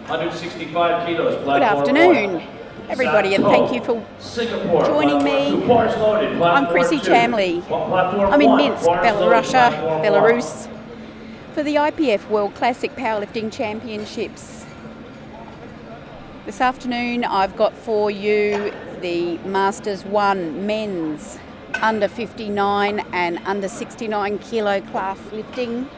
165 kilos. Good afternoon, everybody, and thank you for joining me. I'm Chrissy Chamley. I'm in Minsk, Belarus, for the IPF World Classic Powerlifting Championships. This afternoon I've got for you the Masters 1 men's under 59 and under 69 kilo class lifting.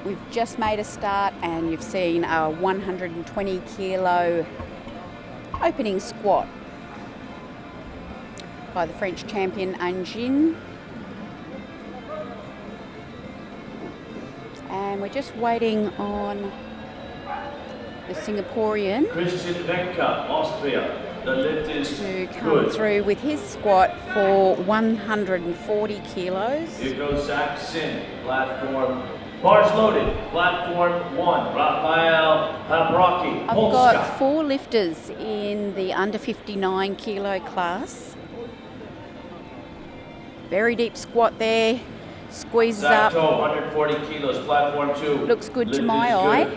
We've just made a start and you've seen a 120 kilo opening squat by the French champion Anjin. And we're just waiting on the Singaporean to come through with his squat for 140 kilos. Here goes Zach Sin, platform. Bars loaded, platform 1, Rafael Pabrocki. I've got 4 lifters in the under 59 kilo class. Very deep squat there, squeezes up. 140 kilos, platform 2. Looks good to my eye.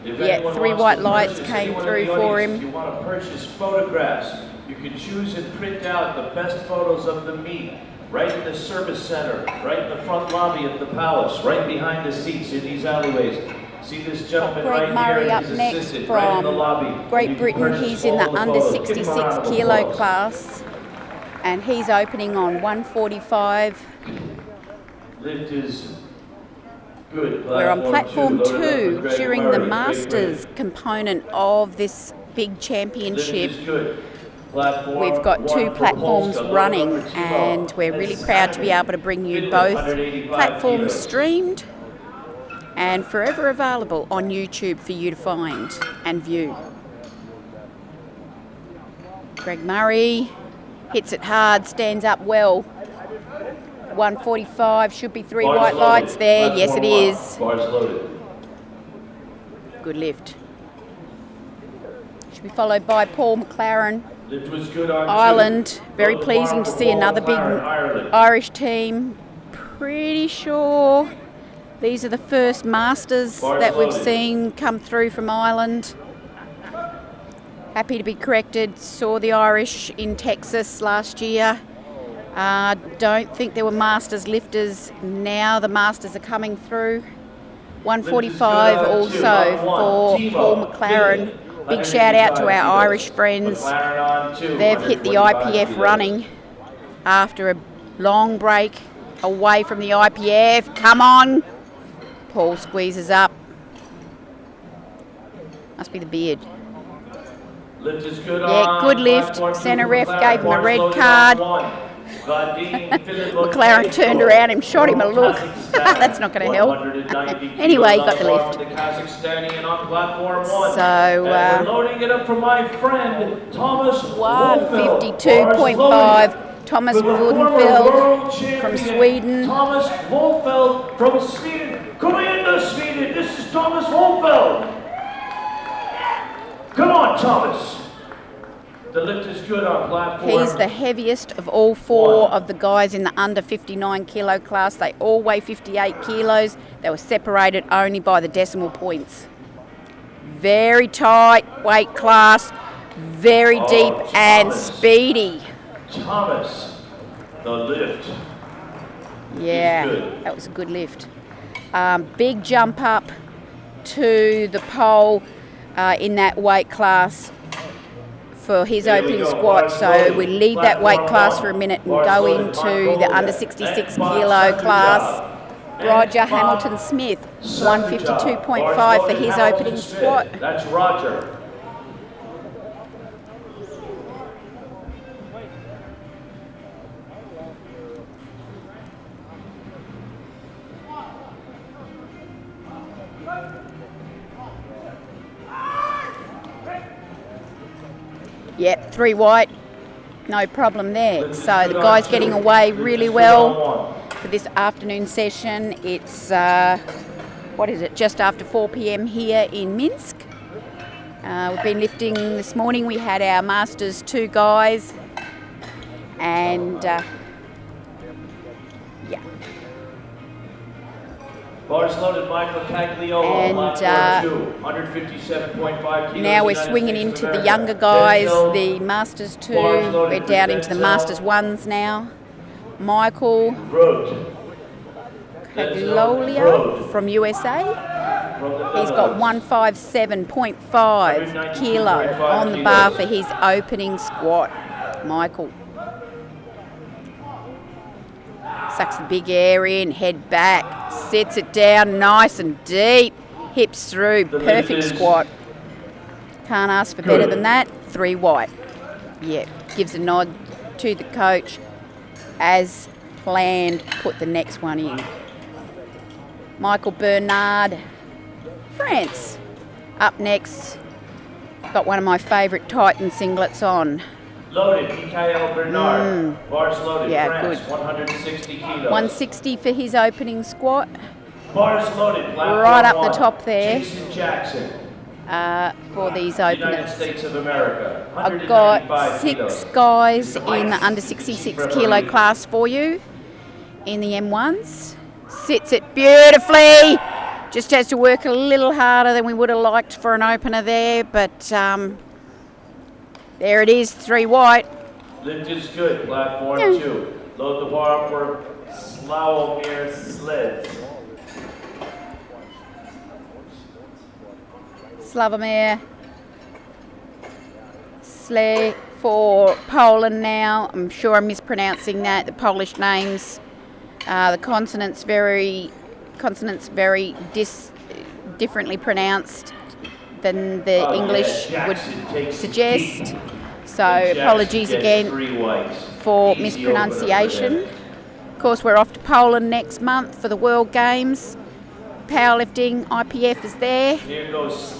Yeah, 3 white lights came through for him. If you want to purchase photographs, you can choose and print out the best photos of the meet. Right in the service center, right in the front lobby of the palace, right behind the seats in these alleyways. See this gentleman Greg right Murray here, up his next assistant, from right in the lobby. Great Britain. He's in the under 66 kilo class and he's opening on 145. Lift is good. We're on platform 2 during the Masters component of this big championship. We've got 2 platforms running and we're really proud to be able to bring you both platforms streamed and forever available on YouTube for you to find and view. Greg Murray hits it hard, stands up well. 145, should be 3 white lights there. Yes, it is. Good lift. Should be followed by Paul McLaren. Ireland, very pleasing to see another big Irish team. Pretty sure these are the first Masters that we've seen come through from Ireland. Happy to be corrected, saw the Irish in Texas last year. Don't think there were Masters lifters. Now the Masters are coming through. 145 also for Paul McLaren. Big shout out to our Irish friends. They've hit the IPF running after a long break away from the IPF. Come on. Paul squeezes up. Must be the beard. Yeah, good lift. Centre ref gave him a red card. McLaren turned around and shot him a look. That's not going to help. Anyway, he got the lift. So, loading it up for my friend Thomas 152.5. Thomas Wodenfeld from Sweden. Thomas Wodenfeld from Sweden. Come into Sweden. This is Thomas Wodenfeld. Come on, Thomas. The lift is good on platform. He's the heaviest of all 4 of the guys in the under 59 kilo class. They all weigh 58 kilos. They were separated only by the decimal points. Very tight weight class, very deep and speedy. Thomas, the lift. Yeah, that was a good lift. Big jump up to the pole in that weight class for his opening squat, so we leave that weight class for a minute and go into the under 66 kilo class. Roger Hamilton Smith, 152.5 for his opening squat. That's Roger. Yep, 3 white, no problem there. So the guy's getting away really well for this afternoon session. It's, just after 4 p.m. here in Minsk. We've been lifting this morning. We had our Masters 2 guys and yeah. Bars loaded, Michael Cagliolo, platform 2, 157.5 kilos. Now we're United swinging States into of the America. younger guys, Denzel, the Masters 2. bars loaded We're for down into the Denzel. Masters 1s now. Michael Road. Cagliolo from USA. He's got 157.5 kilo on the bar for his opening squat. Michael. Sucks the big air in, head back, sits it down nice and deep, hips through, perfect squat. Can't ask for better than that. 3 white. Yeah, gives a nod to the coach. As planned, put the next one in. Michael Bernard, France. Up next, got one of my favourite Titan singlets on. Loaded, Mikael Bernard. Bars loaded, Yeah, France, good. 160 kilos. 160 for his opening squat. Bars loaded, Right up the 1, top there. Jason Jackson, For these United openers. States of America. I've got 195 6 kilos. guys in the under 66 kilo class for you in the M1s. Sits it beautifully. Just has to work a little harder than we would have liked for an opener there, but there it is, 3 white. Lift is good, platform 2. Load the bar for Slawomir Sleds. Slavomir Sled for Poland now. I'm sure I'm mispronouncing that. The Polish names, the consonants very differently pronounced than the English would suggest. So apologies again for mispronunciation. Of course, we're off to Poland next month for the World Games. Powerlifting, IPF is there.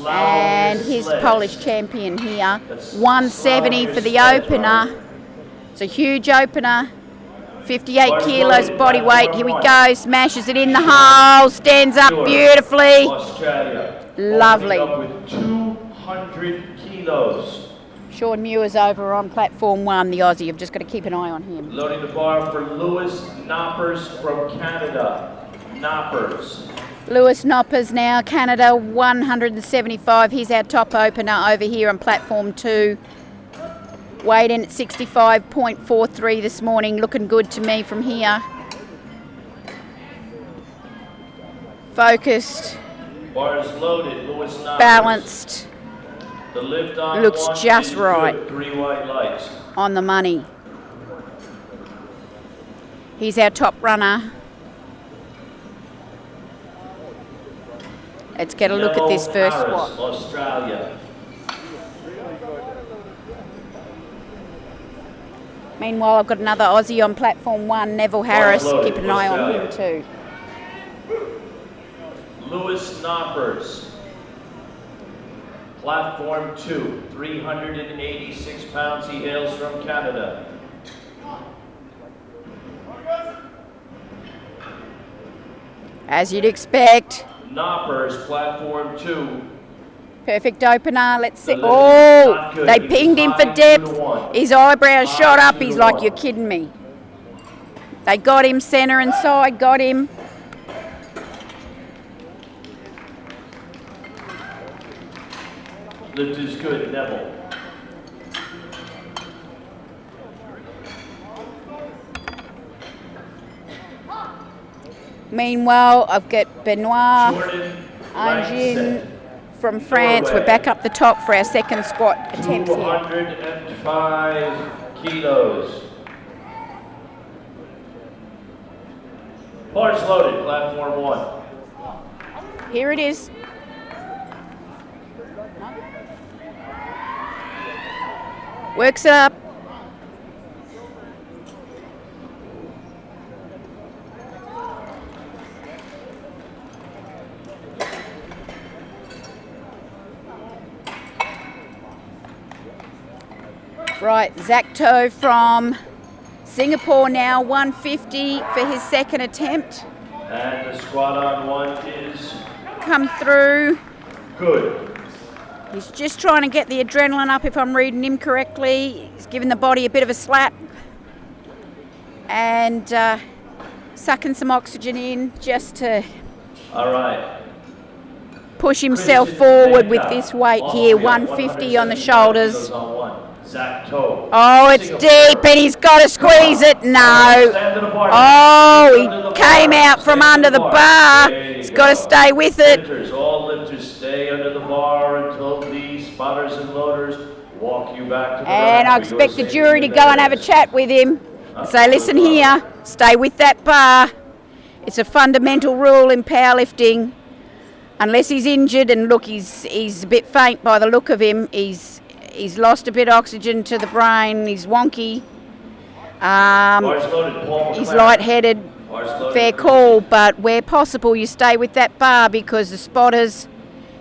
And his Polish champion here. 170 for the opener. It's a huge opener. 58 kilos body weight. Here we go. Smashes it in the hole. Stands up beautifully. Lovely. 200 kilos. Sean Muir's over on platform 1, the Aussie. I've just got to keep an eye on him. Loading the bar for Lewis Knoppers from Canada. Knoppers. Lewis Knoppers now, Canada, 175. He's our top opener over here on platform 2. Weighed in at 65.43 this morning. Looking good to me from here. Focused. Bars loaded, Lewis Knoppers. Balanced. The lift on looks just right. Good. 3 white lights. On the money. He's our top runner. Let's get a look at this first Harris, squat. Australia. Meanwhile, I've got another Aussie on platform 1, Neville Harris. Loaded, Keep an eye on him Australia. too. Lewis Knoppers. Platform 2, 386 pounds. He hails from Canada. As you'd expect. Knoppers, platform 2. Perfect opener. Let's see. The Oh, not good. they He pinged was him for 5 depth. to 1. His eyebrows 5 shot up. to He's like, 1. you're kidding me. They got him center and side. Got him. Lift is good, Neville. Meanwhile, I've got Benoit Jordan Angin Langset. from France. We're back up the top for our second squat attempt here. 205 kilos. Bars loaded, platform 1. Here it is. Works it up. Right, Zacto from Singapore now, 150 for his second attempt. And the squat on 1 is Come through. good. He's just trying to get the adrenaline up, if I'm reading him correctly. He's giving the body a bit of a slap and sucking some oxygen in just to All right. Push himself forward with this weight here, 150 on the shoulders. Oh, it's deep and he's got to squeeze it. No. Oh, he came out from under the bar. He's got to stay with it. All lifters stay under the bar until the spotters and loaders walk you back to the And I expect the jury to go and have a chat with him. Say, listen here, stay with that bar. It's a fundamental rule in powerlifting. Unless he's injured, and look, he's a bit faint by the look of him. He's lost a bit of oxygen to the brain. He's wonky. He's lightheaded. Fair call, but where possible, you stay with that bar because the spotters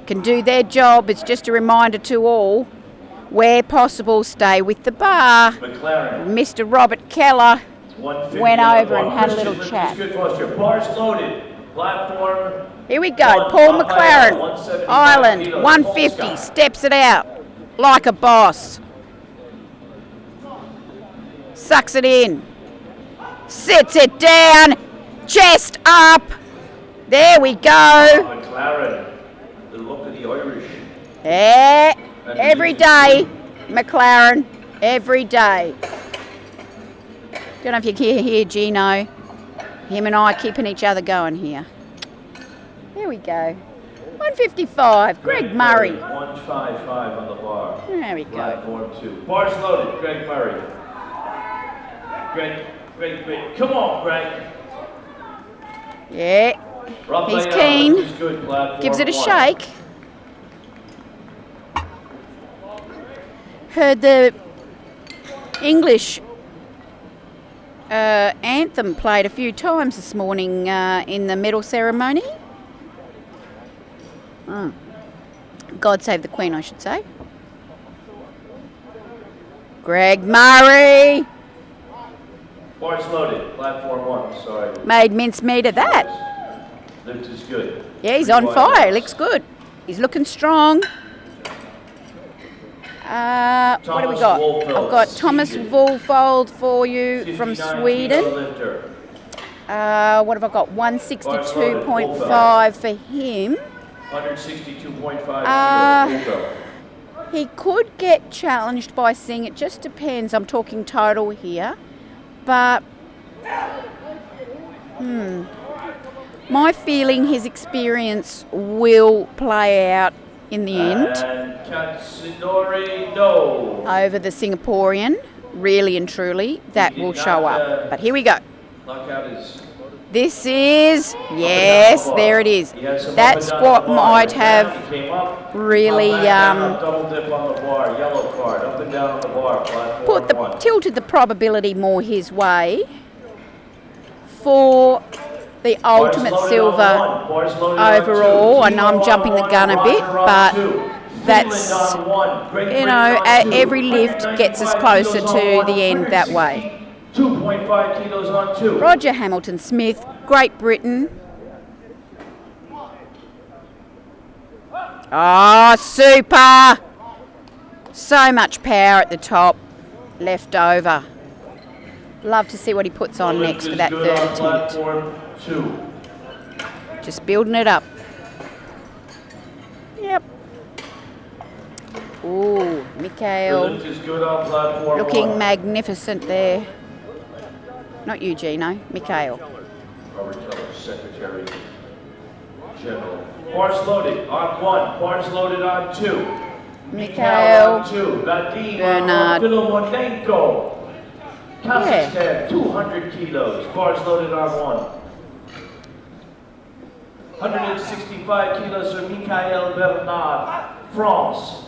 can do their job. It's just a reminder to all. Where possible, stay with the bar. Mr. Robert Keller went over and had a little chat. Bars loaded. Platform. Here we go. Paul McLaren, Ireland, 150, steps it out like a boss. Sucks it in. Sits it down. Chest up. There we go. McLaren, the look of the Irish. Yeah. Every day, McLaren. Every day. Don't know if you can hear Gino. Him and I keeping each other going here. There we go. 155, Greg Murray. 155 on the bar. There we go. Platform 2. Bars loaded, Greg Murray. Greg. Come on, Greg. Yeah. He's keen. Gives it a shake. Heard the English anthem played a few times this morning in the medal ceremony. God save the Queen, I should say. Greg Murray. Bars loaded, platform 1, sorry. Made mincemeat of that. Lift is good. Yeah, he's on fire, looks good. He's looking strong. What do we got? I've got Thomas Wolfold for you from Sweden. What have I got? 162.5 for him. 162.5. He could get challenged by Singh. It just depends. I'm talking total here. But my feeling his experience will play out in the end over the Singaporean, really and truly, that will show up. But here we go. This is, yes, there it is. That squat might have really tilted the probability more his way for the ultimate silver overall. I know I'm jumping the gun a bit, but that's, every lift gets us closer to the end that way. 2.5 kilos on 2. Roger Hamilton Smith, Great Britain. Oh, super! So much power at the top, left over. Love to see what he puts on next for that third attempt. Just building it up. Yep. Ooh, Mikhail looking magnificent there. Not you, Gino. Mikhail. Robert Keller, Secretary General. Bars loaded on 1. Bars loaded on 2. Mikhail. On 2. Vadim Bernard. Filomonenko. Kazakhstan, 200 kilos. Bars loaded on 1. 165 kilos for Mikhail Bernard, France.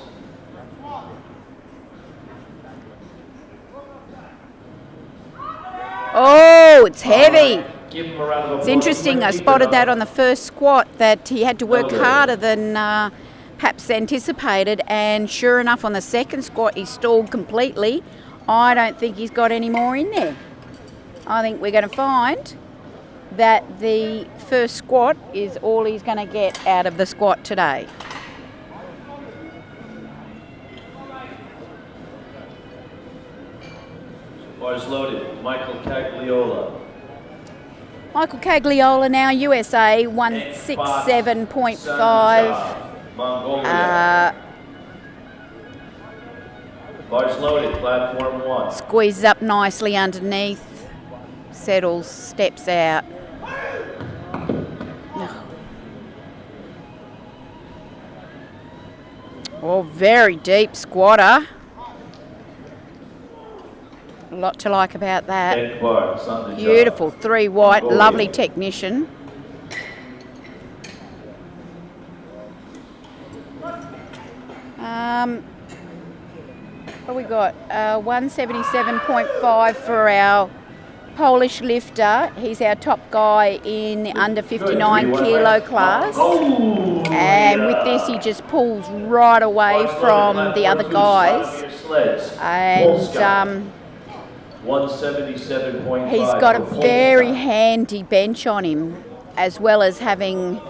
Oh, it's heavy. It's interesting. I spotted that on the first squat that he had to work harder than perhaps anticipated, and sure enough on the second squat he stalled completely. I don't think he's got any more in there. I think we're going to find that the first squat is all he's going to get out of the squat today. Bars loaded, Michael Cagliola. Michael Cagliola now, USA, 167.5. Mongolia. Bars loaded, platform 1. Squeezes up nicely underneath. Settles, steps out. Oh, very deep squatter. A lot to like about that. Beautiful, 3 white, lovely technician. What we got? 177.5 for our Polish lifter. He's our top guy in the under 59 kilo class. And with this, he just pulls right away from the other guys. And 177.5. he's got a very handy bench on him, as well as having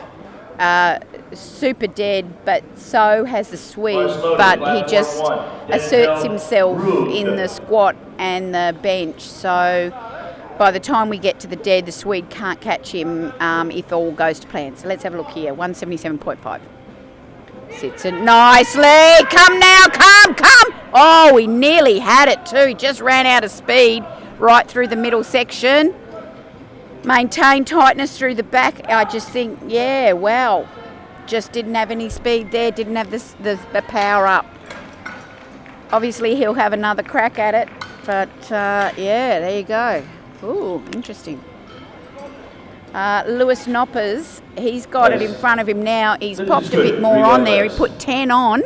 super dead, but so has the Swede. But he just asserts himself in the squat and the bench. So by the time we get to the dead, the Swede can't catch him if all goes to plan. So let's have a look here. 177.5. Sits it nicely. Come now, come. Oh, he nearly had it too. He just ran out of speed right through the middle section. Maintain tightness through the back. I just think, yeah, wow. Just didn't have any speed there. Didn't have the power up. Obviously, he'll have another crack at it. But, yeah, there you go. Ooh, interesting. Lewis Knoppers, he's got it in front of him now. He's popped a bit more on there. He put 10 on.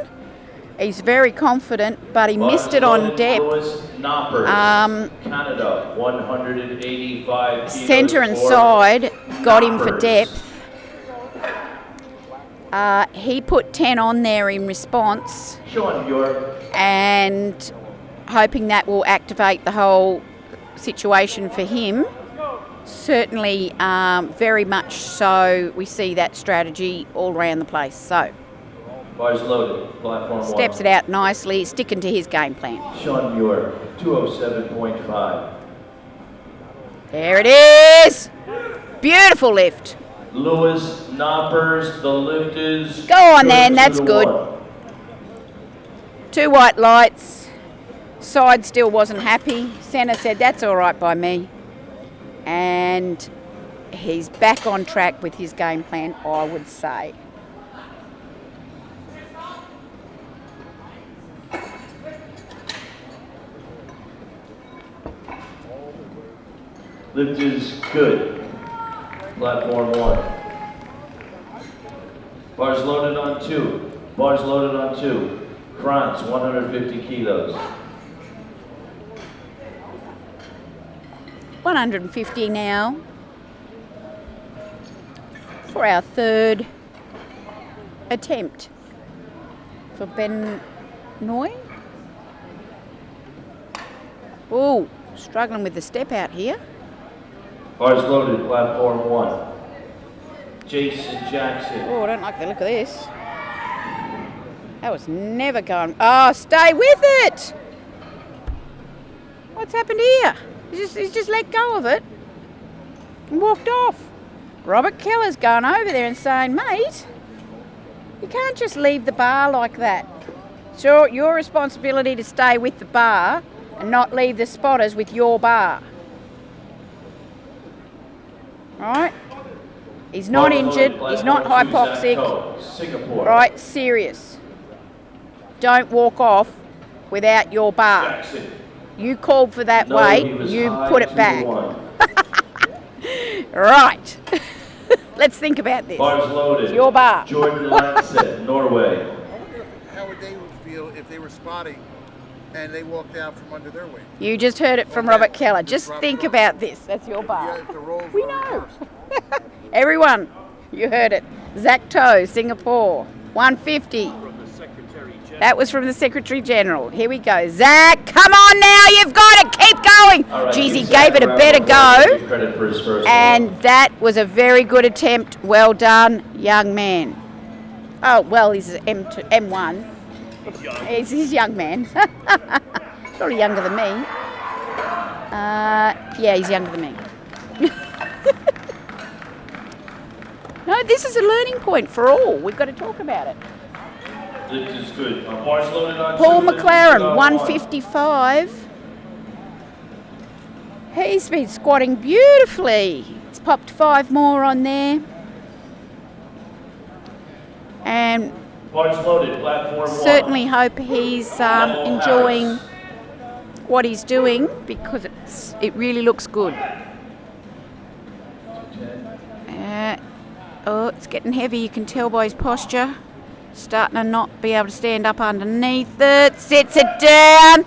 He's very confident, but he missed it on depth. Canada, 185 centre and side got him for depth. He put 10 on there in response, and hoping that will activate the whole situation for him. Certainly, very much so. We see that strategy all around the place. So, bars loaded, platform steps 1. it out nicely, sticking to his game plan. Sean Muir, 207.5. There it is. Beautiful lift. Lewis Knoppers, the lift is... Go on then, that's good. 2 white lights. Side still wasn't happy. Centre said, that's all right by me. And he's back on track with his game plan, I would say. Lift is good. Platform 1. Bars loaded on 2. Bars loaded on 2. France, 150 kilos. 150 now for our 3rd attempt for Ben Noy. Oh, struggling with the step out here. Bars loaded, platform 1. Jason Jackson. Oh, I don't like the look of this. That was never going. Oh, stay with it. What's happened here? He's just let go of it and walked off. Robert Keller's going over there and saying, mate, you can't just leave the bar like that. It's your responsibility to stay with the bar and not leave the spotters with your bar. Right? He's not injured. He's not hypoxic. Right? Serious. Don't walk off without your bar. You called for that weight. You put it back. Right. Let's think about this. Bars loaded. It's your bar. Jordan Lansett, Norway. How would they feel if they were spotting and they walked out from under their weight? You just heard it from Robert Keller. Just think about this. That's your bar. Yeah, the roles We are know. reversed. Everyone, you heard it. Zach Toe, Singapore, 150. That was from the Secretary General. Here we go. Zach, come on now. You've got to keep going. Right, Geez, he gave it a better go. Credit for his first and that was a very good attempt. Well done, young man. Oh, well, he's M2, M1. He's a young man. Probably younger than me. Yeah, he's younger than me. No, this is a learning point for all. We've got to talk about it. Lift is good. Bars loaded on Paul 2, lift is McLaren, good on 155. He's been squatting beautifully. It's popped 5 more on there. And Bars loaded, platform 1. certainly hope he's enjoying what he's doing because it really looks good. Oh, it's getting heavy. You can tell by his posture. Starting to not be able to stand up underneath it. Sits it down.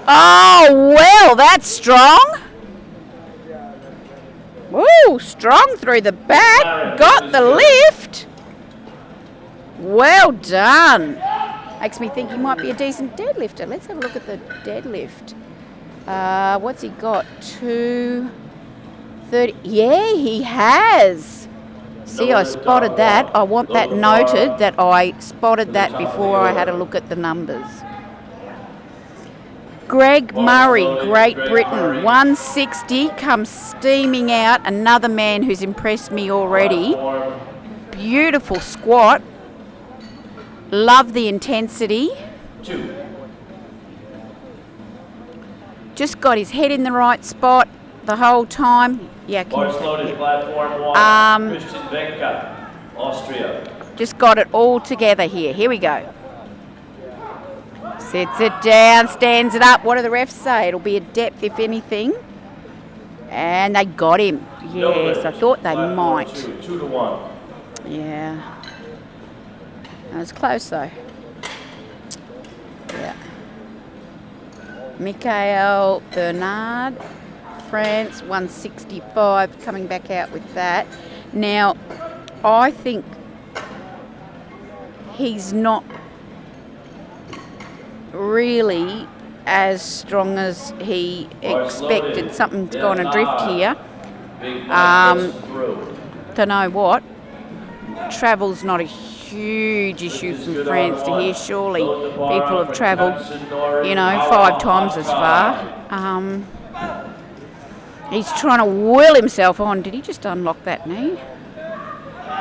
Oh, well, that's strong. Woo, strong through the back. Got the lift. Well done. Makes me think he might be a decent deadlifter. Let's have a look at the deadlift. What's he got? 230. Yeah, he has. See, I spotted that. I want that noted that I spotted that before I had a look at the numbers. Greg Murray, Great Britain, 160, comes steaming out. Another man who's impressed me already. Beautiful squat. Love the intensity. 2. Just got his head in the right spot the whole time. Yeah, Bars loaded, platform 1. Christian Venka, Austria. just got it all together here. Here we go. Sits it down, stands it up. What do the refs say? It'll be a depth, if anything. And they got him. Yes, I thought they might. 2 to 1. Yeah. That was close, though. Yeah. Michael Bernard, France, 165, coming back out with that. Now, I think he's not really as strong as he expected. Something's gone adrift here. Don't know what. Travel's not a huge issue from France to here. Surely people have travelled, 5 times as far. He's trying to will himself on. Did he just unlock that knee?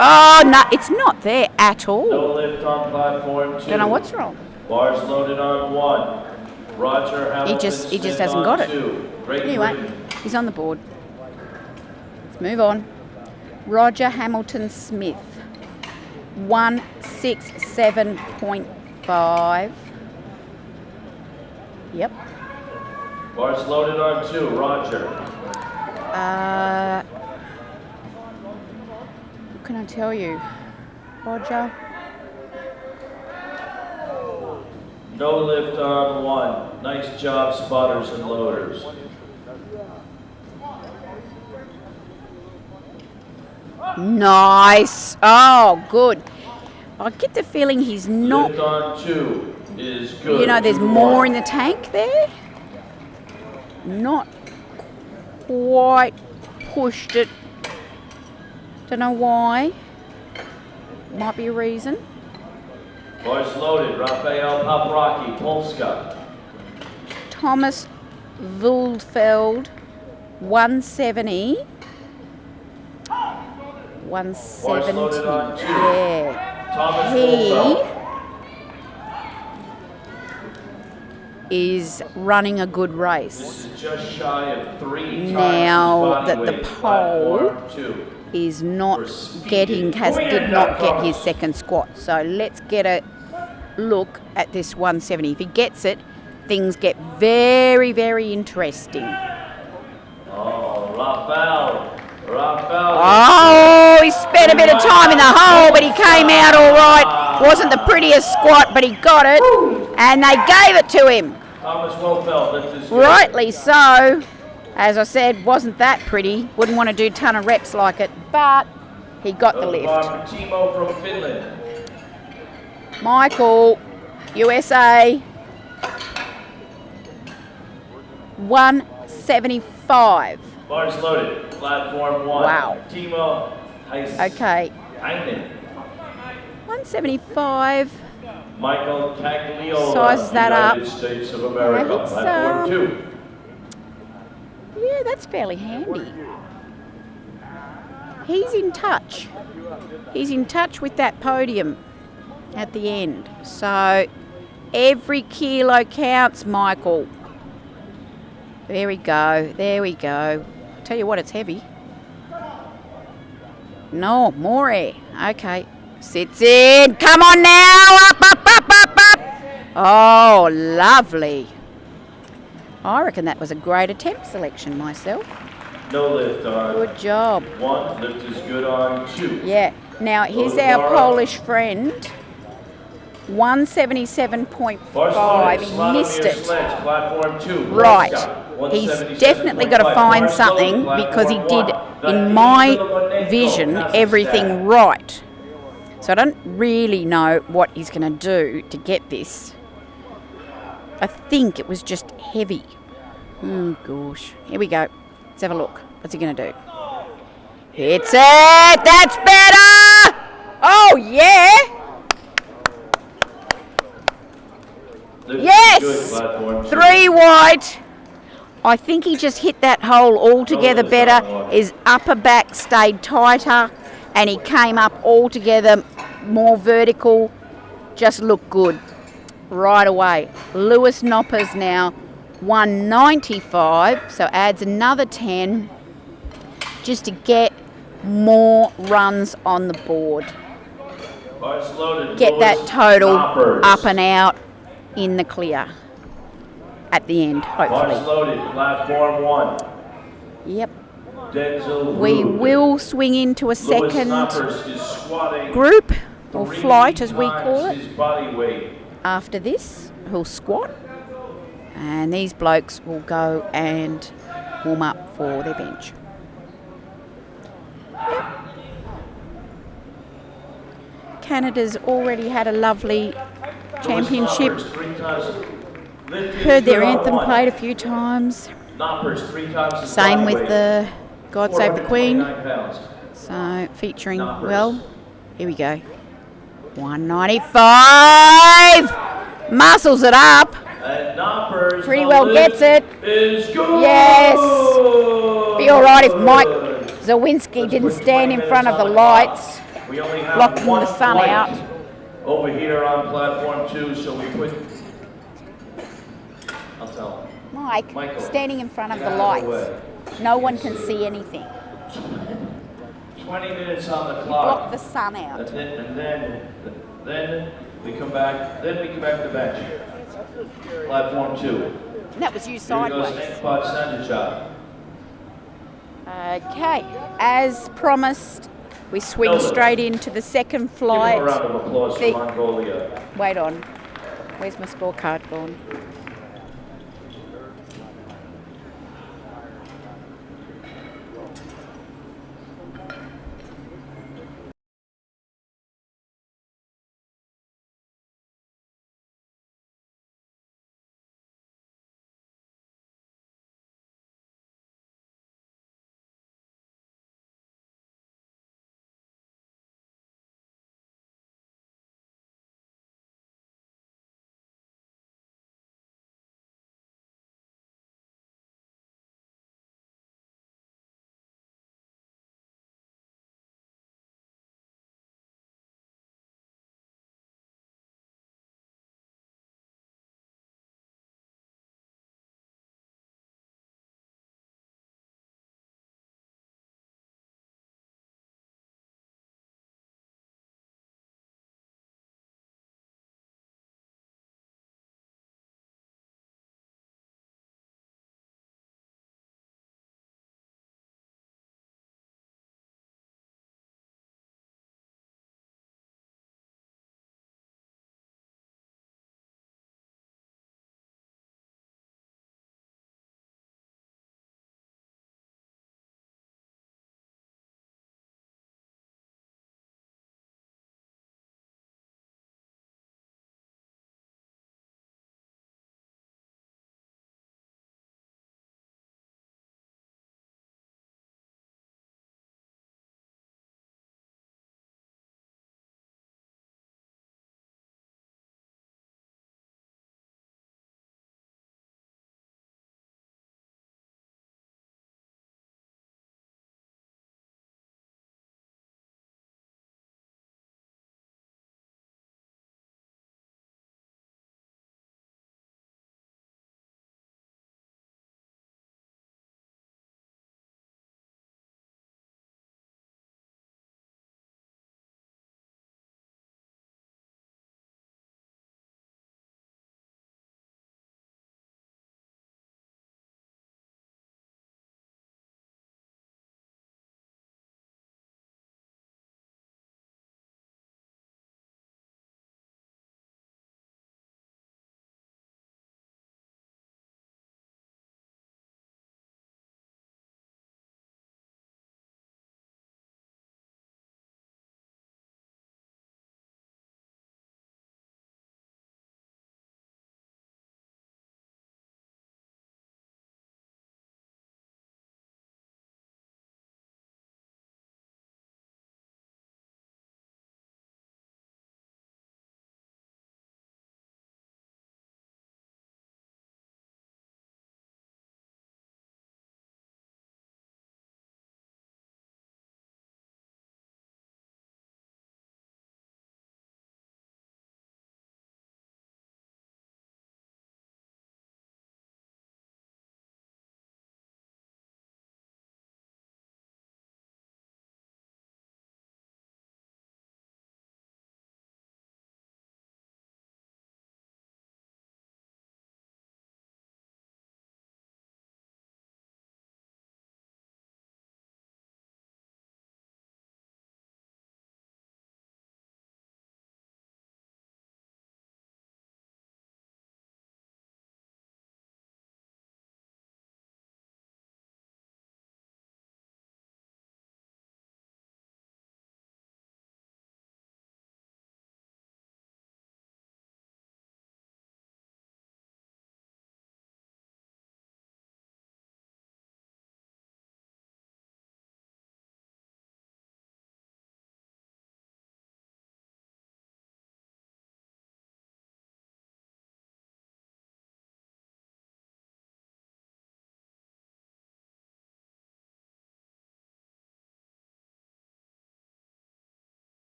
Oh, no, it's not there at all. No lift on platform 2. Don't know what's wrong. Bars loaded on 1. Roger Hamilton He just hasn't got it. 2. Great Anyway, Britain. he's on the board. Let's move on. Roger Hamilton Smith, 167.5. Yep. Bars loaded on 2. Roger. What can I tell you? Roger. No lift on 1. Nice job, spotters and loaders. Nice. Oh, good. I get the feeling he's not. Lift on 2 is good. There's more in the tank there. Not quite pushed it. Don't know why. Might be a reason. Bars loaded. Raphael Paprocki, Polska. Thomas Vuldfeld, 170. 170. Bars loaded on 2. Yeah. Thomas He Vuldfeld. is running a good This race. is just shy of 3 Now times his that body the weight. pole Platform 2. is not did not get his second squat. So let's get a look at this 170. If he gets it, things get very, very interesting. Oh, Raphael. Oh, he spent a bit of time in the hole, but he came out all right. Wasn't the prettiest squat, but he got it, and they gave it to him. Thomas Wilfeld, lift is good. Rightly so. As I said, wasn't that pretty. Wouldn't want to do a ton of reps like it, but he got the lift. Timo from Finland. Michael, USA, 175. Bars loaded. Platform 1. Wow. Timo Heisen. Okay, Heinen. 175. Michael Cagliola. Size that up. United States of America. Yeah, it's, Platform 2. Yeah, that's fairly handy. he's in touch. He's in touch with that podium at the end. So every kilo counts, Michael. There we go. There we go. Tell you what, it's heavy. No, more air. Okay. Sits in. Come on now. Up, up, up, up, up. Oh, lovely. I reckon that was a great attempt selection myself. No lift on. Good job. 1, lift is good on 2. Yeah. Now, here's our Polish friend. 177.5. He missed it. Sleds, platform 2. Right. He's definitely got to find something because he did, in my vision, everything right. So I don't really know what he's going to do to get this. I think it was just heavy. Oh, gosh. Here we go. Let's have a look. What's he going to do? Hits it! That's better! Oh, yeah! Yes! 3 wide. I think he just hit that hole altogether better. His upper back stayed tighter and he came up altogether more vertical. Just looked good right away. Lewis Nopper's now 195, so adds another 10 just to get more runs on the board. Get that total up and out in the clear at the end, hopefully. Loaded, platform 1. Yep. Denzel We will swing into a second group, or flight as we call it, after this. Who'll squat, and these blokes will go and warm up for their bench. Yep. Canada's already had a lovely championship. Heard their anthem played a few times. Same with the God Save the Queen. So featuring, well, here we go. 195. Muscles it up. Pretty well gets it. Yes. Be all right if Mike Zawinski didn't stand in front of the lights, blocking the sun out. Over here on platform 2, so we put. I'll tell him. Michael, standing in front of the lights. No one can see anything. 20 minutes on the clock. Block the sun out. And then we come back. Then we come back to bench. Platform 2. And that was you Here sideways. goes Spot Sandwich shot. Okay, as promised, we swing straight into the second flight. Give him a round of applause for Mongolia. Wait on. Where's my scorecard gone?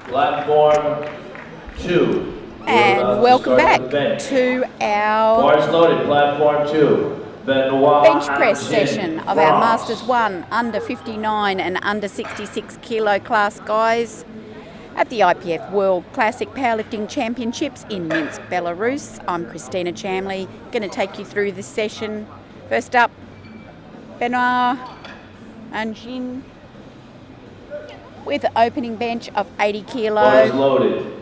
Platform 2. And welcome back to our Bars loaded, platform 2. Benoit bench press Angin, session of our France. Masters 1 under 59 and under 66 kilo class guys at the IPF World Classic Powerlifting Championships in Minsk, Belarus. I'm Christina Chamley, going to take you through this session. First up, Benoit Angin with an opening bench of 80 Bars kilo. loaded.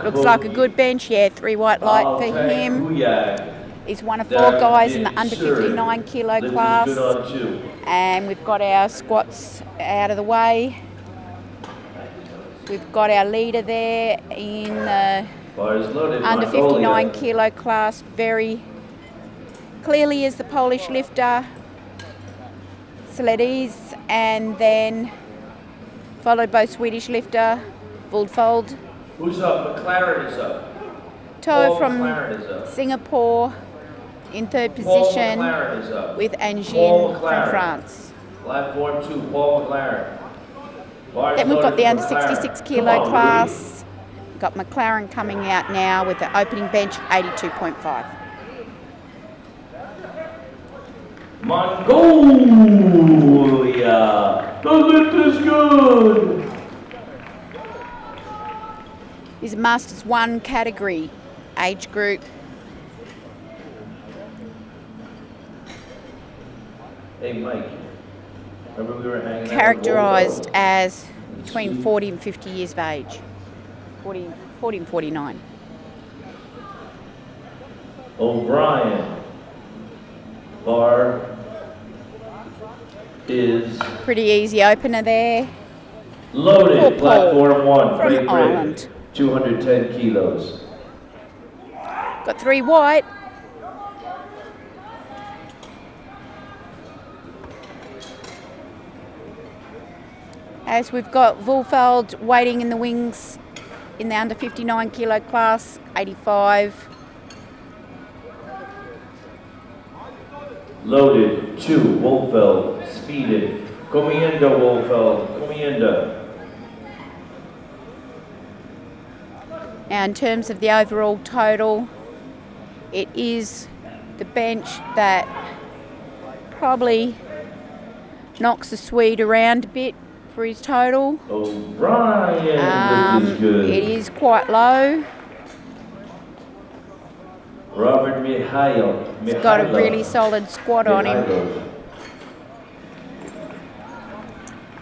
Looks like a good bench, yeah, 3 white light for him. He's one of 4 guys in the under 59 kilo class. And we've got our squats out of the way. We've got our leader there in the under 59 kilo class, very clearly is the Polish lifter, Sledis, and then followed by Swedish lifter, Vulfold. Who's up? McLaren is up. Toe from Singapore in third position with Angin from France. Platform 2, Paul McLaren. Then we've got the under 66 kilo class. We've got McLaren coming out now with the opening bench 82.5. Mongolia, the lift is good. This is a Masters 1 category age group. Hey Mike, remember we were hanging out? Characterised as between 40 and 50 years of age. 40 and 49. O'Brien, bar is Pretty easy opener there. loaded. Platform 1, from Great Ireland. Britain, 210 kilos. Got 3 white. As we've got Vulfeld waiting in the wings in the under 59 kilo class, 85. Loaded 2, Wolfeld, speeded. Comienda, Wolfeld, Comienda. Now in terms of the overall total, it is the bench that probably knocks the Swede around a bit for his total. O'Brien, this is good. It is quite low. Robert Mihail. He's got a really solid squat on him.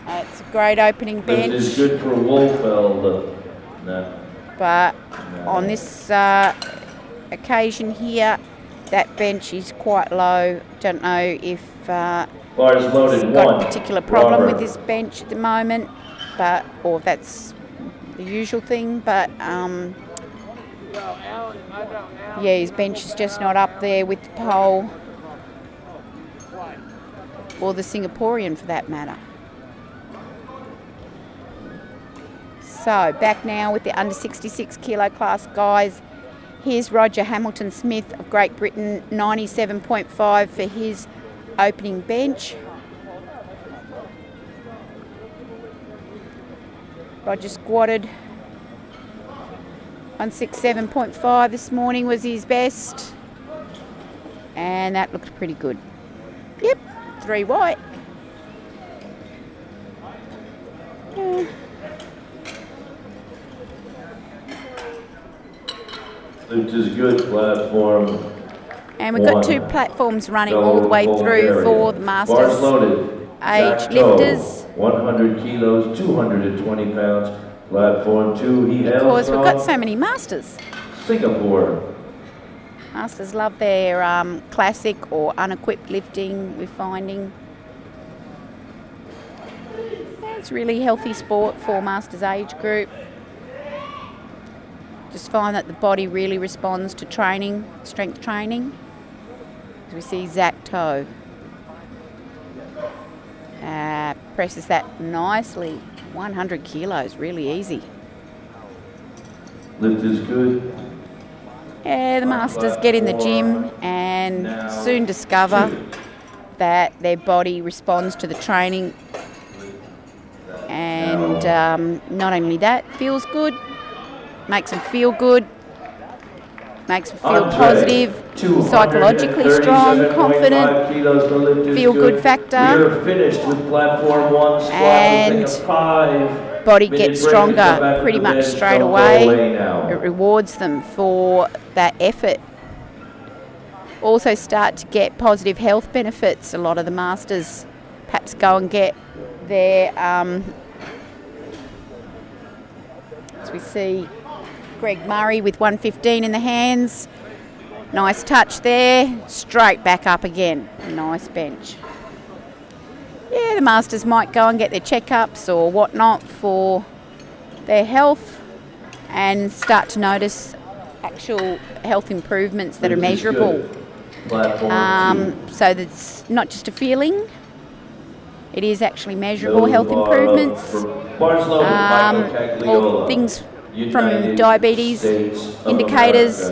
It's a great opening bench. This is good for Wolfeld. No. But on this occasion here, that bench is quite low. Don't know if Bars loaded, he's got 1. a particular problem Robert. with this bench at the moment, but or if that's the usual thing. But yeah, his bench is just not up there with the pole or the Singaporean for that matter. So back now with the under 66 kilo class guys. Here's Roger Hamilton Smith of Great Britain, 97.5 for his opening bench. Roger squatted 167.5 this morning was his best, and that looked pretty good. Yep, 3 white. Yeah. Lift is good, platform. And we've got 2 platforms running all the way through for the Bars Masters loaded. age Jack Toe, lifters. 100 kilos, 220 pounds. Platform 2, he hails Because we've got from so many Masters. Singapore. Masters love their classic or unequipped lifting, we're finding. It's a really healthy sport for Masters age group. Just find that the body really responds to training, strength training. As we see Zach Toe. Presses that nicely. 100 kilos, really easy. Lift is good. Yeah, the Masters get in the gym and soon discover that their body responds to the training and not only that, feels good, makes them feel good, makes them feel positive, psychologically strong, confident, feel-good factor, and body gets stronger pretty much straight away. It rewards them for that effort. Also start to get positive health benefits. A lot of the masters perhaps go and get their, as we see Greg Murray with 115 in the hands. Nice touch there. Straight back up again. Nice bench. Yeah, the masters might go and get their checkups or whatnot for their health and start to notice actual health improvements that are measurable. So that's not just a feeling. It is actually measurable health improvements. All things from diabetes indicators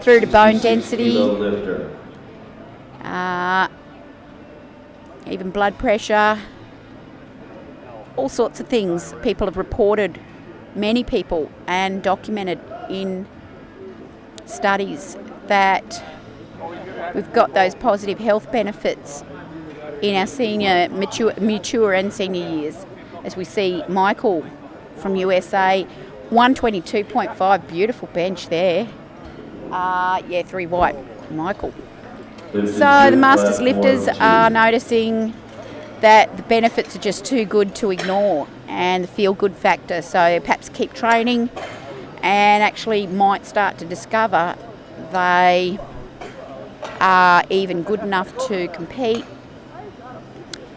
through to bone density, even blood pressure, all sorts of things people have reported, many people, and documented in studies that we've got those positive health benefits in our senior, mature and senior years. As we see Michael from USA, 122.5, beautiful bench there. 3 white, Michael. So the masters lifters are noticing that the benefits are just too good to ignore, and the feel-good factor. So perhaps keep training and actually might start to discover they are even good enough to compete.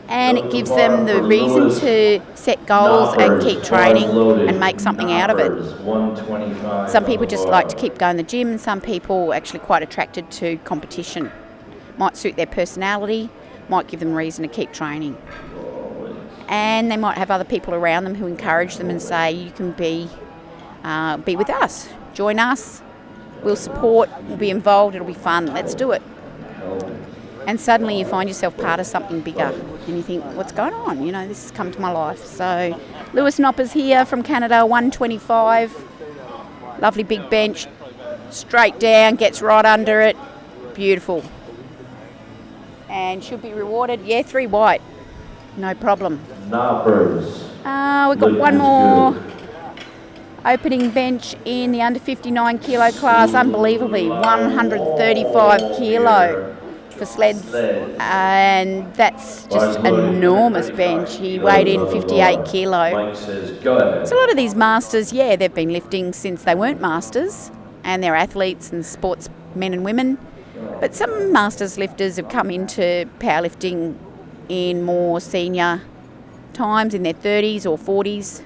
And it gives them the reason to set goals and keep training and make something out of it. Some people just like to keep going to the gym, and some people are actually quite attracted to competition. Might suit their personality, might give them reason to keep training. And they might have other people around them who encourage them and say, you can be with us, join us, we'll support, we'll be involved, it'll be fun, let's do it. And suddenly you find yourself part of something bigger and you think, what's going on? You know, this has come to my life. So Lewis Nopper's here from Canada, 125. Lovely big bench, straight down, gets right under it. Beautiful. And should be rewarded. Yeah, 3 white. No problem. We've got one more opening bench in the under 59 kilo class. Unbelievably, 135 kilo for sleds, and that's just an enormous bench. He weighed in 58 kilo. So a lot of these masters, yeah, they've been lifting since they weren't masters, and they're athletes and sportsmen and women. But some masters lifters have come into powerlifting in more senior times, in their 30s or 40s,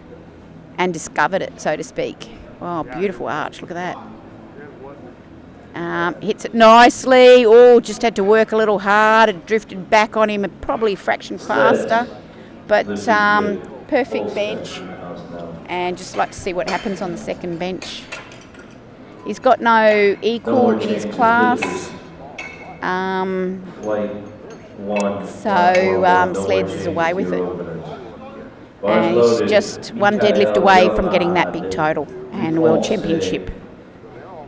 and discovered it, so to speak. Oh, beautiful arch, look at that. Hits it nicely. Oh, just had to work a little hard. It drifted back on him, probably a fraction faster. But perfect bench. And just like to see what happens on the second bench. He's got no equal in his class. Sleds is away with it. And he's just one deadlift away from getting that big total and World Championship.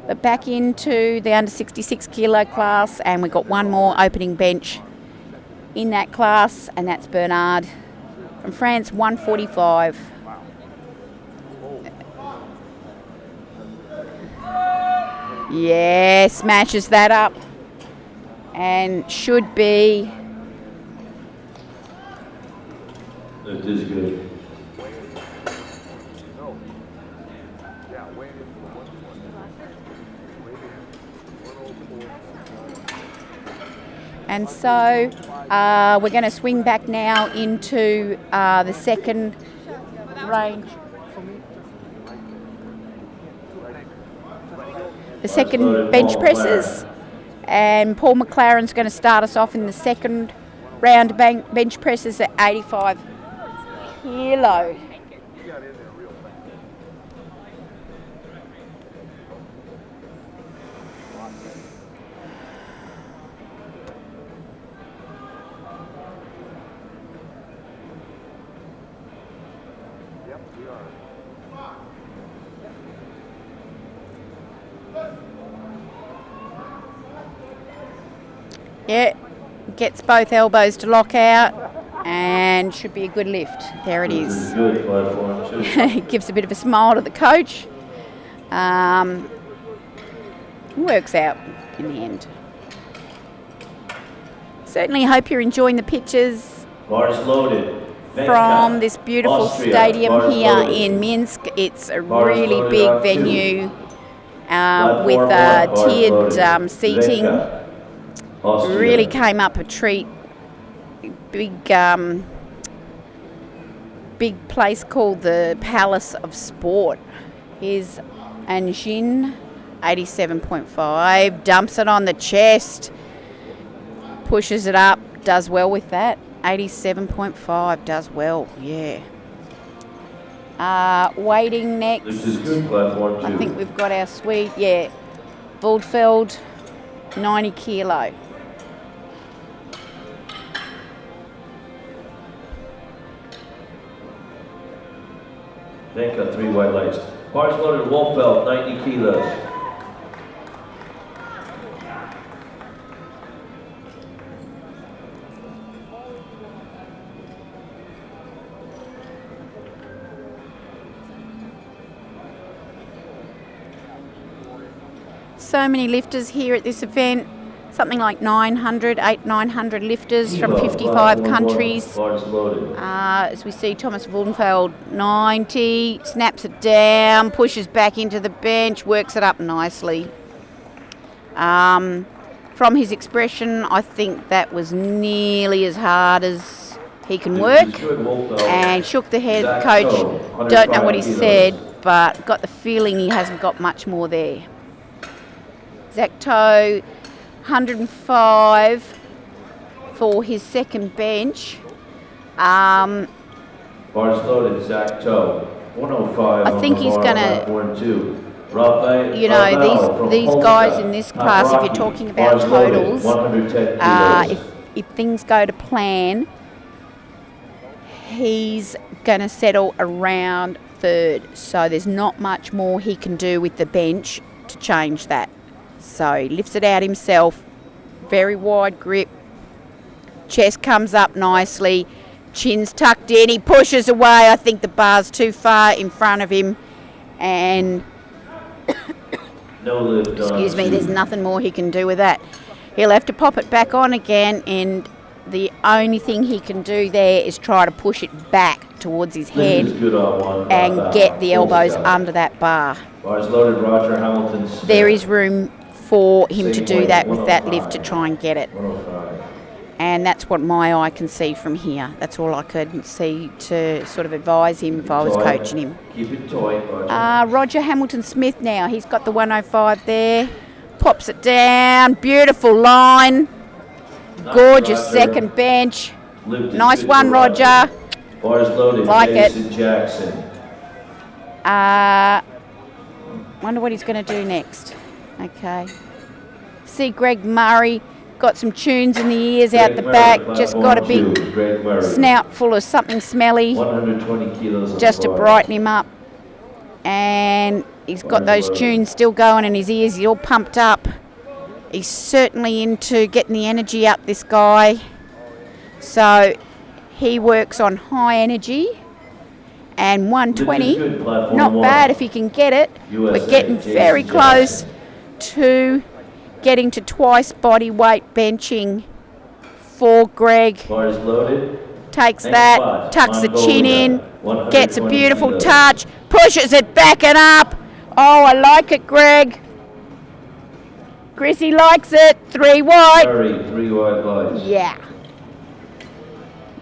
But back into the under 66 kilo class, and we've got one more opening bench in that class, and that's Bernard from France, 145. Yeah, smashes that up and should be. It is good. And so we're going to swing back now into the second range. The second bench presses. And Paul McLaren's going to start us off in the second round of bench presses at 85 kilo. Yeah, gets both elbows to lock out and should be a good lift. There it This is. good platform too. Gives a bit of a smile to the coach. Works out in the end. Certainly hope you're enjoying the pictures Bars loaded. from this beautiful Austria. stadium Bars here loaded. in Minsk. It's a Bars really loaded big on 2. venue Platform with 1, bars tiered loaded. seating. Vecca, Austria. Really came up a treat. Big place called the Palace of Sport. Here's Anjin, 87.5, dumps it on the chest, pushes it up, does well with that. 87.5, does well, yeah. Waiting next. This is good platform 2. I think we've got our Swede, yeah. Waldfeld, 90 kilo. Vecca, 3 white lights. Bars loaded. Wolfeld, 90 kilos. So many lifters here at this event, something like 900 lifters from 55 countries. Bars loaded. As we see Thomas Wuldenfeld, 90, snaps it down, pushes back into the bench, works it up nicely. From his expression, I think that was nearly as hard as he can work. And shook the head coach, don't know what he said, but got the feeling he hasn't got much more there. Zacto, 105 for his second bench. Bars loaded. Zacto, 105. I think he's going to, you know, these guys in this class, if you're talking about totals, if things go to plan, he's going to settle around third. So there's not much more he can do with the bench to change that. So he lifts it out himself, very wide grip, chest comes up nicely, chin's tucked in, he pushes away. I think the bar's too far in front of him, and no lift. Excuse me, there's nothing more he can do with that. He'll have to pop it back on again, and the only thing he can do there is try to push it back towards his head and get the elbows under that bar. Bars loaded. Roger Hamilton. There is room for him to do that with that lift to try and get it. And that's what my eye can see from here. That's all I could see to sort of advise him if I was coaching him. Keep it tight, Roger. Roger Hamilton Smith now. He's got the 105 there. Pops it down. Beautiful line. Gorgeous second bench. Nice one, Roger. Bars loaded. Like it. Jason Jackson. Wonder what he's going to do next. Okay. See Greg Murray. Got some tunes in the ears out the back. Just got a big snout full of something smelly. 120 kilos. Just to brighten him up. And he's got those tunes still going in his ears. He's all pumped up. He's certainly into getting the energy up, this guy. So he works on high energy. And 120, not bad if he can get it. We're getting very close to getting to twice body weight benching for Greg. Bars loaded. Takes that, tucks the chin in, gets a beautiful touch, pushes it back and up. Oh, I like it, Greg. Chrissy likes it. 3 wide. 3 wide lights. Yeah.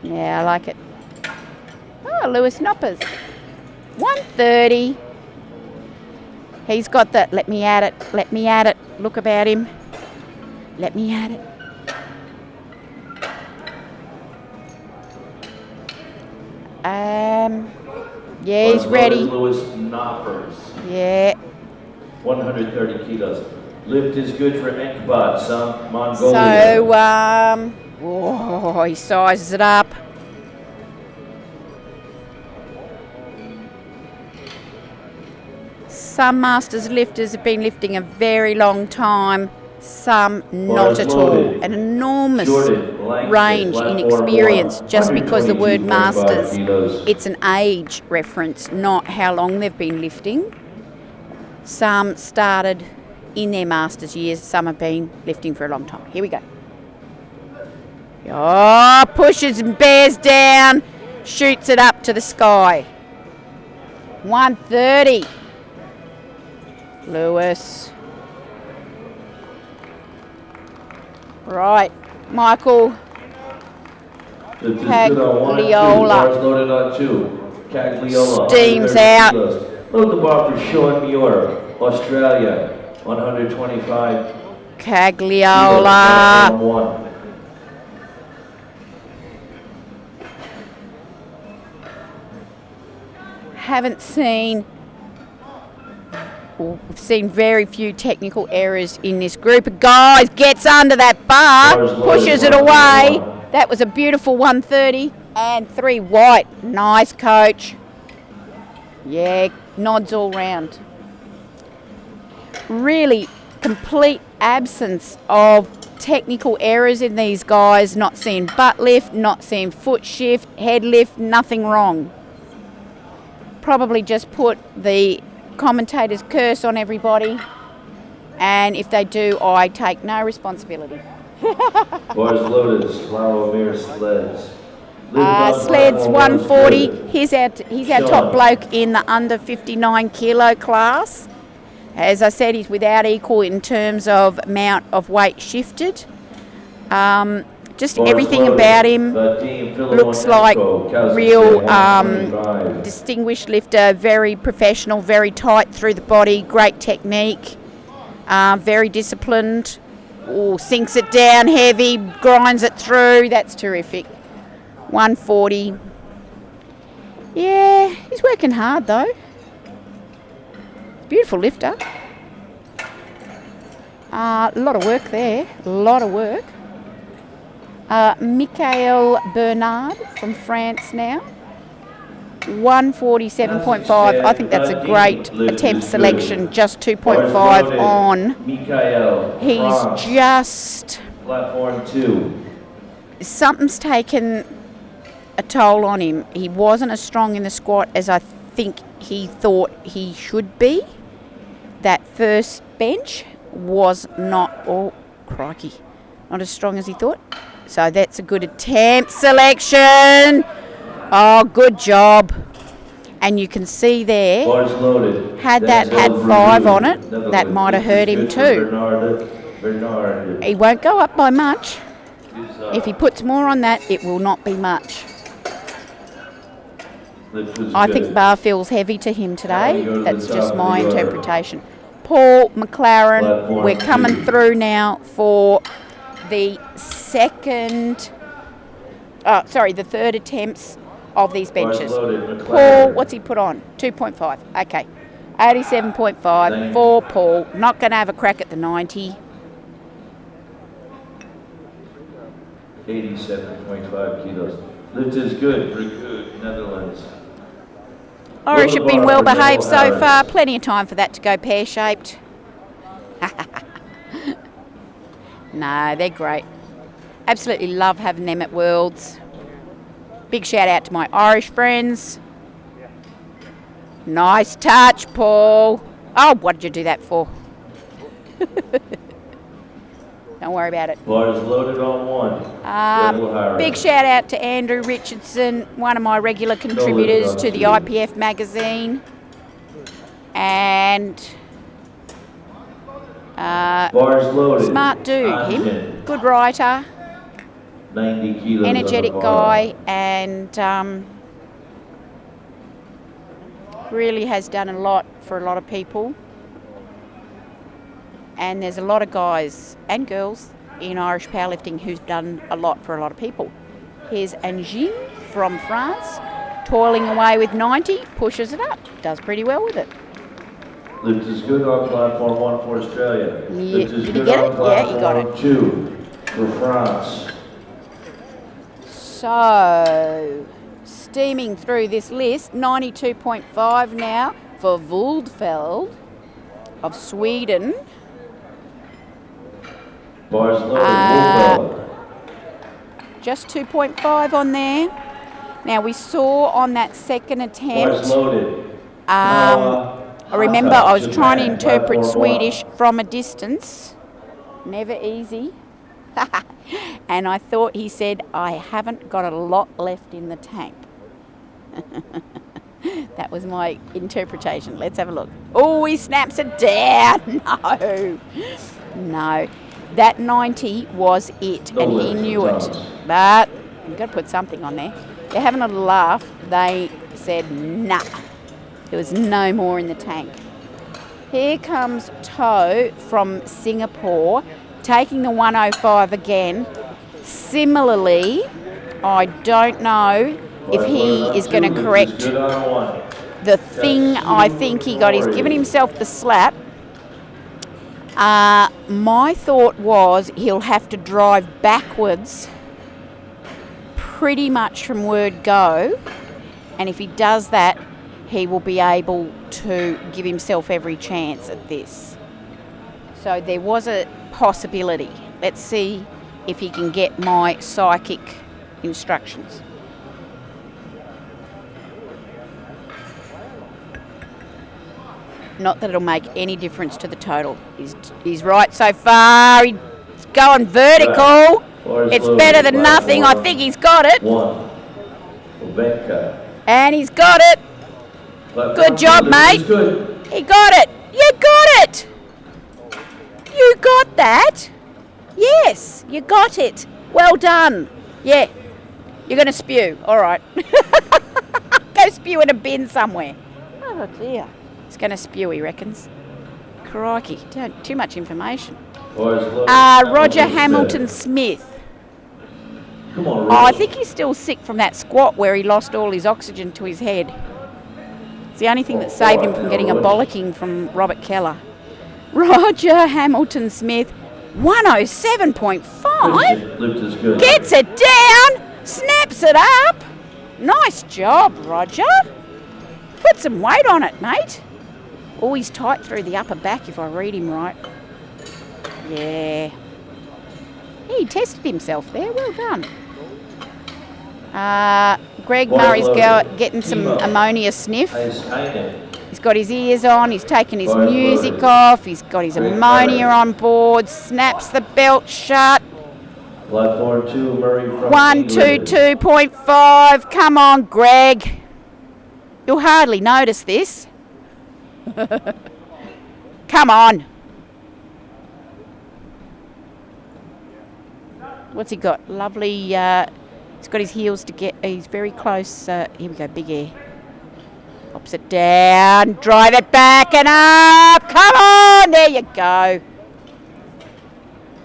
Yeah, I like it. Oh, Lewis Knoppers. 130. He's got that. Let me at it. Let me at it. Look about him. Let me at it. Yeah, he's ready. Lewis Knoppers. Yeah. 130 kilos. Lift is good for Enkbot, some Mongolia. So, he sizes it up. Some Masters lifters have been lifting a very long time. some not at all. An enormous range in experience, just because the word masters, it's an age reference, not how long they've been lifting. Some started in their masters years, some have been lifting for a long time. Here we go. Oh, pushes and bears down, shoots it up to the sky. 130. Lewis. Right, Michael Cagliola steams out. Load the bar for Sean Muir, Australia, 125. Cagliola. Haven't seen, or we've seen very few technical errors in this group of guys. Gets under that bar, pushes it away. That was a beautiful 130 and 3 white. Nice, coach. Yeah, nods all round. Really complete absence of technical errors in these guys. Not seeing butt lift, not seeing foot shift, head lift, nothing wrong. Probably just put the commentator's curse on everybody, and if they do, I take no responsibility. Bars loaded, Slawomir Sleds. Sleds 140. He's our top bloke in the under 59 kilo class. As I said, he's without equal in terms of amount of weight shifted. Just everything about him looks like real distinguished lifter, very professional, very tight through the body, great technique, very disciplined. Ooh, sinks it down heavy, grinds it through. That's terrific. 140. Yeah, he's working hard though. Beautiful lifter. A lot of work there, a lot of work. Michael Bernard from France now. 147.5. I think that's a great attempt selection. Just 2.5 on. He's just. Platform 2. Something's taken a toll on him. He wasn't as strong in the squat as I think he thought he should be. That first bench was not. Oh, crikey. Not as strong as he thought. So that's a good attempt selection. Oh, good job. And you can see there, had that had 5 on it, that might have hurt him too. He won't go up by much. If he puts more on that, it will not be much. I think bar feels heavy to him today. That's just my interpretation. Paul McLaren, we're coming through now for the the third attempts of these benches. Paul, what's he put on? 2.5. Okay. 87.5 for Paul. Not going to have a crack at the 90. 87.5 kilos. Lift is good. Good. Netherlands. Irish have been well behaved so far. Plenty of time for that to go pear-shaped. No, they're great. Absolutely love having them at Worlds. Big shout out to my Irish friends. Nice touch, Paul. Oh, what did you do that for? Don't worry about it. Bars loaded on 1. Big shout out to Andrew Richardson, one of my regular contributors to the IPF magazine. And bars loaded. Smart dude, him. Good writer. 90 kilos. Energetic guy, and really has done a lot for a lot of people. And there's a lot of guys and girls in Irish powerlifting who's done a lot for a lot of people. Here's Angine from France, toiling away with 90, pushes it up, does pretty well with it. Lift is good on platform 1 for Australia. Yeah. Did you get it? Yeah, you got it. 2 for France. So, steaming through this list, 92.5 now for Wuldfeld of Sweden. Bars loaded. Just 2.5 on there. Now we saw on that second attempt. Bars loaded. I remember I was trying to interpret Swedish from a distance. Never easy. And I thought he said, I haven't got a lot left in the tank. That was my interpretation. Let's have a look. Oh, he snaps it down. No. No. That 90 was it, and he knew it. But you've got to put something on there. They're having a laugh. They said, nah. There was no more in the tank. Here comes Toe from Singapore, taking the 105 again. Similarly, I don't know if he is going to correct the thing. I think he got. He's given himself the slap. My thought was he'll have to drive backwards pretty much from word go, and if he does that, he will be able to give himself every chance at this. So there was a possibility. Let's see if he can get my psychic instructions. Not that it'll make any difference to the total. He's right so far. He's going vertical. It's better than nothing. I think he's got it. And he's got it. Good job, mate. He got it. You got it. You got that. Yes, you got it. Well done. Yeah. You're going to spew. All right. Go spew in a bin somewhere. Oh, dear. He's going to spew, he reckons. Crikey. Too much information. Roger Hamilton Smith. Come on, I think he's still sick from that squat where he lost all his oxygen to his head. It's the only thing that saved him from getting a bollocking from Robert Keller. Roger Hamilton Smith, 107.5. Gets it down, snaps it up. Nice job, Roger. Put some weight on it, mate. Oh, he's tight through the upper back if I read him right. Yeah. He tested himself there. Well done. Greg Murray's getting some ammonia sniff. He's got his ears on. He's taken his music off. He's got his ammonia on board. Snaps the belt shut. 122.5. Come on, Greg. You'll hardly notice this. Come on. What's he got? Lovely. He's got his heels to get. He's very close. Here we go. Big air. Pops it down. Drive it back and up. Come on. There you go.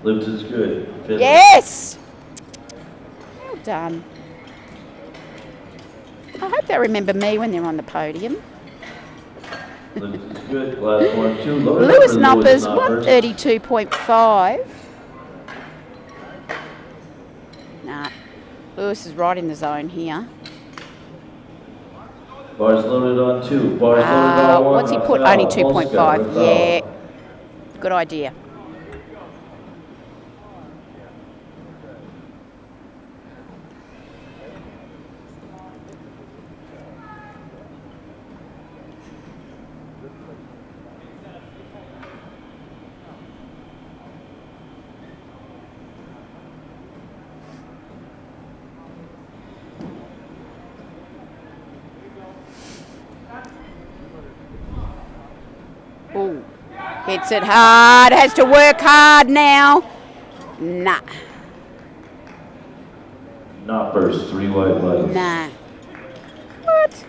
Lips is good. Yes. Well done. I hope they remember me when they're on the podium. Lips is good. Last one, two. Lewis Knoppers, 132.5. Nah, Lewis is right in the zone here. Bars loaded on 2. Bars loaded on 1. What's he put? Only 2.5. Yeah. Good idea. Ooh, hits it hard, has to work hard now. Nah. Knoppers, 3 white lights. Nah. What?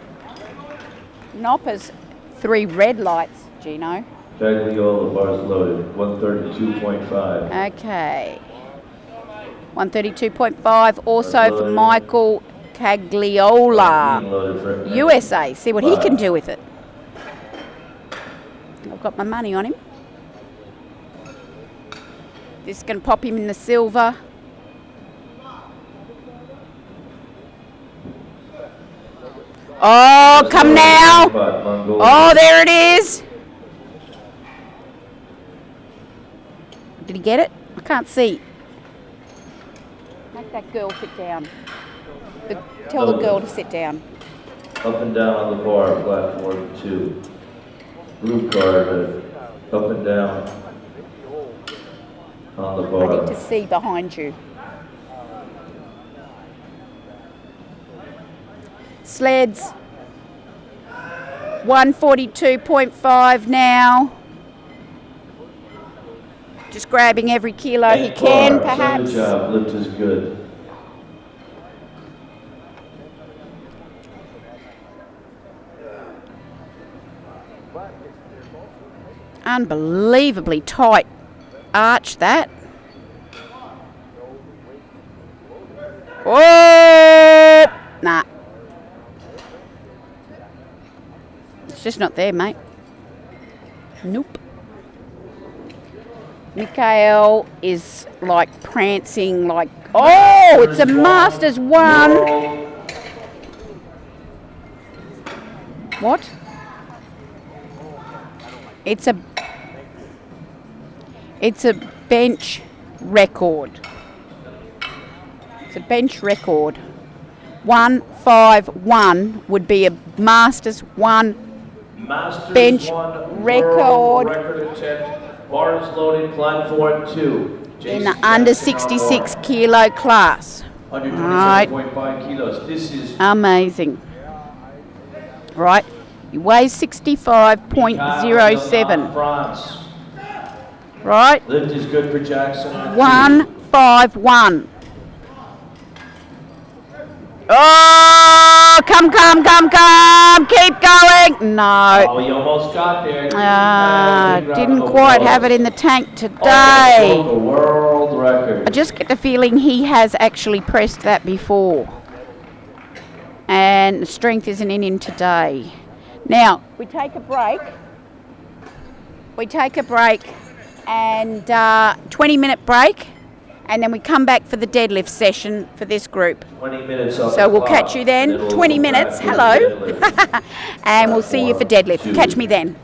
Knoppers, 3 red lights, Gino. Cagliola, bars loaded, 132.5. Okay. 132.5 also for Michael Cagliola. USA, see what he can do with it. I've got my money on him. This is going to pop him in the silver. Oh, come now. Oh, there it is. Did he get it? I can't see. Make that girl sit down. Tell the girl to sit down. Up and down on the bar, platform 2. Blue card, up and down on the bar. I need to see behind you. Sleds. 142.5 now. Just grabbing every kilo he can, perhaps. Good job, lift is good. Unbelievably tight arch that. Oh! Nah. It's just not there, mate. Nope. Mikhail is like prancing like, oh, it's a Masters 1. What? It's a bench record. It's a bench record. 151 would be a Masters 1 bench record. Record attempt. Bars loaded, platform 2. In the under 66 kilo class. 127.5 kilos. This is amazing. Right. He weighs 65.07. France. Right. Lift is good for Jackson. 151. Oh, come. Keep going. No. Oh, you almost got there. Didn't quite have it in the tank today. Oh, the world record. I just get the feeling he has actually pressed that before. And the strength isn't in today. Now, we take a break. And 20-minute break. And then we come back for the deadlift session for this group. 20 minutes. So we'll catch you then. 20 minutes. Hello. And we'll see you for deadlift. Catch me then.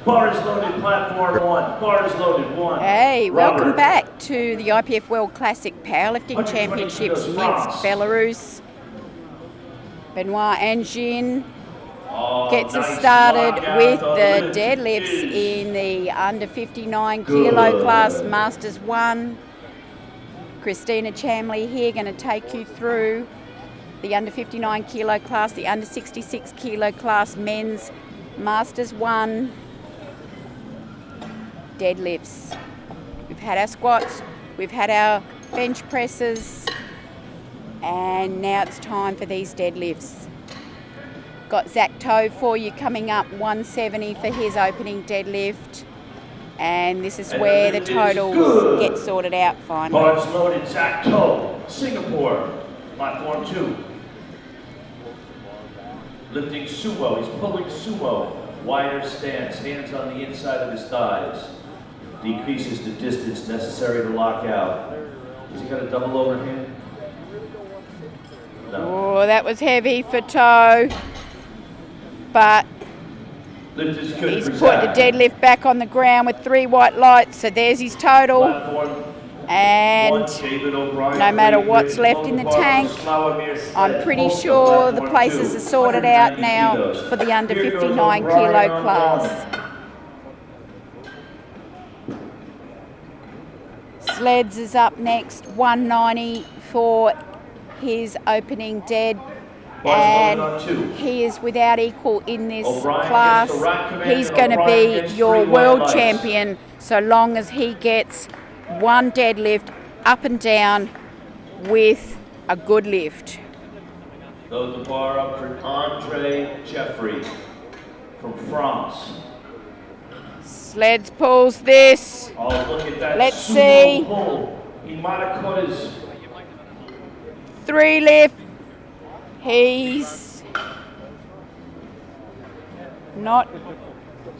Bar is loaded, platform 1. Bar is loaded, 1. Hey, welcome Robert. back to the IPF World Classic Powerlifting 120 Championships, kilos, Minsk, France. Belarus. Benoit Angin Oh, gets us nice started lockout. with The the lift deadlifts is in the under 59 good. kilo class, Masters 1. Christina Chamley here going to take you through the under 59 kilo class, the under 66 kilo class men's Masters 1 deadlifts. We've had our squats, we've had our bench presses, and now it's time for these deadlifts. Got Zach Toe for you coming up, 170 for his opening deadlift. And this is where the totals get sorted out finally. Bars loaded, Zach Toe, Singapore, platform 2. Lifting sumo, he's pulling sumo. Wider stance, hands on the inside of his thighs. Decreases the distance necessary to lock out. Has he got a double overhand? No. Oh, that was heavy for Toe. But Lift is good he's for put Zach. the deadlift back on the ground with 3 white lights. So there's his total. Platform And 1, David O'Brien, no matter Ray what's Griggs, left in the Logan tank, Barber, Slavomir Sled, I'm pretty both sure the platform places 2, are sorted out 190 now kilos. for the under Here goes 59 O'Brien kilo on class. Sleds is up next, 190 for his opening dead. Barcelona on And 2. he is without equal in this O'Brien class. gets the rack command, He's going to O'Brien be gets your 3 world white lights. champion so long as he gets one deadlift up and down with a good lift. Load the bar up for Andre Jeffrey from France. Sleds pulls this. Oh, look at that Let's sumo see. pull. He might have caught his 3 lift. He's not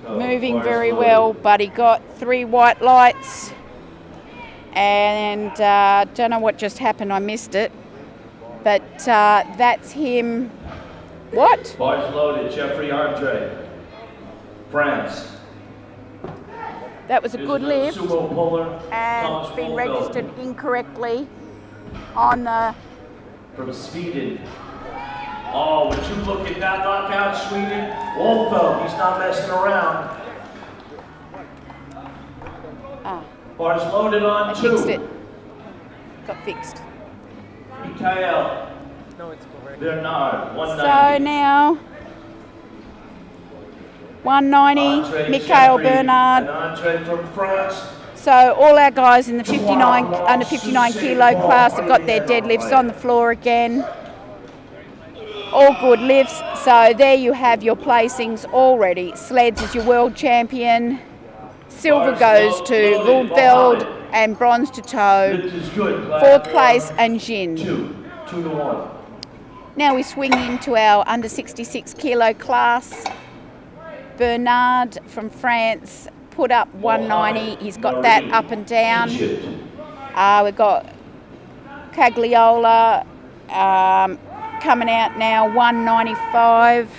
moving very well, but he got 3 white lights. And don't know what just happened, I missed it. But that's him. What? Bars loaded, Jeffrey Andre, France. That was a good lift. Sumo puller. And Thomas it's been Wolfeld registered incorrectly on the. from Sweden. Oh, would you look at that knockout, Sweden? Wolfeld, he's not messing around. Ah, Bars loaded on I 2. fixed it. Got fixed. Mikael Bernard, 190. So now 190, Andre Mikael Jeffrey Bernard. and Andre from France. So all our guys in the 59 under 59 kilo class have got their deadlifts on the floor again. All good lifts. So there you have your placings already. Sleds is your world champion. Silver goes to Wildfeld and bronze to Toe. Lift is good. 4th place and Jin. 2 to 1. Now we swing into our under 66 kilo class. Bernard from France put up 190. He's got that up and down. Egypt. We've got Cagliola coming out now, 195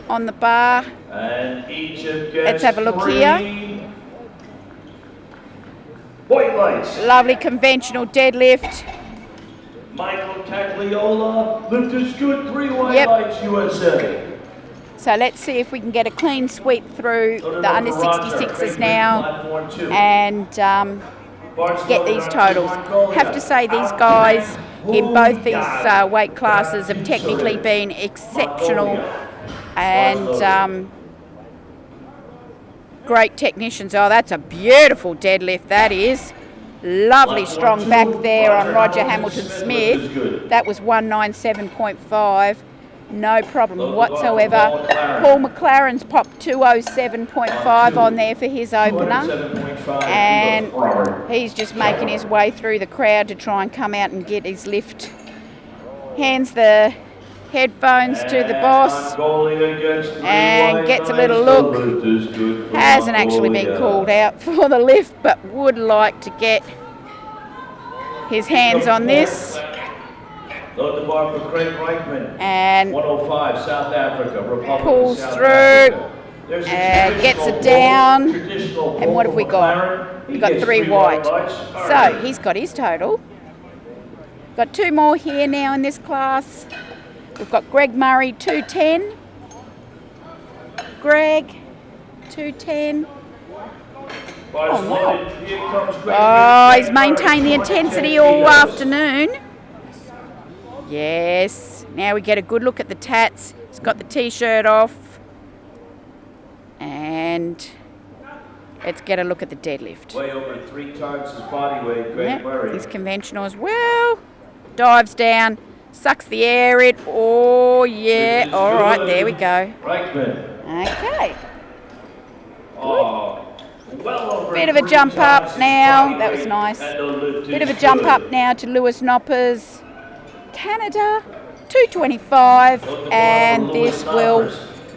on the bar. And Egypt gets Let's have a look 3 here. white lights. Lovely conventional deadlift. Michael Cagliola, lift is good, 3 white Yep. lights, USA. So let's see if we can get a clean sweep through the under 66s now Platform 2. and get these totals. Have to say these guys in both these weight classes have technically been exceptional and great technicians. Oh, that's a beautiful deadlift, that is. Lovely strong back there on Roger Hamilton Smith. That was 197.5. No problem whatsoever. Paul McLaren's popped 207.5 on there for his opener. And he's just making his way through the crowd to try and come out and get his lift. Hands the headphones to the boss and gets a little look. Hasn't actually been called out for the lift, but would like to get his hands on this. Load the bar for Craig Reichman. And 105, South Africa, Republic pulls of South through. Africa. Gets it down. And what have we got? We've got 3 white. So he's got his total. Got 2 more here now in this class. We've got Greg Murray, 210. Greg, 210. Oh, wow. Oh, he's maintained the intensity all afternoon. Yes. Now we get a good look at the tats. He's got the t-shirt off. And let's get a look at the deadlift. Way over 3 times his body weight, Greg Murray. He's conventional as well. Dives down, sucks the air in. Oh, yeah. All right, there we go. Okay. Oh, well over bit of a jump up now. That was nice. Bit of a jump up now to Lewis Noppers. Canada, 225. And this will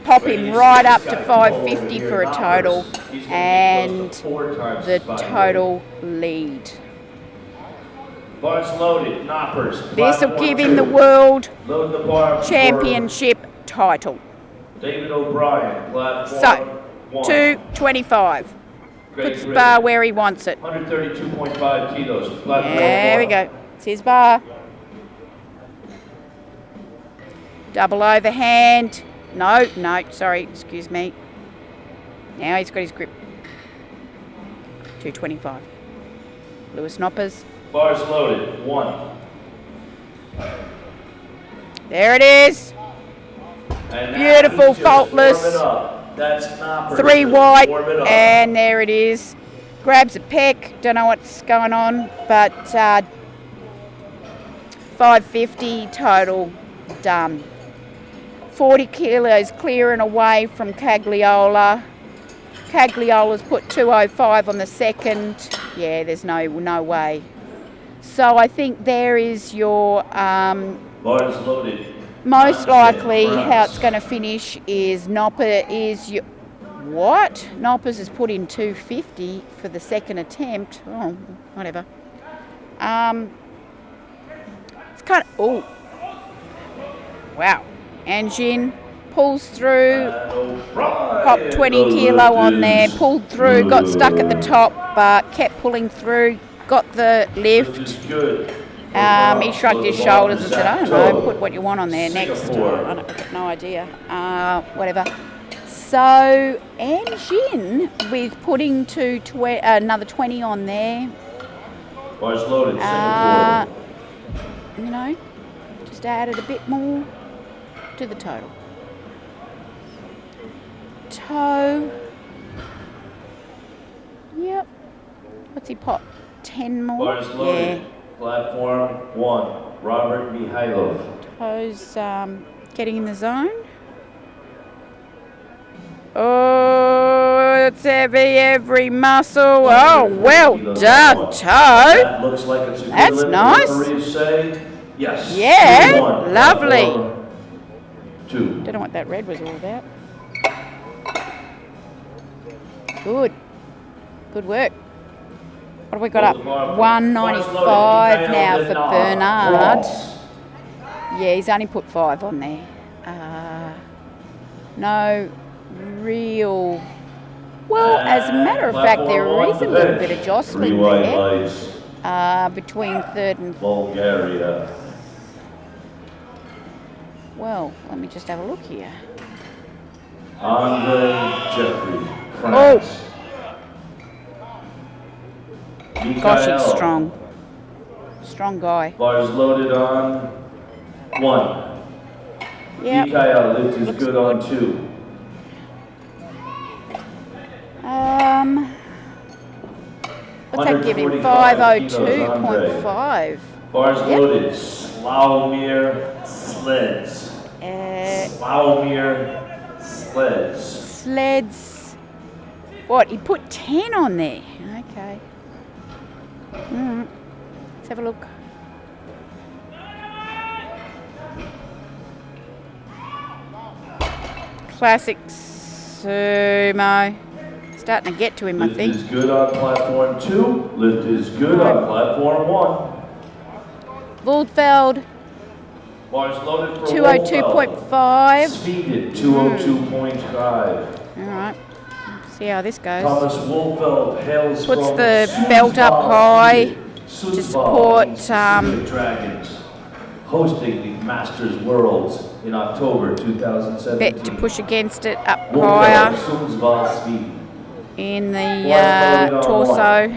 pop him right up to 550 for a total. And the total lead. Bars loaded, knoppers. This will give him the world championship title. David O'Brien, platform So, 225. Puts the bar where he wants it. 132.5 kilos. There we go. It's his bar. Double overhand. No, sorry, excuse me. Now he's got his grip. 225. Lewis Noppers. Bars loaded, 1. There it is. Beautiful, faultless. That's Knoppers. 3 white, and there it is. Grabs a peck. Don't know what's going on, but 550 total done. 40 kilos clear and away from Cagliola. Cagliola's put 205 on the second. Yeah, there's no way. So I think there is your Bars loaded. most likely how it's going to finish is Nopper is your what? Noppers has put in 250 for the second attempt. Oh, whatever. It's kind of wow. Anjin pulls through, popped 20 kilo on there, pulled through, got stuck at the top, but kept pulling through, got the lift. He shrugged his shoulders and said, I don't know, put what you want on there next. I've got no idea. Whatever. So, Anjin with putting to another 20 on there. Bars loaded, you know, just added a bit more to the total. Toe. Yep. What's he pop? 10 more? Bars loaded. Yeah. Platform 1. Robert Mihailov. Toes getting in the zone. Oh, it's every muscle. Oh, well done, Toe. That looks like it's a good That's lift. nice. Referees say yes. Yeah, 2-1. lovely. 2. Don't know what that red was all about. Good. Good work. What have we got up? 195 now for Bernard. Yeah, he's only put 5 on there. No real... Well, as a matter of fact, there is a little bit of jostling there between third and... Bulgaria. Well, let me just have a look here. Andre Jeffrey, France. Gosh, he's strong. Strong guy. Bars loaded on 1. Yeah. Mikhail lift is good on 2. What's that giving? 502.5. Bars loaded. Slawomir Sleds. Slawomir Sleds. Sleds. What? He put 10 on there. Okay. Let's have a look. Classic sumo. Starting to get to him, I think. Lift is good on platform 2. Lift is good on platform 1. Waldfeld. Bars loaded for 202.5. Speed at 202.5. All right. See how this goes. Thomas Wolfeld hails Puts from the belt up Sundsvall, high Sweden. to support Sundsvall Dragons, hosting the Masters Worlds in October 2017. bet to push against it up Wolfeld, higher Sundsvall, Sweden. in the torso.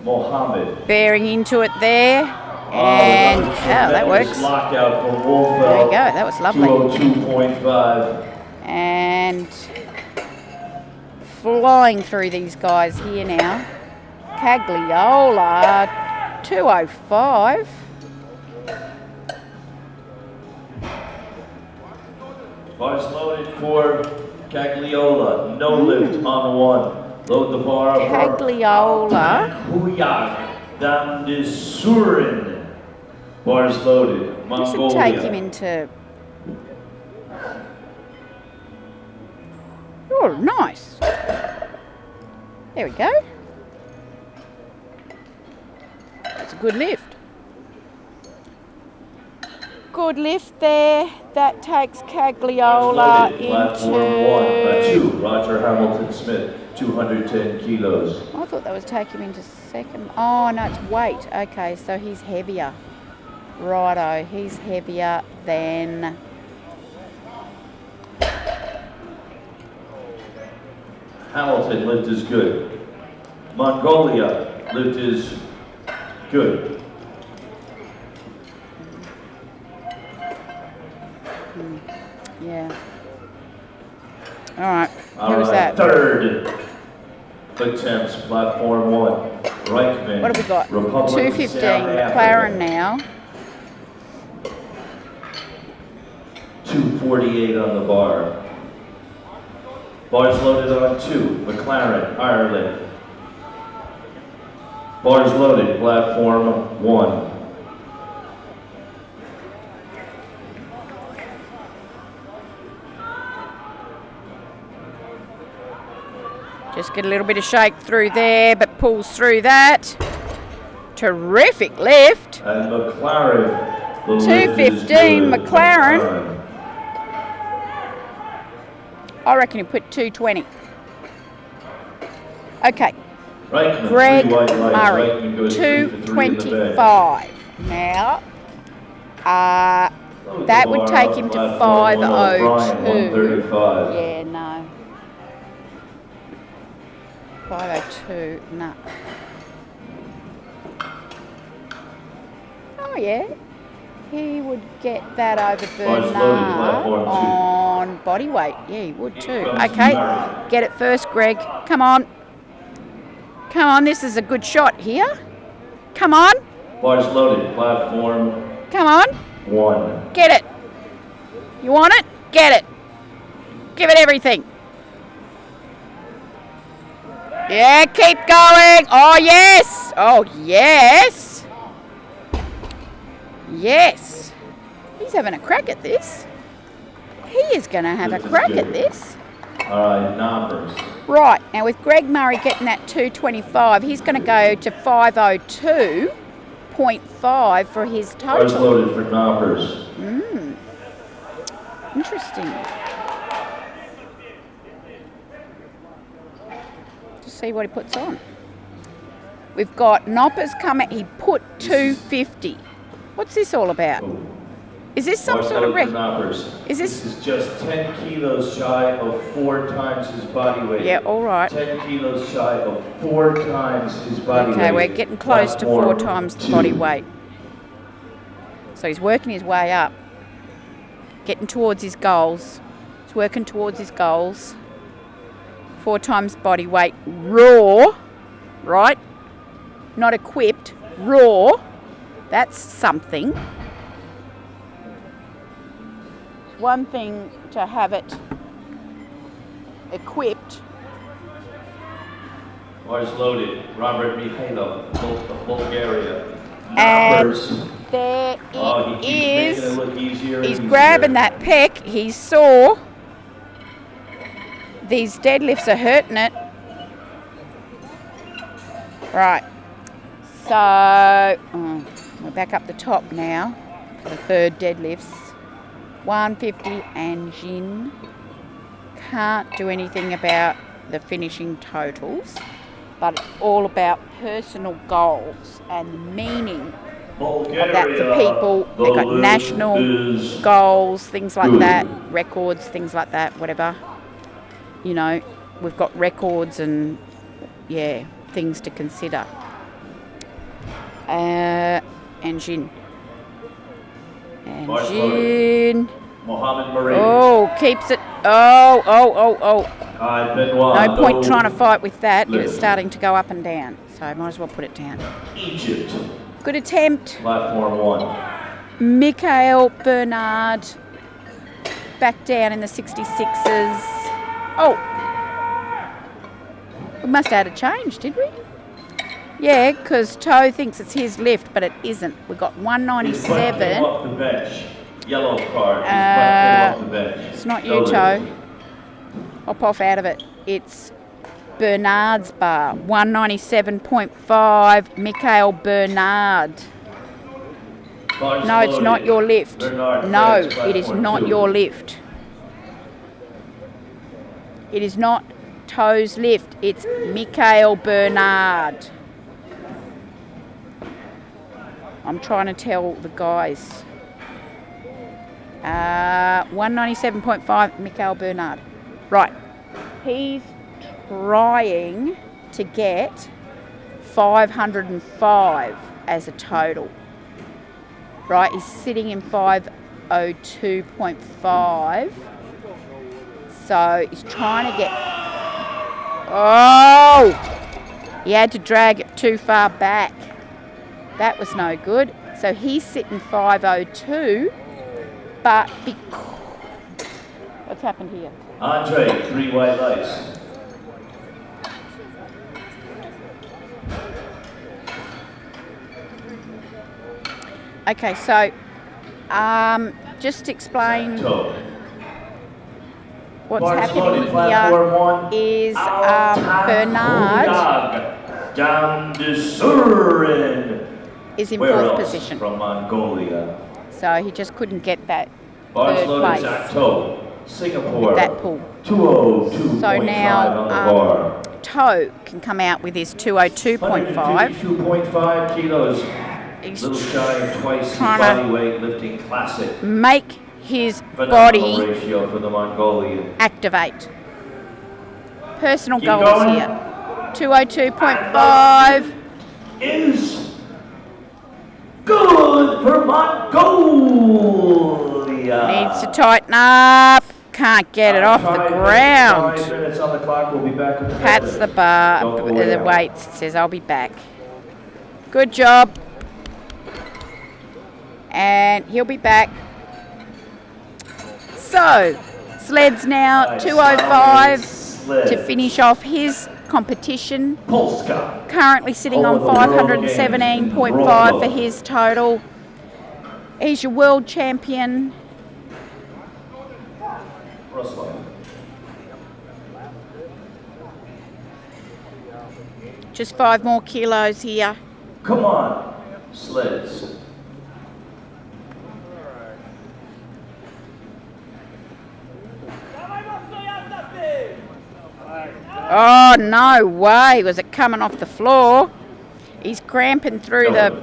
Mohammed. Bearing into it there. And that works. Lockout from There Wolfeld. you go. That was lovely. 202.5. And flying through these guys here now. Cagliola, 205. Bars loaded for Cagliola. No lift on one. Load the bar. Cagliola. Huyag Damdisurin. Bars loaded. This Mongolia. would take him into... Oh, nice. There we go. That's a good lift. Good lift there. That takes Cagliola into... Roger Hamilton Smith, 210 kilos. I thought that was taking him into second. Oh, no, it's weight. Okay, so he's heavier. Righto, he's heavier than... Hamilton, lift is good. Mongolia, lift is good. Yeah. All right. All Who was right, that? third attempts, platform 1. Reichman. What have we got? Republic of 215. South McLaren Africa. now. 248 on the bar. Bars loaded on 2. McLaren, Ireland. Bars loaded, platform 1. Just get a little bit of shake through there, but pulls through that. Terrific lift. And McLaren. the lift is 215 good. McLaren. I reckon he put 220. Okay. Reichman, Greg 3 white lights. Murray, Reichman goes 3 for 3 in the bag. 225. Now, that would take him to 502. 135. Yeah, no. 502, no. Oh, yeah. He would get that over Bars loaded, Bernard platform 2. on body weight. Yeah, he would too. Okay, get it first, Greg. Come on. Come on, this is a good shot here. Come on. Bars loaded, platform Come on. 1. Get it. You want it? Get it. Give it everything. Yeah, keep going. Oh, yes. Oh, yes. Yes. He's having a crack at this. He is going to have a crack at this. All right, numbers. Right, now with Greg Murray getting that 225, he's going to go to 502.5 for his Bars total. loaded for numbers. Interesting. Just see what he puts on. We've got Noppers coming. He put 250. What's this all about? Is this some Bars sort of loaded for record? numbers. Is This this? is just 10 kilos shy of 4 times his body weight. Yeah, all right. 10 kilos shy of 4 times his body weight. Okay, we're getting close to 4 times the 2. body weight. So he's working his way up, getting towards his goals. He's working towards his goals. 4 times body weight, raw, right? Not equipped, raw. That's something. It's one thing to have it equipped. Bars loaded. Robert Mikhailov, Bulgaria. And Numbers. there Oh, he it keeps making it is. look easier and He's easier. grabbing that pec. He's sore. These deadlifts are hurting it. Right. So, we're back up the top now for the third deadlifts. 150 and Jin can't do anything about the finishing totals, but it's all about personal goals and the meaning of that for people. They've got national goals, things like that, records, things like that, whatever. You know, we've got records and, yeah, things to consider. And Jin. And Jin. Mohammed Marie. Oh, keeps it. Oh. No point trying to fight with that if it's starting to go up and down. So I might as well put it down. Egypt. Good attempt. Platform 1. Mikhail Bernard. Back down in the 66s. Oh. We must have had a change, did we? Yeah, because Toe thinks it's his lift, but it isn't. We've got 197. Off the bench. Yellow card. Off the bench. It's not you, Toe. Hop off out of it. It's Bernard's bar. 197.5. Mikhail Bernard. No, it's not your lift. No, it is not your lift. It is not Toe's lift. It's Mikhail Bernard. I'm trying to tell the guys. 197.5, Mikhail Bernard. Right. He's trying to get 505 as a total. Right, he's sitting in 502.5. So he's trying to get... Oh! He had to drag it too far back. That was no good. So he's sitting 502, but what's happened here? Andre, 3 white lights. Okay, so just explain what's happening here is Bernard is in 4th position. From Mongolia. So he just couldn't get that third place Singapore. with that pull. 202.5 So now on the bar. Toe can come out with his 202.5. 2.5 kilos. He's Little shy of twice his trying body weight lifting classic. make his Phenomenal body ratio for the Mongolian. activate. Personal Keep goals going. here. 202.5. Is good for Mongolia. Needs to tighten up. Can't get it off the 5 ground. minutes on the clock. We'll be back with the Pats the bar, Don't go the away. weights, says I'll be back. Good job. And he'll be back. So, Sled's now 205 to finish off his competition. Polska. Currently sitting on 517.5 for his total. He's your world champion. Russell. Just 5 more kilos here. Come on, Sleds. Oh, no way. Was it coming off the floor? He's cramping through the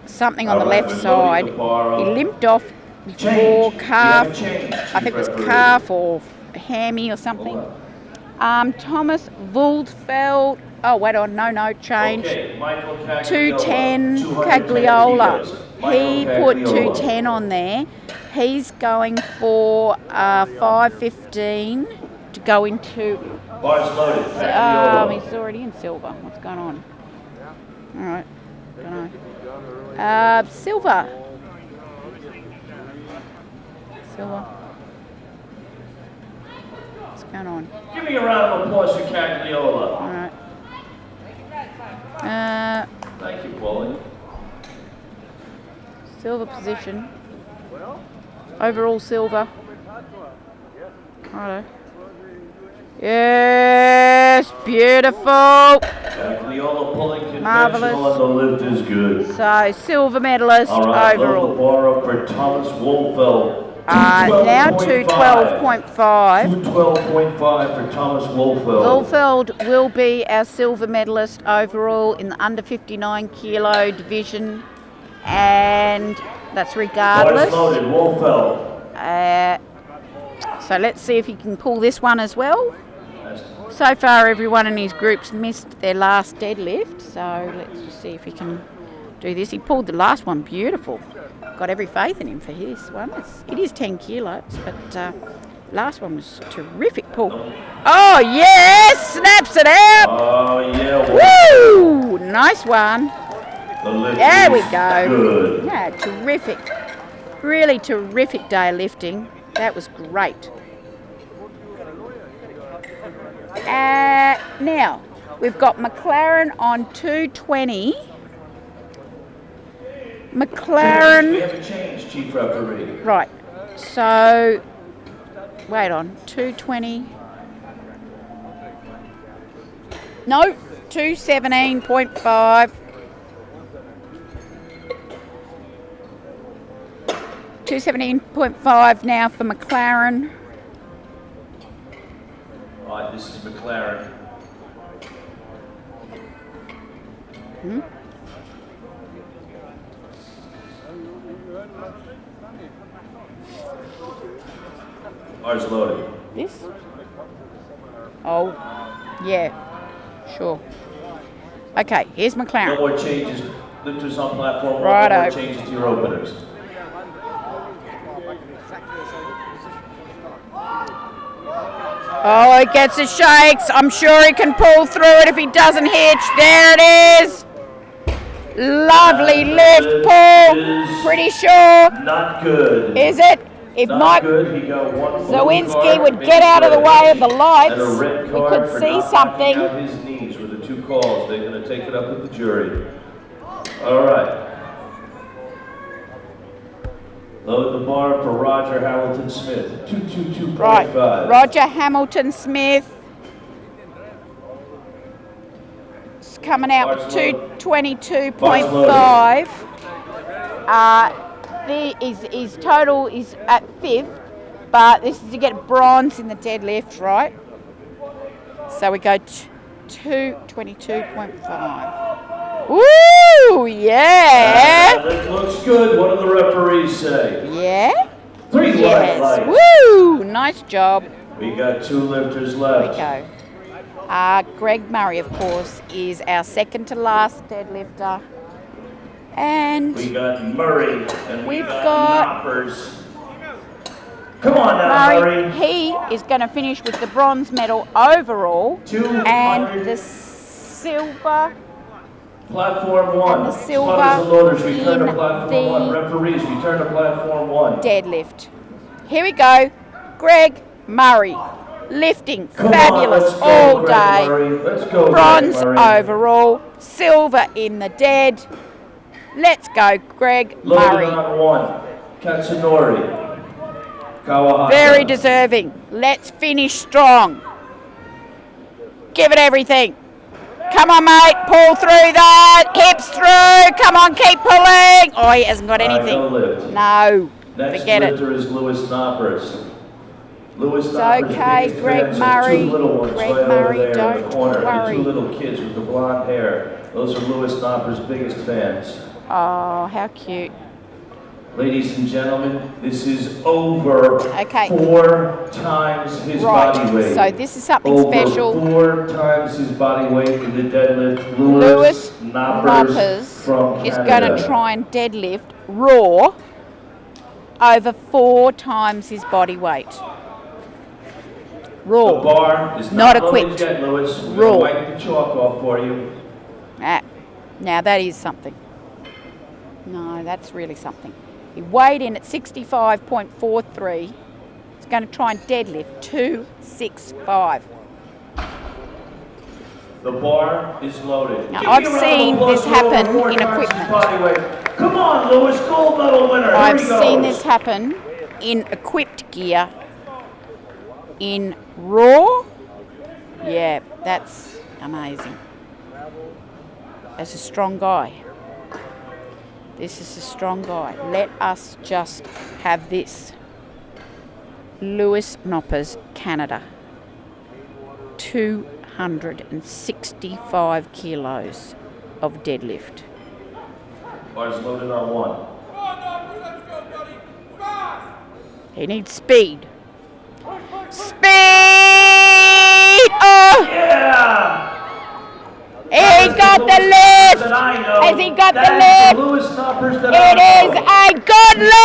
something on the left side. He limped off before calf. I think it was calf or hammy or something. Thomas Waldfeld. Oh, wait on. No, change. 210 Cagliola. He put 210 on there. He's going for 515 to go into... Bars loaded. he's already in silver. What's going on? All right. Don't know. Silver. What's going on? Give me a round of applause for Cagliola. All right. Thank you, Paulie. Silver position. Overall silver. Righto. Yes, beautiful. Cagliola pulling conventional Marvellous. on the lift is good. So silver medalist All right, overall. low bar up for Thomas Wolfeld. Now to 12.5. 212.5 for Thomas Wolfeld. Wolfeld will be our silver medalist overall in the under 59 kilo division, and that's regardless. Bars loaded, Wolfeld. So let's see if he can pull this one as well. So far, everyone in his group's missed their last deadlift, so let's just see if he can do this. He pulled the last one beautiful. Got every faith in him for his one. It is 10 kilos, but last one was terrific pull. Oh, yes! Snaps it out! Oh, yeah. Woo! Nice one. There we go. Good. Yeah, terrific. Really terrific day of lifting. That was great. Now, we've got McLaren on 220. McLaren. We have a change, Chief Referee. Right. So, wait on. 220. No, 217.5. 217.5 now for McLaren. All right, this is McLaren. Ours loaded. This? Oh, yeah, sure. Okay, here's McLaren. No more changes. Lifters on platform one. Righto. No more changes to your openers. Oh, it gets the shakes. I'm sure he can pull through it if he doesn't hitch. There it is. Lovely lift pull. Pretty sure. Not good. Is it? If Not Mike good. He got one Zawinski card, would made get out of the red. way of the lights, And a red we card could for see not something. knocking out his knees with the 2 calls. They're going to take it up with the jury. All right. Load the bar for Roger Hamilton Smith. 222.5. Right, Roger Hamilton Smith. It's coming out with 222.5. His total is at 5th, but this is to get bronze in the deadlift, right? So we go 222.5. Woo! Yeah! That looks good. What do the referees say? Yeah? 3 white Yes. lights. Woo! Nice job. We got 2 lifters There left. we go. Greg Murray, of course, is our second to last deadlifter. And We got Murray and We've we got got- Knoppers. Come on now, Murray, Murray. he is going to finish with the bronze medal overall 200. and the silver. Platform 1. And the silver Spotters and loaders, return in to platform the 1. Referees, return to platform 1. Deadlift. Here we go. Greg Murray, lifting Come fabulous on, let's go, all Greg day. Murray. Let's go, Bronze Greg Murray. overall, silver in the dead. Let's go, Greg Loaded Murray. on 1. Katsunori. Kawahata. Very deserving. Let's finish strong. Give it everything. Come on, mate. Pull through that. Hips through. Come on, keep pulling. Oh, he hasn't got All right, anything. no lift. No. Next Forget it. lifter is Lewis Knoppers. Lewis It's Knoppers' okay, biggest Greg fans are Murray. 2 little ones Greg right over Murray, there in don't the corner. worry. The 2 little kids with the blonde hair. Those are Lewis Knoppers' biggest fans. Oh, how cute. Ladies and gentlemen, this is over Okay. 4 times his Right, body weight. so this is something over special. 4 times his body weight in the deadlift. Lewis Knoppers Knoppers from is Canada. going to try and deadlift raw over 4 times his body weight. The Raw. bar is Not not loaded equipped. yet, Lewis. We're Raw. gonna wipe the chalk off for you. Now that is something. No, that's really something. He weighed in at 65.43. He's going to try and deadlift 265. The bar is loaded. Now, Give me I've a round of seen applause this for over happen 4 in times his equipment. body weight. Come on, Lewis, gold medal winner. Here I've he seen goes. this happen in equipped gear. In raw, yeah, that's amazing. That's a strong guy. This is a strong guy. Let us just have this. Lewis Knoppers, Canada. 265 kilos of deadlift. Bars loaded on 1. He needs speed. Speed! Oh! Yeah! He got the lift! Has he got the lift? It is a good lift!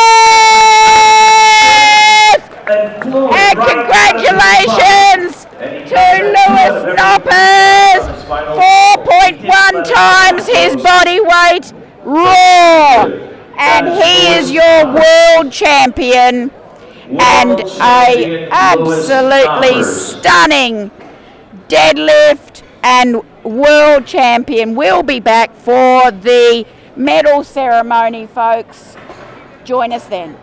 And congratulations to Lewis Knoppers! 4.1 times his body weight, raw! And he is your world champion. And a absolutely stunning deadlift and world champion. We'll be back for the medal ceremony, folks. Join us then.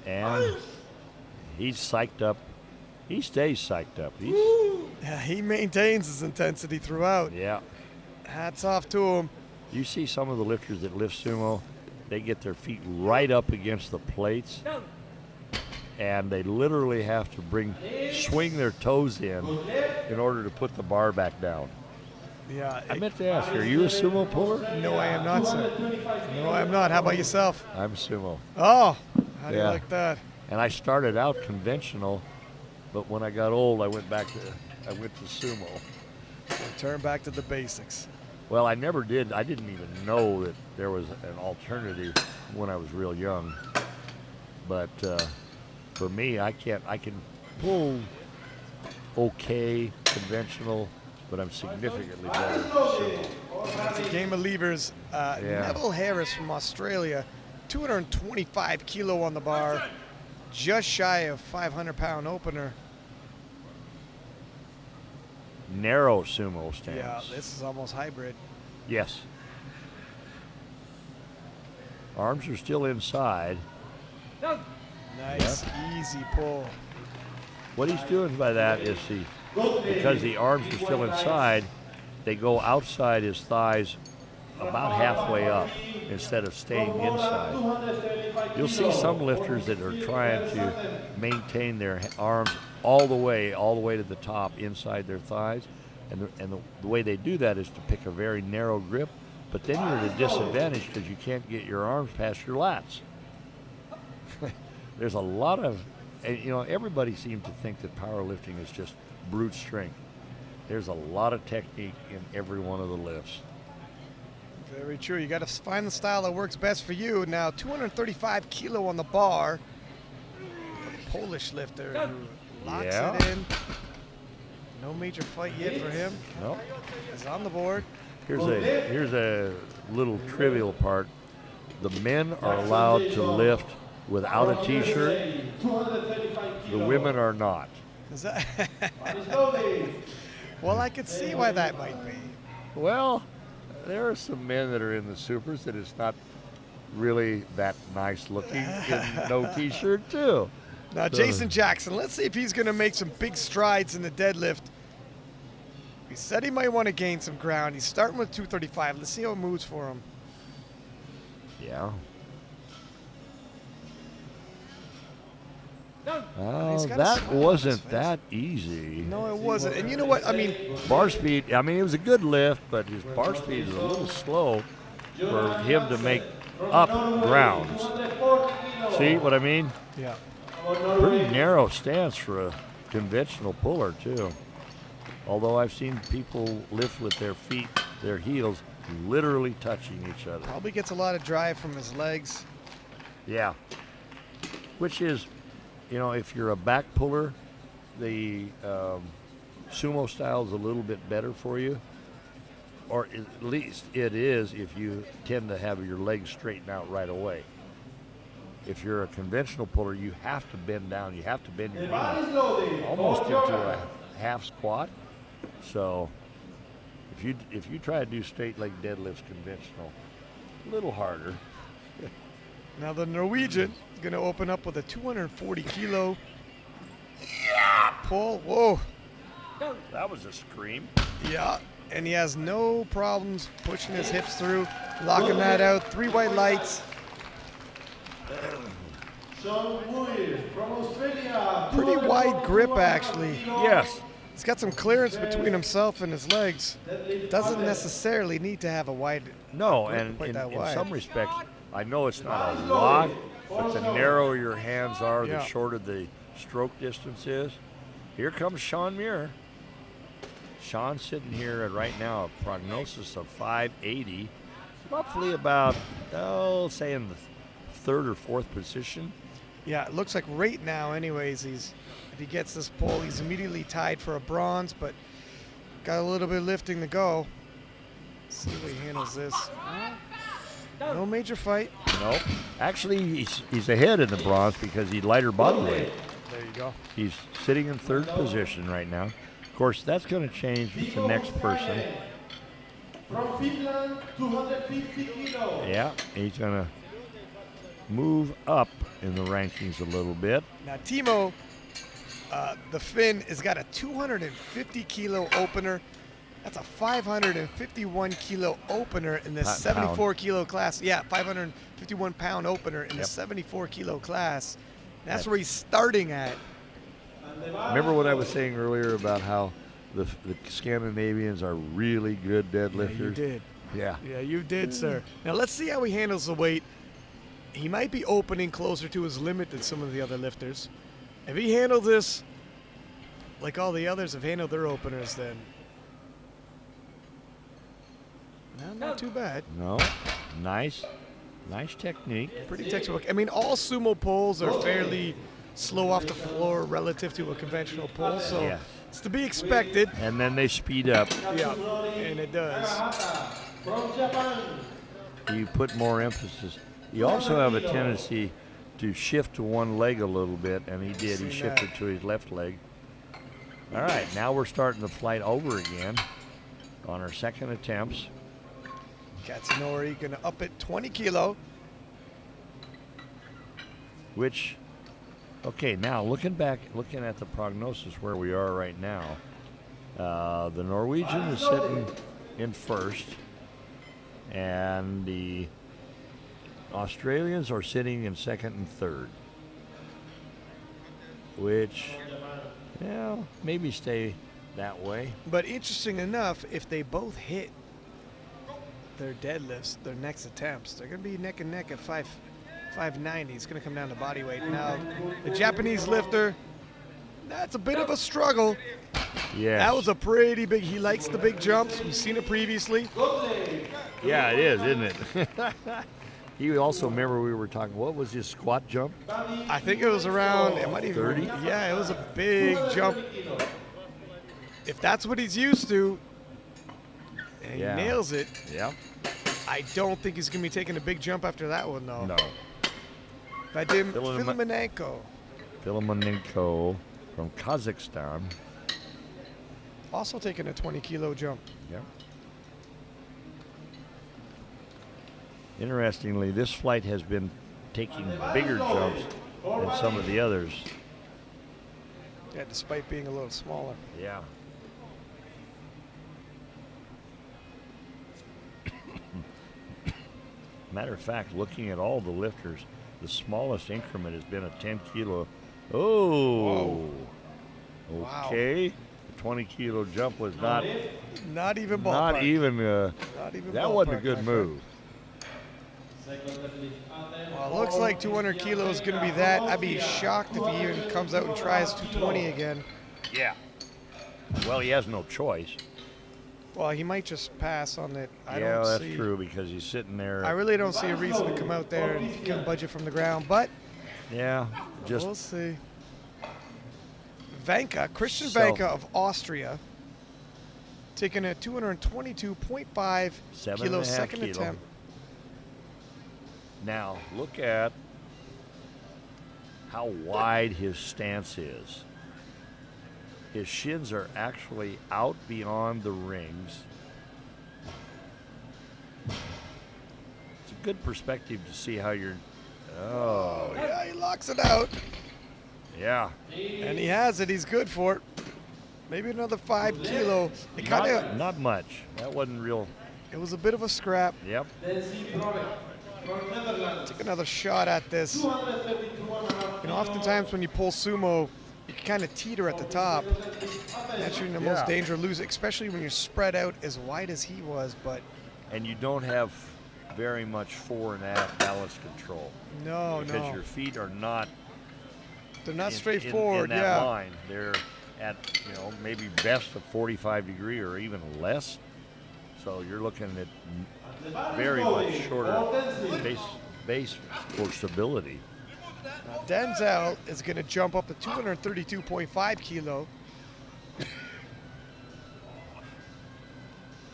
And he's psyched up. He stays psyched up. Yeah, he maintains his intensity throughout. Yeah. Hats off to him. You see some of the lifters that lift sumo, they get their feet right up against the plates, and they literally have to swing their toes in order to put the bar back down. Yeah. I meant to ask, are you a sumo puller? No, I am not, sir. No, I am not. How about yourself? I'm sumo. Oh, how do you Yeah. like that? And I started out conventional, but when I got old, I went to sumo. Turn back to the basics. Well, I never did. I didn't even know that there was an alternative when I was real young. But for me, I can pull okay conventional, but I'm significantly better at sumo. It's a game of levers. Neville Harris from Australia, 225 kilo on the bar, just shy of 500-pound opener. Narrow sumo stance. Yeah, this is almost hybrid. Yes. Arms are still inside. Nice, easy pull. What he's doing by that is because the arms are still inside, they go outside his thighs about halfway up instead of staying inside. You'll see some lifters that are trying to maintain their arms all the way to the top inside their thighs, and the way they do that is to pick a very narrow grip, but then you're at a disadvantage because you can't get your arms past your lats. There's a lot of, everybody seems to think that powerlifting is just brute strength. There's a lot of technique in every one of the lifts. Very true. You got to find the style that works best for you. Now, 235 kilo on the bar. A Polish lifter who locks it in. No major fight yet for him. No. He's on the board. Here's a little trivial part. The men are allowed to lift without a t-shirt. The women are not. Is that? Well, I could see why that might be. Well, there are some men that are in the supers that it's not really that nice looking in no t-shirt too. Now, Jason Jackson, let's see if he's going to make some big strides in the deadlift. He said he might want to gain some ground. He's starting with 235. Let's see how it moves for him. Yeah. Oh, He's got a that smile on his wasn't face. that easy. No, it wasn't. And you know what? I mean, Bar speed, I mean, it was a good lift, but his bar speed is a little slow for him to make up grounds. See what I mean? yeah. Pretty narrow stance for a conventional puller, too. Although I've seen people lift with their feet, their heels, literally touching each other. Probably gets a lot of drive from his legs. Yeah. Which is, you know, if you're a back puller, the sumo style is a little bit better for you. Or at least it is if you tend to have your legs straighten out right away. If you're a conventional puller, you have to bend down. You have to bend your knees almost into a half squat. So if you try to do straight leg deadlifts conventional, a little harder. Now the Norwegian is going to open up with a 240 kilo pull. Whoa. That was a scream. Yeah. And he has no problems pushing his hips through, locking that out. 3 white lights. Pretty wide grip, actually. Yes. He's got some clearance between himself and his legs. Doesn't necessarily need to have a wide. No, grip and quite in that wide. some respects, I know it's not a lot, but the narrower your hands are, the Yeah. shorter the stroke distance is. Here comes Sean Muir. Sean's sitting here at right now a prognosis of 580, roughly about, say in the third or fourth position. Yeah, it looks like right now, anyways, if he gets this pull, he's immediately tied for a bronze, but got a little bit of lifting to go. See how he handles this. No major fight. Nope. Actually, he's ahead in the bronze because he's lighter body weight. There you go. He's sitting in third position right now. Of course, that's going to change with the next person. From Finland, 250 kilos. Yeah, he's going to move up in the rankings a little bit. Now, Timo, the Finn, has got a 250 kilo opener. That's a 551 kilo opener in the 74 kilo class. Yeah, 551 pound opener in the 74 kilo class. That's where he's starting at. Remember what I was saying earlier about how the Scandinavians are really good deadlifters? Yeah, you did. Yeah. Yeah, you did, sir. Now, let's see how he handles the weight. He might be opening closer to his limit than some of the other lifters. If he handles this like all the others have handled their openers, then not too bad. No. Nice technique. Pretty textbook. I mean, all sumo pulls are fairly slow off the floor relative to a conventional pull, so Yeah. it's to be expected. And then they speed up. Yeah, and it does. From Japan. You put more emphasis. You also have a tendency to shift to one leg a little bit, and he did. He shifted to his left leg. All right, now we're starting the flight over again on our second attempts. Katsunori gonna up it 20 kilo. Which, okay, now looking at the prognosis where we are right now, the Norwegian is sitting in first, and the Australians are sitting in second and third, which, maybe stay that way. But interesting enough, if they both hit their deadlifts, their next attempts, they're going to be neck and neck at 590. It's going to come down to body weight. Now, the Japanese lifter, that's a bit of a struggle. Yeah. That was a pretty big, he likes the big jumps. We've seen it previously. Yeah, it is, isn't it? He also, remember we were talking, what was his squat jump? I think it was around, it might even 30? Yeah, it was a big jump. If that's what he's used to, and he nails it, Yeah. I don't think he's going to be taking a big jump after that one, though. No. Vadim Filimonenko from Kazakhstan. also taking a 20 kilo jump. Yeah. Interestingly, this flight has been taking bigger jumps than some of the others. Yeah, despite being a little smaller. Yeah. Matter of fact, looking at all the lifters, the smallest increment has been a 10 kilo Oh. Wow. Okay. The 20-kilo jump was not even ballpark. not even that wasn't a ballpark, good my move. Well, it looks like 200 kilos is going to be that. I'd be shocked if he even comes out and tries 220 again. Yeah. Well, he has no choice. Well, he might just pass on it. Yeah, that's true because he's sitting there. I really don't see a reason to come out there and kill budget from the ground, but Yeah, just we'll see. Christian So- Vanka of Austria, taking a 222.5 kilo 7.5 second kilo. attempt. Now, look at how wide his stance is. His shins are actually out beyond the rings. It's a good perspective to see how you're. Oh, Yeah, he locks it out, yeah. and he has it. He's good for it. Maybe another 5 kilo. It kind of, Not much. That wasn't real. it was a bit of a scrap. Yep. Take another shot at this. You know, oftentimes when you pull sumo, you can kind of teeter at the top. That's the most Yeah. danger lose, especially when you're spread out as wide as he was. But And you don't have very much fore and aft balance control no, because no, your feet are not they're not in straightforward. that Yeah, line. They're at, maybe best of 45 degree or even less. So you're looking at very much shorter base for stability. now Denzel is going to jump up to 232.5 kilo.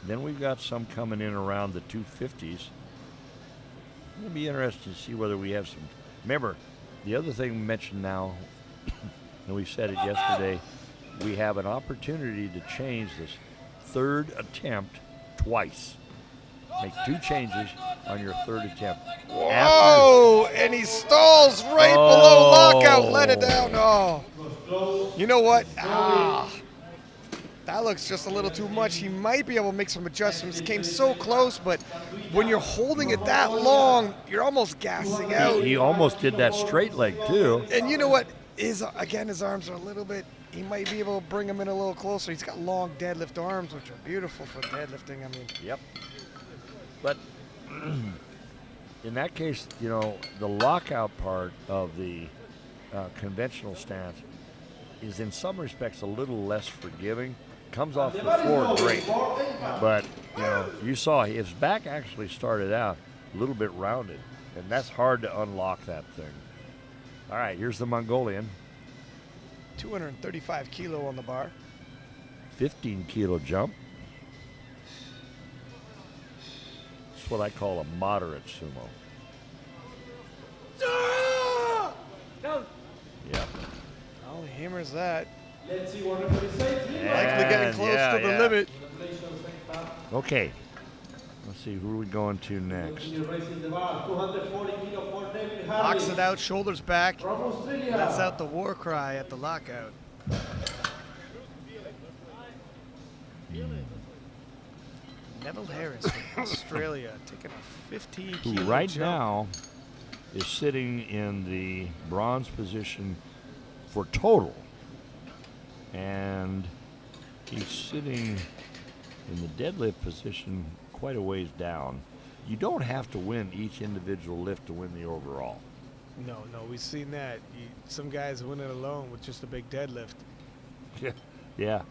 Then we've got some coming in around the 250s. It'll be interesting to see whether we have some. Remember, the other thing we mentioned now, and we said it yesterday, we have an opportunity to change this third attempt twice. Make 2 changes on your third attempt. Oh, and he stalls right below lockout. Let it down. Oh, you know what? That looks just a little too much. He might be able to make some adjustments. Came so close, but when you're holding it that long, you're almost gassing out. He almost did that straight leg too. And you know what? His arms are a little bit. He might be able to bring him in a little closer. He's got long deadlift arms, which are beautiful for deadlifting. I mean, Yep. But in that case, the lockout part of the conventional stance is in some respects a little less forgiving. Comes off the floor great, but you saw his back actually started out a little bit rounded, and that's hard to unlock that thing. All right, here's the Mongolian. 235 kilo on the bar. 15-kilo jump. It's what I call a moderate sumo. Yep. Oh, he hammers that. Let's see what everybody says. Likely getting close to the limit. Okay. Let's see, who are we going to next? Raising the bar, 240 kilo for David Locks Harley it out, shoulders back. from Australia. Lets out the war cry at the lockout. Neville Harris from Australia taking a 15 Who kilo right jump. now is sitting in the bronze position for total. And he's sitting in the deadlift position quite a ways down. You don't have to win each individual lift to win the overall. No, we've seen that. Some guys win it alone with just a big deadlift. Yeah.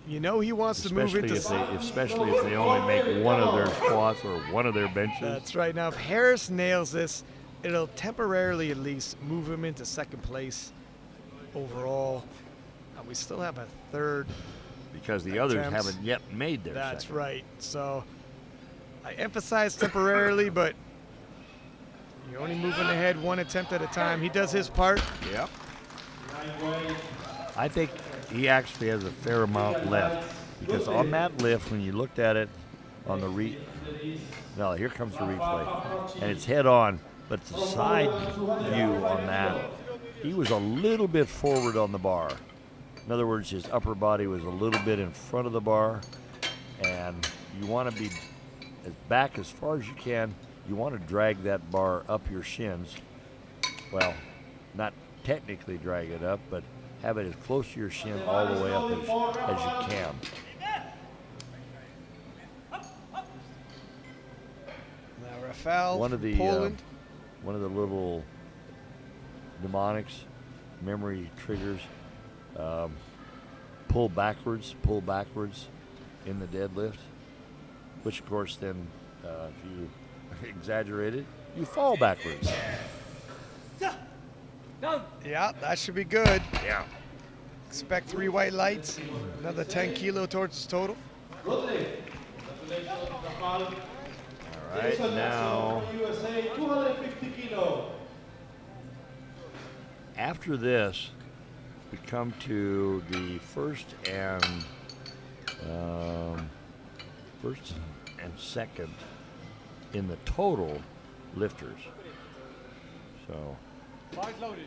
You know he wants to move into. Especially if they only make one of their squats or one of their benches. That's right. Now, if Harris nails this, it'll temporarily at least move him into second place overall. And we still have a third. Because the others attempts. haven't yet made their That's second. right. So I emphasize temporarily, but you're only moving ahead one attempt at a time. He does his part. Yep. I think he actually has a fair amount left because on that lift, when you looked at it on the no, here comes the replay, and it's head on, but the side view on that, he was a little bit forward on the bar. In other words, his upper body was a little bit in front of the bar, and you want to be as back as far as you can. You want to drag that bar up your shins. Well, not technically drag it up, but have it as close to your shin all the way up as you can. Now Rafael One from of the Poland. one of the little mnemonics, memory triggers, pull backwards in the deadlift, which of course then if you exaggerate it, you fall backwards. Yeah, that should be good. Yeah. Expect 3 white lights, another 10 kilo towards his total. Good lift. Congratulations, Rafael. All right, Jason now Jackson from USA, 250 kilo. after this, we come to the first and second in the total lifters. So Body's loaded.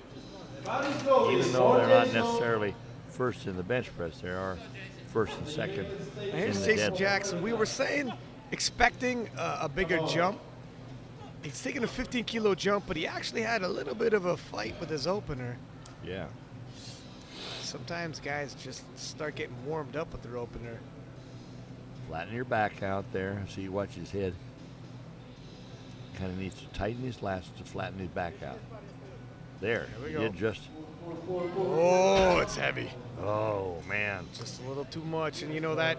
even though they're not necessarily first in the bench press, they are first and second And in here's the Jason deadlift. Jackson. We were saying, expecting a bigger jump. He's taking a 15 kilo jump, but he actually had a little bit of a fight with his opener. Yeah. Sometimes guys just start getting warmed up with their opener. Flatten your back out there so you watch his head. Kind of needs to tighten his lats to flatten his back out. There, we he go. did just, Oh, it's heavy. oh man. Just a little too much. And you know, that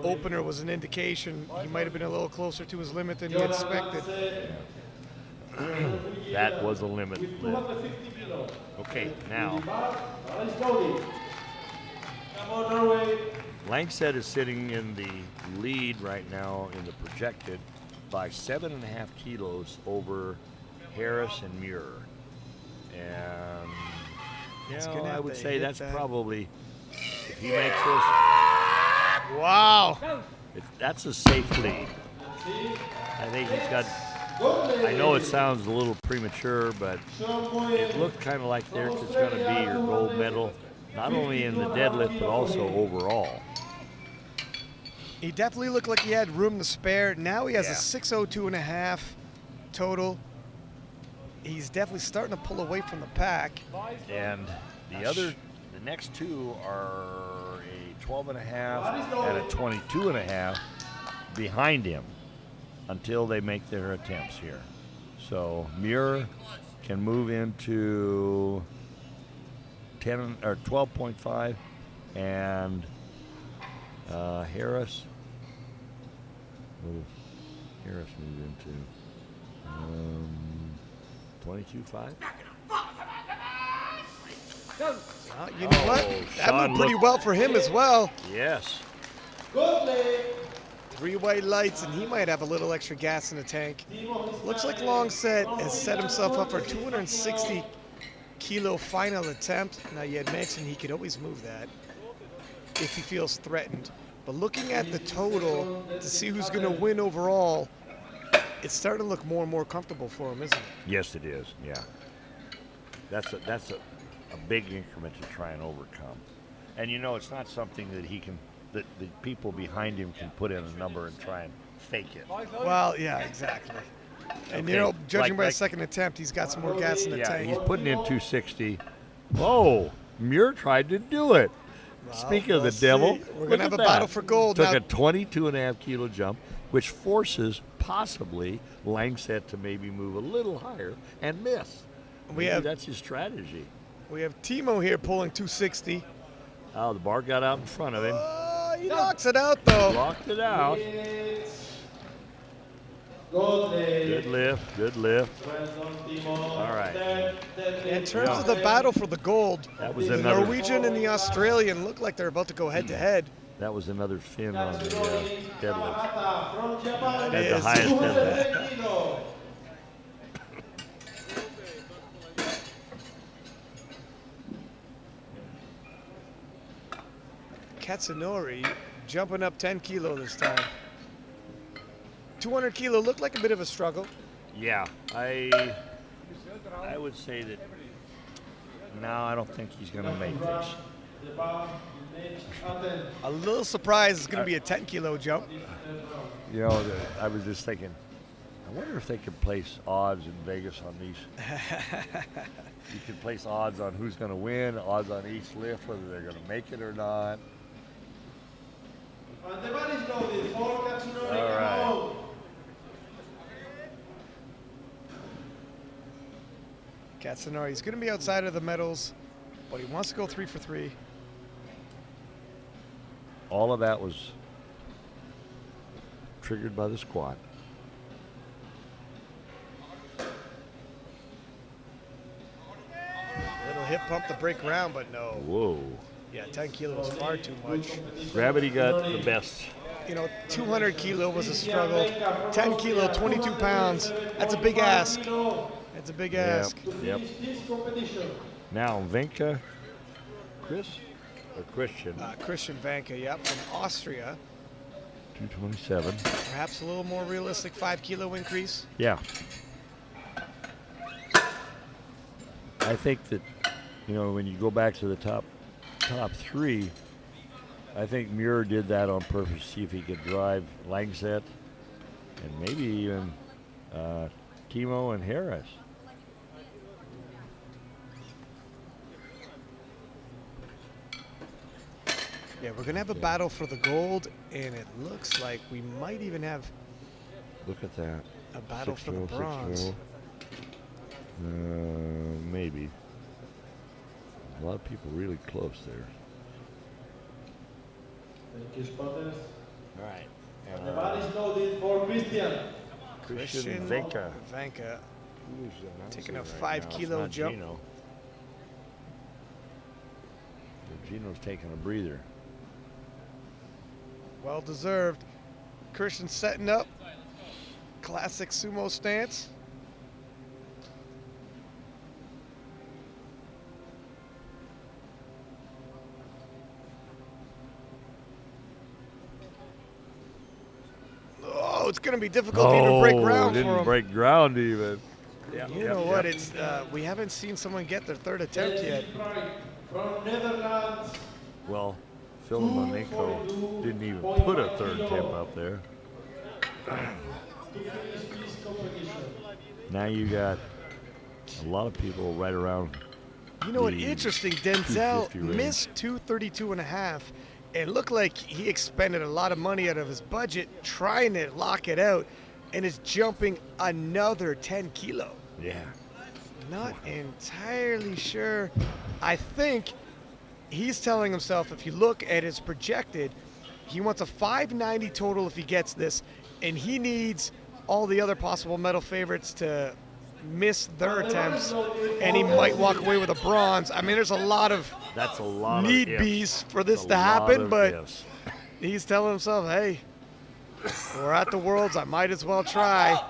opener was an indication he might have been a little closer to his limit than he expected. That was a limit lift. 250 kilo. Okay, now, Body's loaded. Come on, Norway. Langset is sitting in the lead right now in the projected by 7.5 kilos over Harris and Muir. And you He's know, gonna I have would to say hit that's that. probably, if he makes this, Wow. that's a safe lead. I think he's got, I know it sounds a little premature, but it looked kind of like there's going to be your gold medal, not only in the deadlift, but also overall. He definitely looked like he had room to spare. Now he has Yeah. a 602.5 total. He's definitely starting to pull away from the pack. And the next two are a 12.5 and a 22.5 behind him until they make their attempts here. So Muir can move into 10 or 12.5, and Harris moved into 22.5. You know what? That Sean moved pretty looked- well for him as well. Yes. Good lift. 3 white lights, and he might have a little extra gas in the tank. Looks like Longset has set himself up for 260 kilo final attempt. Now, you had mentioned he could always move that if he feels threatened. But looking at the total to see who's going to win overall, it's starting to look more and more comfortable for him, isn't it? Yes, it is. Yeah. That's a big increment to try and overcome. And you know, it's not something that he can, that the people behind him can put in a number and try and fake it. Well, yeah, exactly. And Okay, you know, judging like- by like- his second attempt, he's got some more gas in the Yeah, tank. he's putting in 260. Oh, Muir tried to do it. Speaking of the we'll devil, see. We're look gonna have at a that. battle for gold. Took Now- a 22.5 kilo jump, which forces possibly Langset to maybe move a little higher and miss. Maybe that's his strategy. We have Timo here pulling 260. Oh, the bar got out in front of him. He knocks it out, though. Locked it out. Good lift. Good lift, good lift. Well done, Timo. All right. In terms of the battle for the gold, That was the another. Norwegian and the Australian look like they're about to go head to head. That was another fin on the deadlift. Kawahata from Japan. At the is. highest deadlift. 200 kilo. Katsunori jumping up 10 kilo this time. 200 kilo looked like a bit of a struggle. Yeah, I would say that. No, I don't think he's going to make this. The bar, Mitch, Atten. A little surprised it's going to be a 10 kilo jump. You know, I was just thinking, I wonder if they could place odds in Vegas on these. You can place odds on who's going to win, odds on each lift, whether they're going to make it or not. And the bar is loaded. Follow Katsunori. All right. Come on. Katsunori, he's going to be outside of the medals, but he wants to go 3 for 3. All of that was triggered by the squat. Little hip pump to break ground, but no. Whoa. Yeah, 10 kilos, far too much. Gravity got the best. You know, 200 kilo was a struggle. 10 kilo, 22 pounds. That's a big ask. That's a big ask. Yep. This competition. Now, Venka, Christian, Christian Vanka, yep, from Austria. 227. Perhaps a little more realistic 5 kilo increase. Yeah. I think that, you know, when you go back to the top 3, I think Muir did that on purpose to see if he could drive Langset and maybe even Timo and Harris. Yeah, we're going to have a battle for the gold, and it looks like we might even have Look at that. a battle for the 6-0, bronze. 6-0. Maybe. A lot of people really close there. Thank you, spotters. All right. And the bar is loaded for Christian. Christian Venka. Vanka. Who's announcing Taking a right 5 now? It's kilo not jump. Gino. Gino's taking a breather. Well deserved. Christian setting up. Classic sumo stance. Oh, it's going to be difficult to even break ground for didn't him. break ground even. You know what? It's we haven't seen someone get their third attempt yet. From Netherlands. Well, Phil Malenko didn't even put a third temp up there. To finish this competition. Now you got a lot of people right around. You know what? the Interesting. Denzel 250 range. missed 232 and a half. It looked like he expended a lot of money out of his budget trying to lock it out, and is jumping another 10 kilo. Yeah. Not entirely sure. I think he's telling himself, if you look at his projected, he wants a 590 total if he gets this, and he needs all the other possible medal favorites to miss their attempts, and he might walk away with a bronze. I mean, there's a lot of That's a lot need of ifs. bees for this A to lot happen, of but ifs. he's telling himself, hey, we're at the Worlds, I might as well try.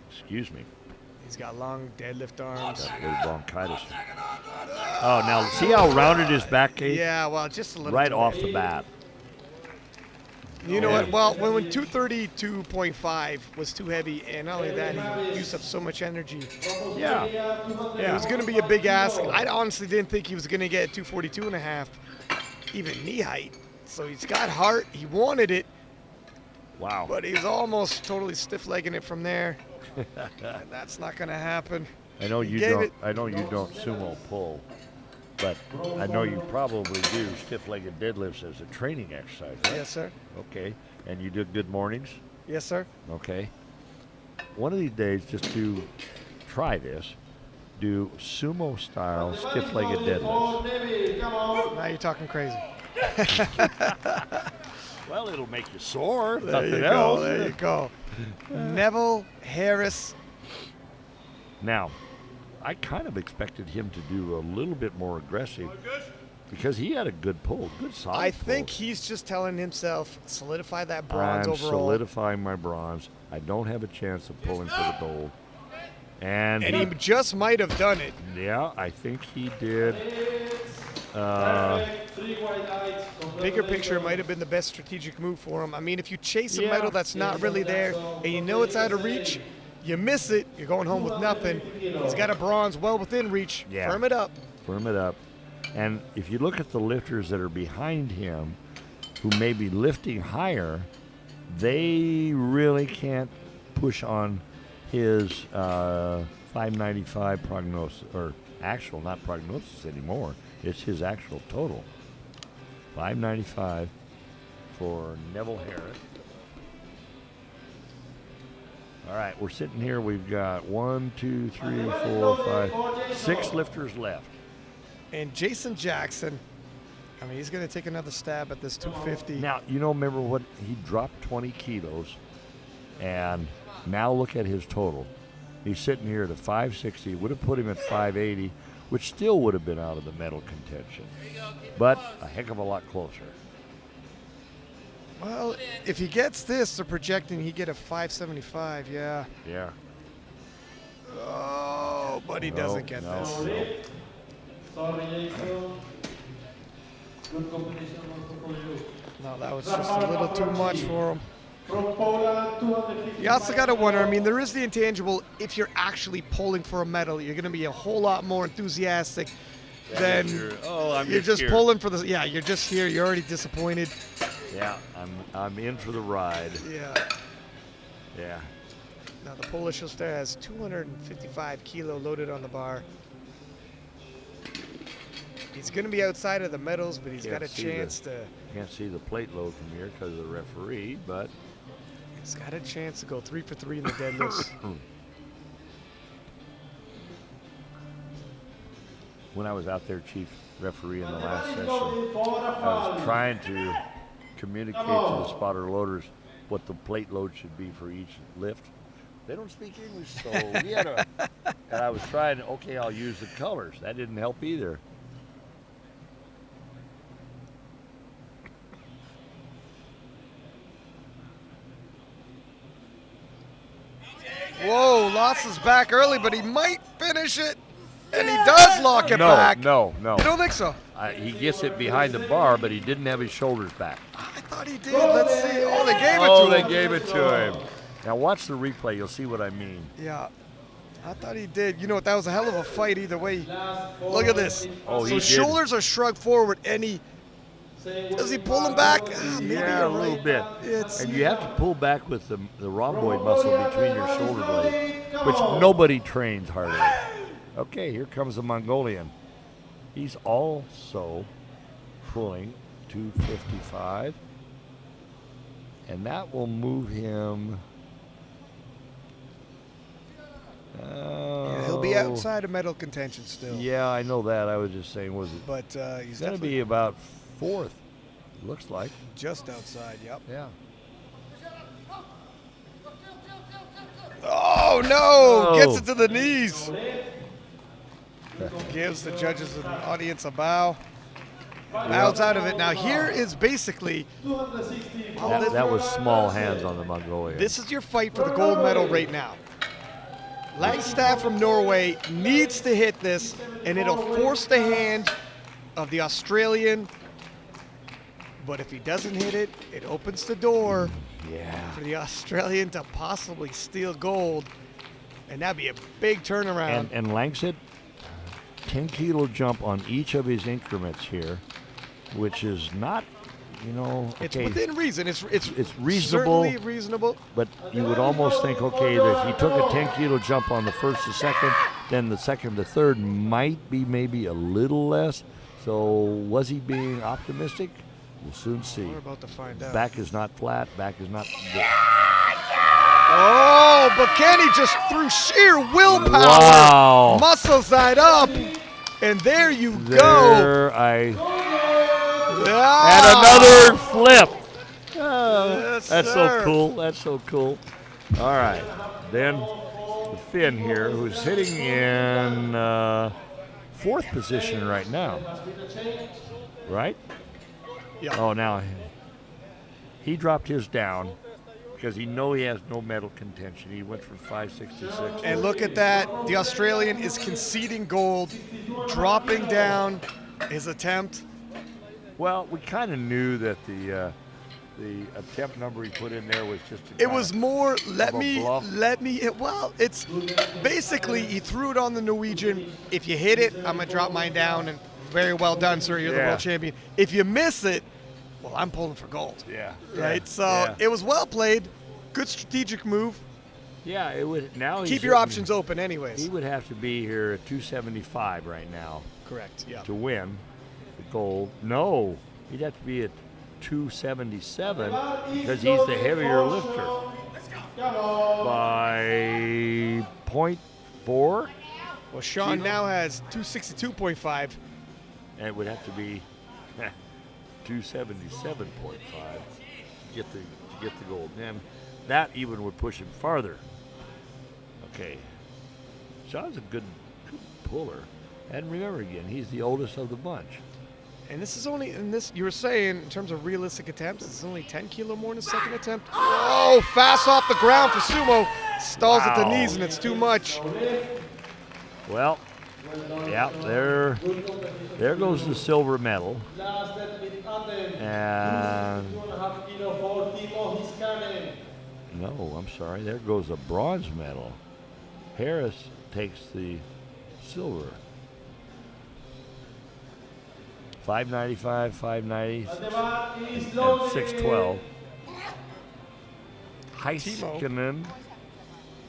Excuse me. He's got long deadlift arms. Got a little bronchitis. Oh, now see how rounded his back is? Yeah, well, just a little Right too off heavy. the bat. You know what? Well, when 232.5 was too heavy, and not only that, he used up so much energy. Yeah. It was going to be a big ask. I honestly didn't think he was going to get 242 and a half, even knee height. So he's got heart. He wanted it, Wow. but he's almost totally stiff-legging it from there. And that's not going to happen. I know He you gave don't. it- I know you don't sumo pull, but I know you probably do stiff-legged deadlifts as a training exercise, right? Yes, sir. Okay. And you do good mornings. Yes, sir. Okay. One of these days, just to try this, do sumo-style stiff-legged deadlifts. Neville, come on. Now you're talking crazy. Well, it'll make you sore. if There Nothing you else. go. There you go. Neville Harris. Now, I kind of expected him to do a little bit more aggressive because he had a good pull, good solid I think pull. he's just telling himself, solidify that bronze I'm overall. solidifying my bronze. I don't have a chance of pulling for the gold. And And he just might have done it. yeah, I think he did. Perfect. 3 white eyes. Bigger picture might have been the best strategic move for him. I mean, if you chase a Yeah. medal that's not really there and you know it's out of reach, you miss it, you're going home with nothing. He's got a bronze well within reach. Yeah. Firm it up. Firm it up. And if you look at the lifters that are behind him, who may be lifting higher, they really can't push on his 595 prognosis, or actual, not prognosis anymore. It's his actual total. 595 for Neville Harris. All right, we're sitting here. We've got 1, 2, 3, 4, 5, 6 lifters left. And Jason Jackson, I mean, he's going to take another stab at this 250. Now, you know, remember what? He dropped 20 kilos, and now look at his total. He's sitting here at a 560. Would have put him at 580, which still would have been out of the medal contention, but a heck of a lot closer. Well, if he gets this, they're projecting he get a 575, yeah. Yeah. Oh, but he doesn't get this. Sorry, Jason. Good competition also for you. No, that was just a little too much for him. From Poland, 250. You also got to wonder, I mean, there is the intangible. If you're actually polling for a medal, you're going to be a whole lot more enthusiastic than you're just here. pulling for the, yeah, you're just here. You're already disappointed. Yeah, I'm in for the ride. Yeah. Yeah. Now the Polish lifter has 255 kilo loaded on the bar. He's going to be outside of the medals, but he's got a chance to. Can't see the plate load from here because of the referee, but He's got a chance to go 3 for 3 in the deadlifts. when I was out there chief referee in the last session, I was trying to communicate to the spotter loaders what the plate load should be for each lift. They don't speak English, so we had a, and I was trying, okay, I'll use the colors. That didn't help either. Whoa, lost his back early, but he might finish it. And he does lock it back. No. You don't think so? He gets it behind the bar, but he didn't have his shoulders back. I thought he did. Let's see. Oh, they gave it to him. Oh, they gave it to him. Now watch the replay. You'll see what I mean. Yeah. I thought he did. You know what? That was a hell of a fight either way. Look at this. Oh, he so did. shoulders are shrugged forward, and he does he pull him back? Maybe Yeah, a you're little right. bit. and you have to pull back with the rhomboid muscle between your shoulder blades, which nobody trains hardly. Okay, here comes the Mongolian. He's also pulling 255, and that will move him. Yeah, he'll be outside of medal contention still. Yeah, I know that. I was just saying, was it? But he's going to definitely be about fourth, looks like. just outside, yep. Yeah. Oh, no! Oh. Gets it to the knees. Gives the judges and audience a bow. Bows out of it. Now, here is basically, That was small hands on the Mongolian. this is your fight for the gold medal right now. Langstaff from Norway needs to hit this, and it'll force the hand of the Australian. But if he doesn't hit it, it opens the door for the Australian to possibly steal gold, and that'd be a big turnaround. And Langsett, 10-kilo jump on each of his increments here, which is not, okay. It's within reason. It's reasonable. Certainly reasonable. But you would almost think, okay, that if he took a 10-kilo jump on the first to second, then the second to third might be maybe a little less. So was he being optimistic? We'll soon see. We're about to find out. Back is not flat. Back is not. Oh, but Kenny just through sheer willpower, Wow. muscle side up, and there you go. There and another flip. Yes, That's sir. so cool. That's so cool. All right. Then the Finn here, who's hitting in fourth position right now. Right? Yeah. Oh, now he dropped his down because he has no medal contention. He went for 566. And look at that. The Australian is conceding gold, dropping down his attempt. Well, we kind of knew that the attempt number he put in there was just It was more, let me, bluff. well, it's basically he threw it on the Norwegian. If you hit it, I'm going to drop mine down, and very well done, sir. You're the Yeah. world champion. If you miss it, well, I'm pulling for gold. Yeah. Right? So it was well played. Good strategic move. Yeah, it would. Now Keep your options open anyways. He would have to be here at 275 right now Correct, yeah. to win the gold. No, he'd have to be at 277 because he's the heavier lifter by 0.4. Well, Sean now has 262.5. And it would have to be 277.5 to get the gold. And that even would push him farther. Okay. Sean's a good puller. And remember again, he's the oldest of the bunch. And this is only, you were saying, in terms of realistic attempts, it's only 10 kilo more in the second attempt. Oh, fast off the ground for Sumo. Stalls at the knees, and it's too much. Well, yeah, there goes the silver medal. And no, I'm sorry, there goes the bronze medal. Harris takes the silver. 595, 590, and 612. Heiskanen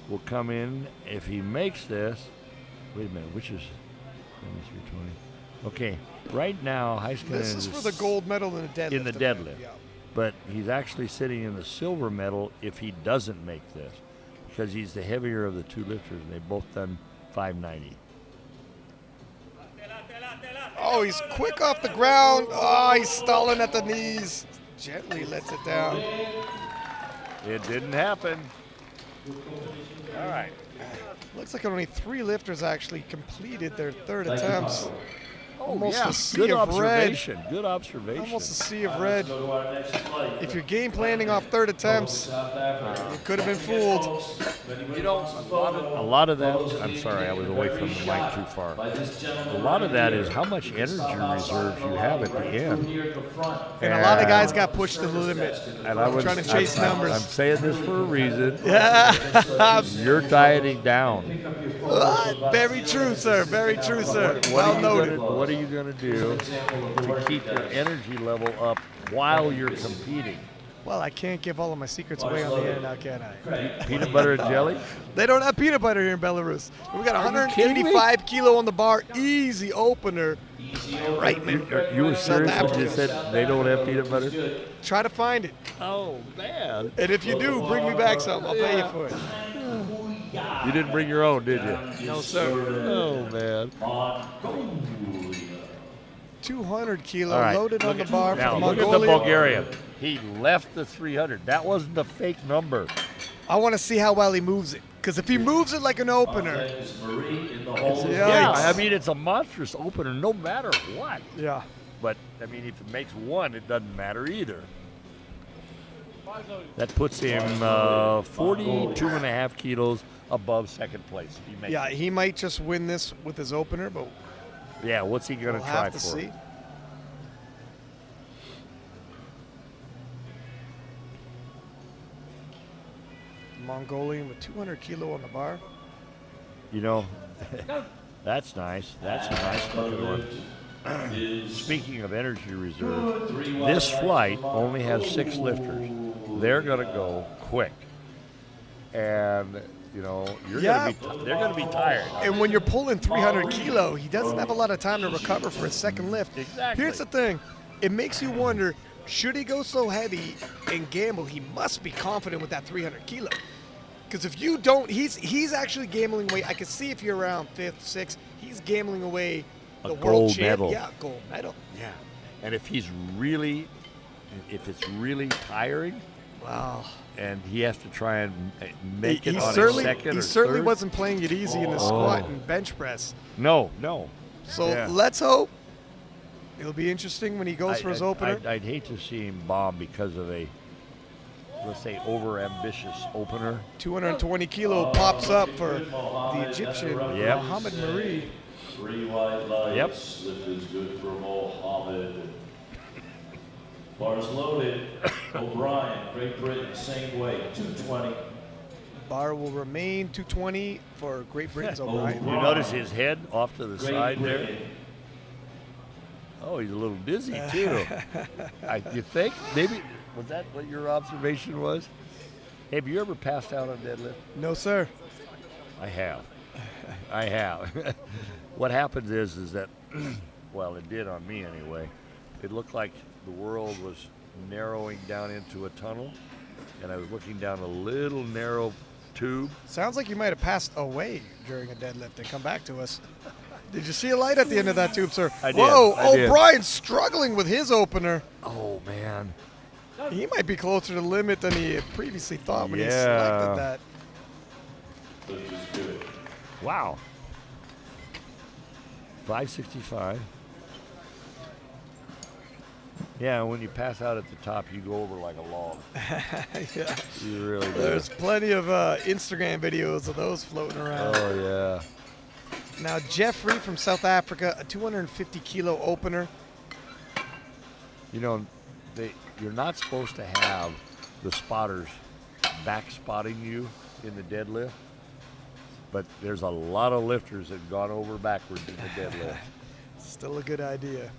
will come in if he makes this. Wait a minute, which is 320? Okay, right now Heiskanen This is for the gold medal in the deadlift. In the deadlift, yeah. But he's actually sitting in the silver medal if he doesn't make this, because he's the heavier of the two lifters, and they've both done 590. Oh, he's quick off the ground. Oh, he's stalling at the knees. Gently lets it down. It didn't happen. All right. Looks like only 3 lifters actually completed their third attempts. Almost yeah. a sea Good of observation. red. Good observation. Almost a sea of red. If you're game planning off third attempts, you could have been fooled. You know, a lot of that, I'm sorry, I was away from the mic too far. A lot of that is how much energy reserves you have at the end. And a lot of guys got pushed to the limit. And I was trying to chase numbers. I'm saying this for a reason. Yeah. You're dieting down. Very true, sir. Very true, sir. Well noted. What are you going to do to keep your energy level up while you're competing? Well, I can't give all of my secrets away on the air now, can I? Peanut butter and jelly? They don't have peanut butter here in Belarus. We got 185 kilo on the bar. Easy opener. Right, man. You were serious when you said they don't have peanut butter? Try to find it. Oh, man. And if you do, bring me back some. I'll pay you for it. You didn't bring your own, did you? No, sir. Oh, man. 200 kilo Right. loaded on the bar for Now, the look at the Mongolian. Bulgarian. He left the 300. That wasn't a fake number. I want to see how well he moves it. Because if he moves it like an opener, Yeah, I mean, it's a monstrous opener no matter what. yeah. But, I mean, if it makes one, it doesn't matter either. That puts him 42.5 kilos above second place. If he makes Yeah, it. he might just win this with his opener, but Yeah, what's he going we'll to try have for? to see. Mongolian with 200 kilo on the bar. You know, that's nice. That's a nice looking one. Speaking of energy reserve, this flight only has 6 lifters. They're going to go quick. And, you know, they're going to be tired. And when you're pulling 300 kilo, he doesn't have a lot of time to recover for his second lift. Exactly. Here's the thing. It makes you wonder, should he go so heavy and gamble? He must be confident with that 300 kilo. Because if you don't, he's actually gambling away. I can see if you're around 5th, 6th, he's gambling away the world gold champ. medal. Yeah, gold medal. Yeah. And if it's really tiring, Wow. and he has to try and make it He on certainly, his second he or certainly third. wasn't playing it easy in the squat and bench press. No. So Yeah. let's hope. It'll be interesting when he goes for his opener. I'd hate to see him bomb because of a, let's say, over-ambitious opener. 220 kilo pops up for the Egyptian Yep. Mohammed Marie. 3 wide lights. Yep. Lift is good for Mohammed. Bars loaded. O'Brien, Great Britain, same way, 220. Bar will remain 220 for Great Britain's O'Brien. You notice his head off to the Great side there? Britain. Oh, he's a little dizzy too. You think? Maybe, was that what your observation was? Have you ever passed out on deadlift? No, sir. I have. I have. What happens is that, well, it did on me anyway. It looked like the world was narrowing down into a tunnel, and I was looking down a little narrow tube. Sounds like you might have passed away during a deadlift and come back to us. Did you see a light at the end of that tube, sir? I did. Whoa! I did. Brian's struggling with his opener. Oh, man. He might be closer to the limit than he had previously thought when he selected that. Wow. 565. Yeah, when you pass out at the top, you go over like a log. Yeah. You really do. There's plenty of Instagram videos of those floating around. Oh, yeah. Now, Jeffrey from South Africa, a 250-kilo opener. You know, you're not supposed to have the spotters back spotting you in the deadlift, but there's a lot of lifters that have gone over backwards in the deadlift. Still a good idea.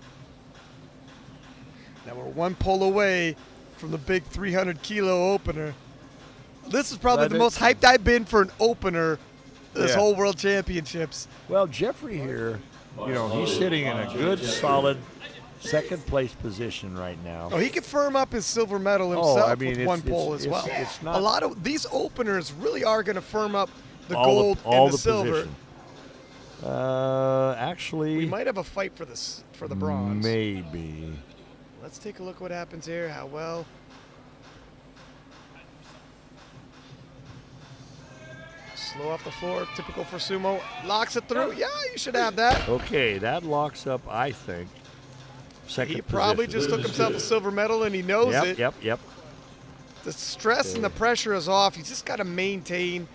Now we're one pull away from the big 300-kilo opener. This is probably the most hyped I've been for an opener this whole World Championships. Well, Jeffrey here, you know, he's sitting in a good, solid second place position right now. Oh, he could firm up his silver medal himself with one pull as well. It's not a lot of these openers really are going to firm up the all gold all and the silver. Position. Actually, We might have a fight for the bronze. Maybe. Let's take a look what happens here. How well. Slow off the floor, typical for sumo. Locks it through. Yeah, you should have that. Okay, that locks up, I think, second He probably position. just took himself a silver medal and he knows it. Yep. The stress and the pressure is off. He's just got to maintain.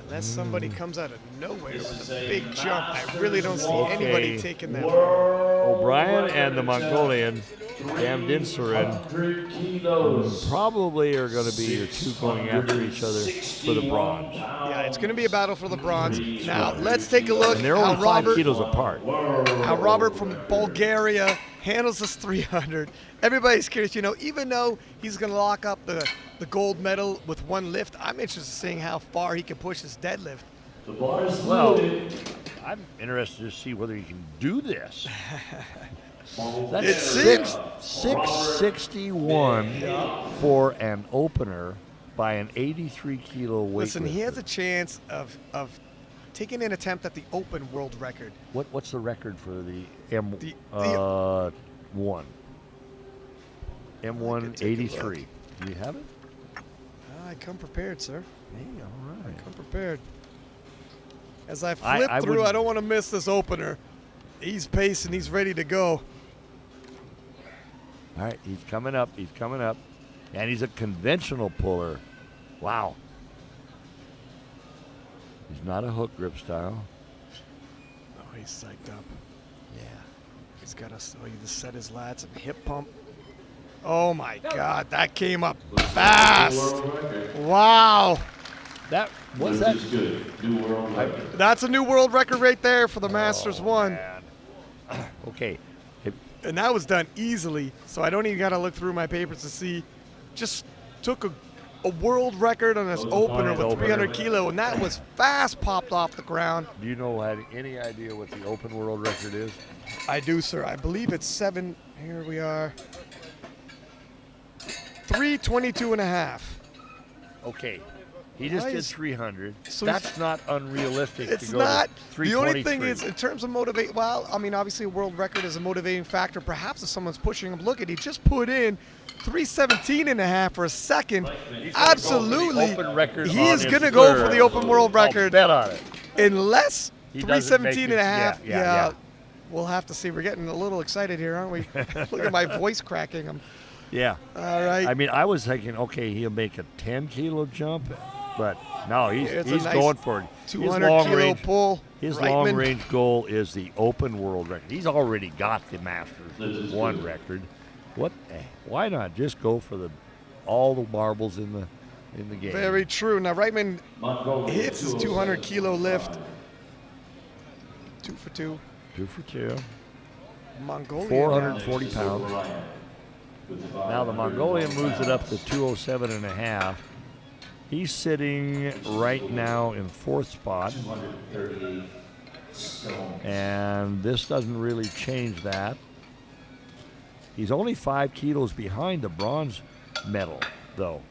Unless somebody comes out of nowhere with a big jump, I really don't see anybody taking that. O'Brien and the Mongolian, Damdinsarin, probably are going to be the two going after each other for the bronze. Yeah, it's going to be a battle for the bronze. Now, let's take a look And they're how only 5 Robert, kilos apart. how Robert from Bulgaria handles this 300. Everybody's curious, you know, even though he's going to lock up the gold medal with one lift, I'm interested in seeing how far he can push his deadlift. Well, I'm interested to see whether he can do this. That's 661 for an opener by an 83-kilo weight. Listen, he has a chance of taking an attempt at the open world record. What's the record for the M1? M1 83. Do you have it? I come prepared, sir. Hey, all right. Come prepared. As I flip through, I don't want to miss this opener. He's pacing. He's ready to go. All right, he's coming up. He's coming up. And he's a conventional puller. Wow. He's not a hook grip style. Oh, he's psyched up. Yeah. He's got to set his lats and hip pump. Oh, my God. That came up fast. Wow. That was that. That's a new world record right there for the Masters 1. Man. Okay. And that was done easily, so I don't even got to look through my papers to see. Just took a world record on his opener with 300 kilo, and that was fast popped off the ground. Do you know any idea what the open world record is? I do, sir. I believe it's 7. Here we are. 3:22 and a half. Okay. He just did 300. So that's not unrealistic It's to go not. to 323. The only thing is, in terms of motivate, well, I mean, obviously a world record is a motivating factor. Perhaps if someone's pushing him, look at, he just put in 3:17 and a half for a second. Absolutely. He is going to go for the open world record. Bet on it. Unless He doesn't make 3:17 it- and a half. yeah. We'll have to see. We're getting a little excited here, aren't we? Look at my voice cracking. Yeah. All right. I mean, I was thinking, okay, he'll make a 10-kilo jump, but no, he's It's a nice going for it. 200-kilo pull. His Reitman. long-range goal is the open world record. He's already got the Masters 1 record. Why not just go for all the marbles in the game? Very true. Now Reitman hits his 200-kilo lift. 2 for 2. 2 for 2. Mongolian. 440 pounds. Now the Mongolian moves it up to 207 and a half. He's sitting right now in 4th spot. And this doesn't really change that. He's only 5 kilos behind the bronze medal, though.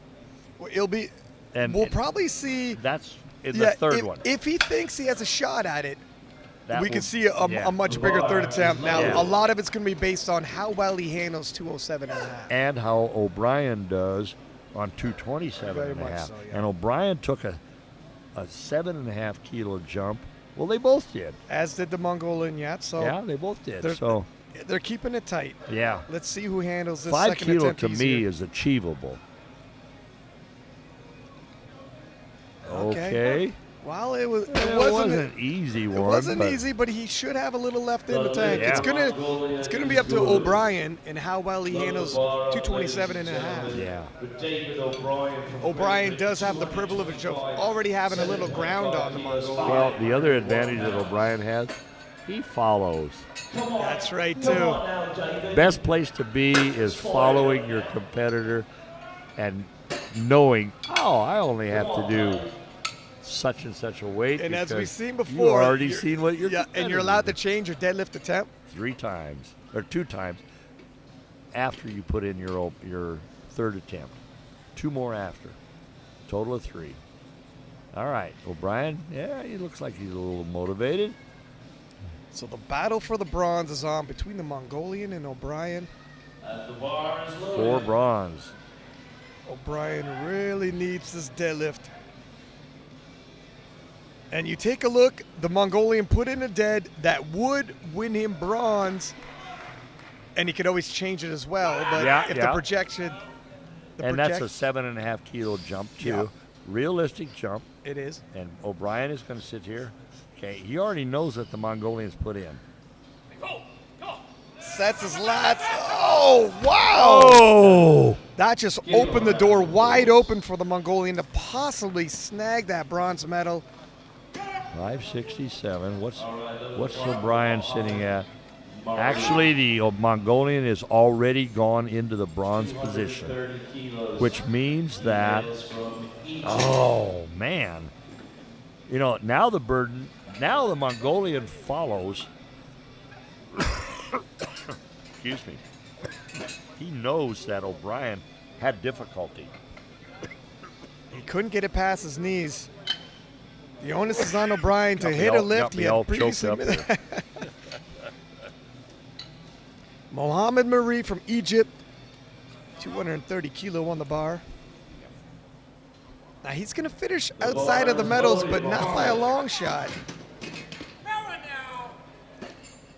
Well, it'll be. And we'll probably see. That's in the third one. If he thinks he has a shot at it, we can see yeah. a much bigger third attempt. Now, Yeah. a lot of it's going to be based on how well he handles 207 and a half. And how O'Brien does on 227 Very and a much half. so, yeah. And O'Brien took a 7.5 kilo jump. Well, they both did. As did the Mongolian yet. So Yeah, they both did. They're- So, they're keeping it tight. yeah. Let's see who handles this 5 second kilo attempt to me easier. is achievable. Okay. Okay. Well, it wasn't an easy one. It wasn't but easy, but he should have a little left in the tank. Yeah. It's gonna be up to O'Brien and how well he handles 227 and a half. Yeah. O'Brien does have the privilege of already having a little ground on the Mongolian. Well, the other advantage that O'Brien has, he follows. That's right too. Best place to be is following your competitor and knowing, oh, I only have to do such and such a weight. And as we've because seen you've before, already seen what you're. and you're allowed to change your deadlift attempt. 3 times or 2 times after you put in your third attempt. 2 more after. Total of 3. All right, O'Brien. Yeah, he looks like he's a little motivated. So the battle for the bronze is on between the Mongolian and O'Brien. 4 bronze. O'Brien really needs this deadlift. And you take a look, the Mongolian put in a dead that would win him bronze, and he could always change it as well. But if the projection, That's a 7.5 kilo jump too. Yeah. Realistic jump. It is. And O'Brien is going to sit here. Okay, he already knows that the Mongolian's put in. Sets his lats. Oh, wow. Oh! That just opened the door wide open for the Mongolian to possibly snag that bronze medal. 567. What's O'Brien sitting at? Actually, the Mongolian is already gone into the bronze position, which means that, oh, man. You know, now the Mongolian follows. Excuse me. He knows that O'Brien had difficulty. He couldn't get it past his knees. The onus is on O'Brien to Got me hit all- a lift. got me He had all previously choked up here. Mohamed Marie from Egypt, 230 kilo on the bar. Now he's going to finish outside of the medals, but not by a long shot.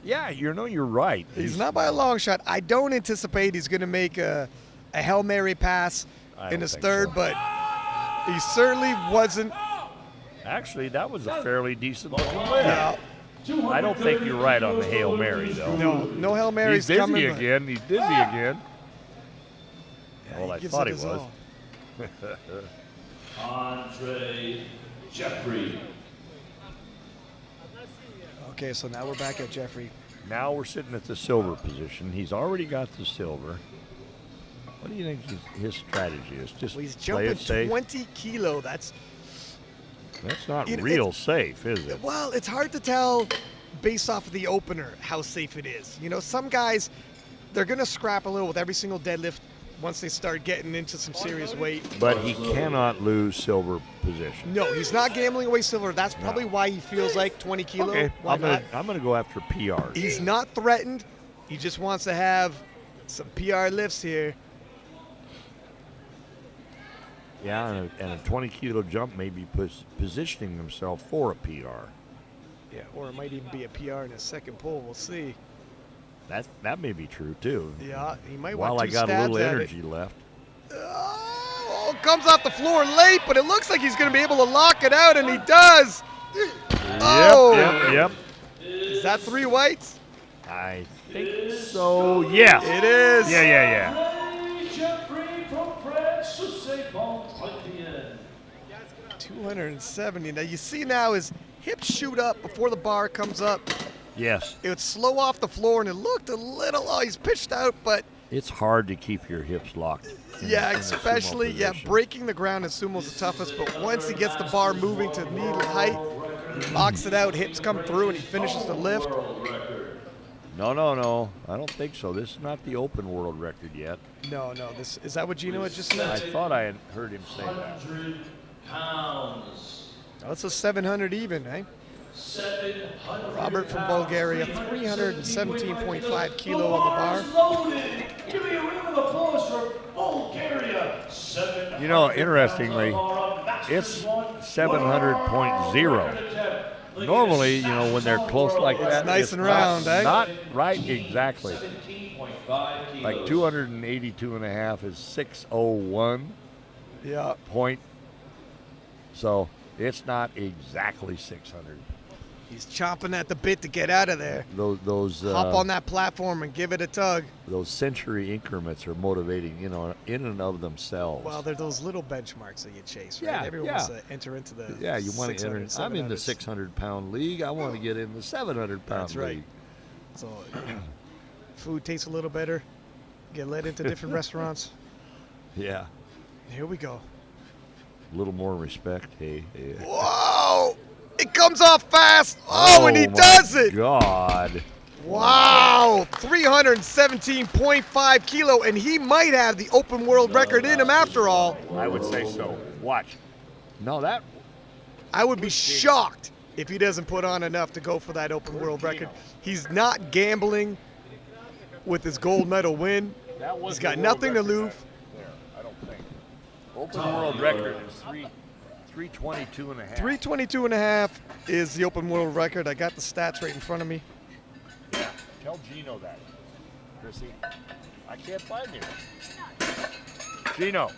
Yeah, you're right. He's not by a long shot. I don't anticipate he's going to make a Hail Mary pass I in don't his think third, so. but he certainly wasn't. Actually, that was a fairly decent little lift. Yeah. I don't think you're right on the Hail Mary, though. No Hail Marys He's busy coming. again. He's busy again. Yeah, Well, he I gives thought it he his was. all. Andre Jeffrey. Okay, so now we're back at Jeffrey. Now we're sitting at the silver position. He's already got the silver. What do you think his strategy is? Just Well, he's play jumping it safe? 20 kilo. That's Not You know, real safe, is it? Well, it's hard to tell based off of the opener how safe it is. You know, some guys, they're going to scrap a little with every single deadlift once they start getting into some serious weight. But he cannot lose silver position. No, he's not gambling away silver. That's probably why he feels like 20 kilo. Okay, Why I'm gonna go after PRs. He's not threatened. He just wants to have some PR lifts here. Yeah, and a 20 kilo jump may be positioning himself for a PR. Yeah, or it might even be a PR in his second pull. We'll see. That may be true too. Yeah, he might While want I two got a little stabs at energy left. Oh, comes off the floor late, but it looks like he's going to be able to lock it out, and he does. Oh. Yep. Is that 3 whites? I think so. Yeah. It is. Yeah. Jeffrey from France, c'est bon, très bien. 270. Now you see now his hips shoot up before the bar comes up. Yes. It would slow off the floor, and it looked a little, oh, he's pitched out, but It's hard to keep your hips locked. yeah, in the sumo especially, position. breaking the ground in sumo's the toughest, but once he gets the bar moving to knee height, he locks it out, hips come through, and he finishes the lift. No. I don't think so. This is not the open world record yet. No, this is that what Gino had just I said? thought I had heard him say that. 100 pounds. That's a 700 even, eh? 700 Robert from pounds. Bulgaria, 317.5 kilo on the bar. Loaded. Give me a round of applause for Bulgaria. You know, interestingly, it's 700.0. Normally, you know, when they're close like that, nice it's and round, not, eh? Not right exactly. 17.5 kilos. Like 282.5 is 601 Yeah. point. So it's not exactly 600. He's chomping at the bit to get out of there. Those Hop on that platform and give it a tug. those century increments are motivating, you know, in and of themselves. Well, they're those little benchmarks that you chase, right? Yeah, Everyone yeah. wants to enter into the Yeah, you want to 600, enter. I'm in the 700s. 600-pound league. I want to get in the 700-pound That's right. league. So food tastes a little better. Get led into different restaurants. Yeah, Here we go. a little more respect. Hey. Whoa! It comes off fast. Oh, and he my does it. God. Wow, 317.5 kilo, and he might have the open world record in him after all. I would say so. Watch. No, that. I would be shocked if he doesn't put on enough to go for that open world record. He's not gambling with his gold medal win. That was He's got nothing to lose. There, I don't think. Open world record is 322.5. 322.5 is the open world record. I got the stats right in front of me. Yeah. Tell Gino that, Chrissy. I can't find him. Gino.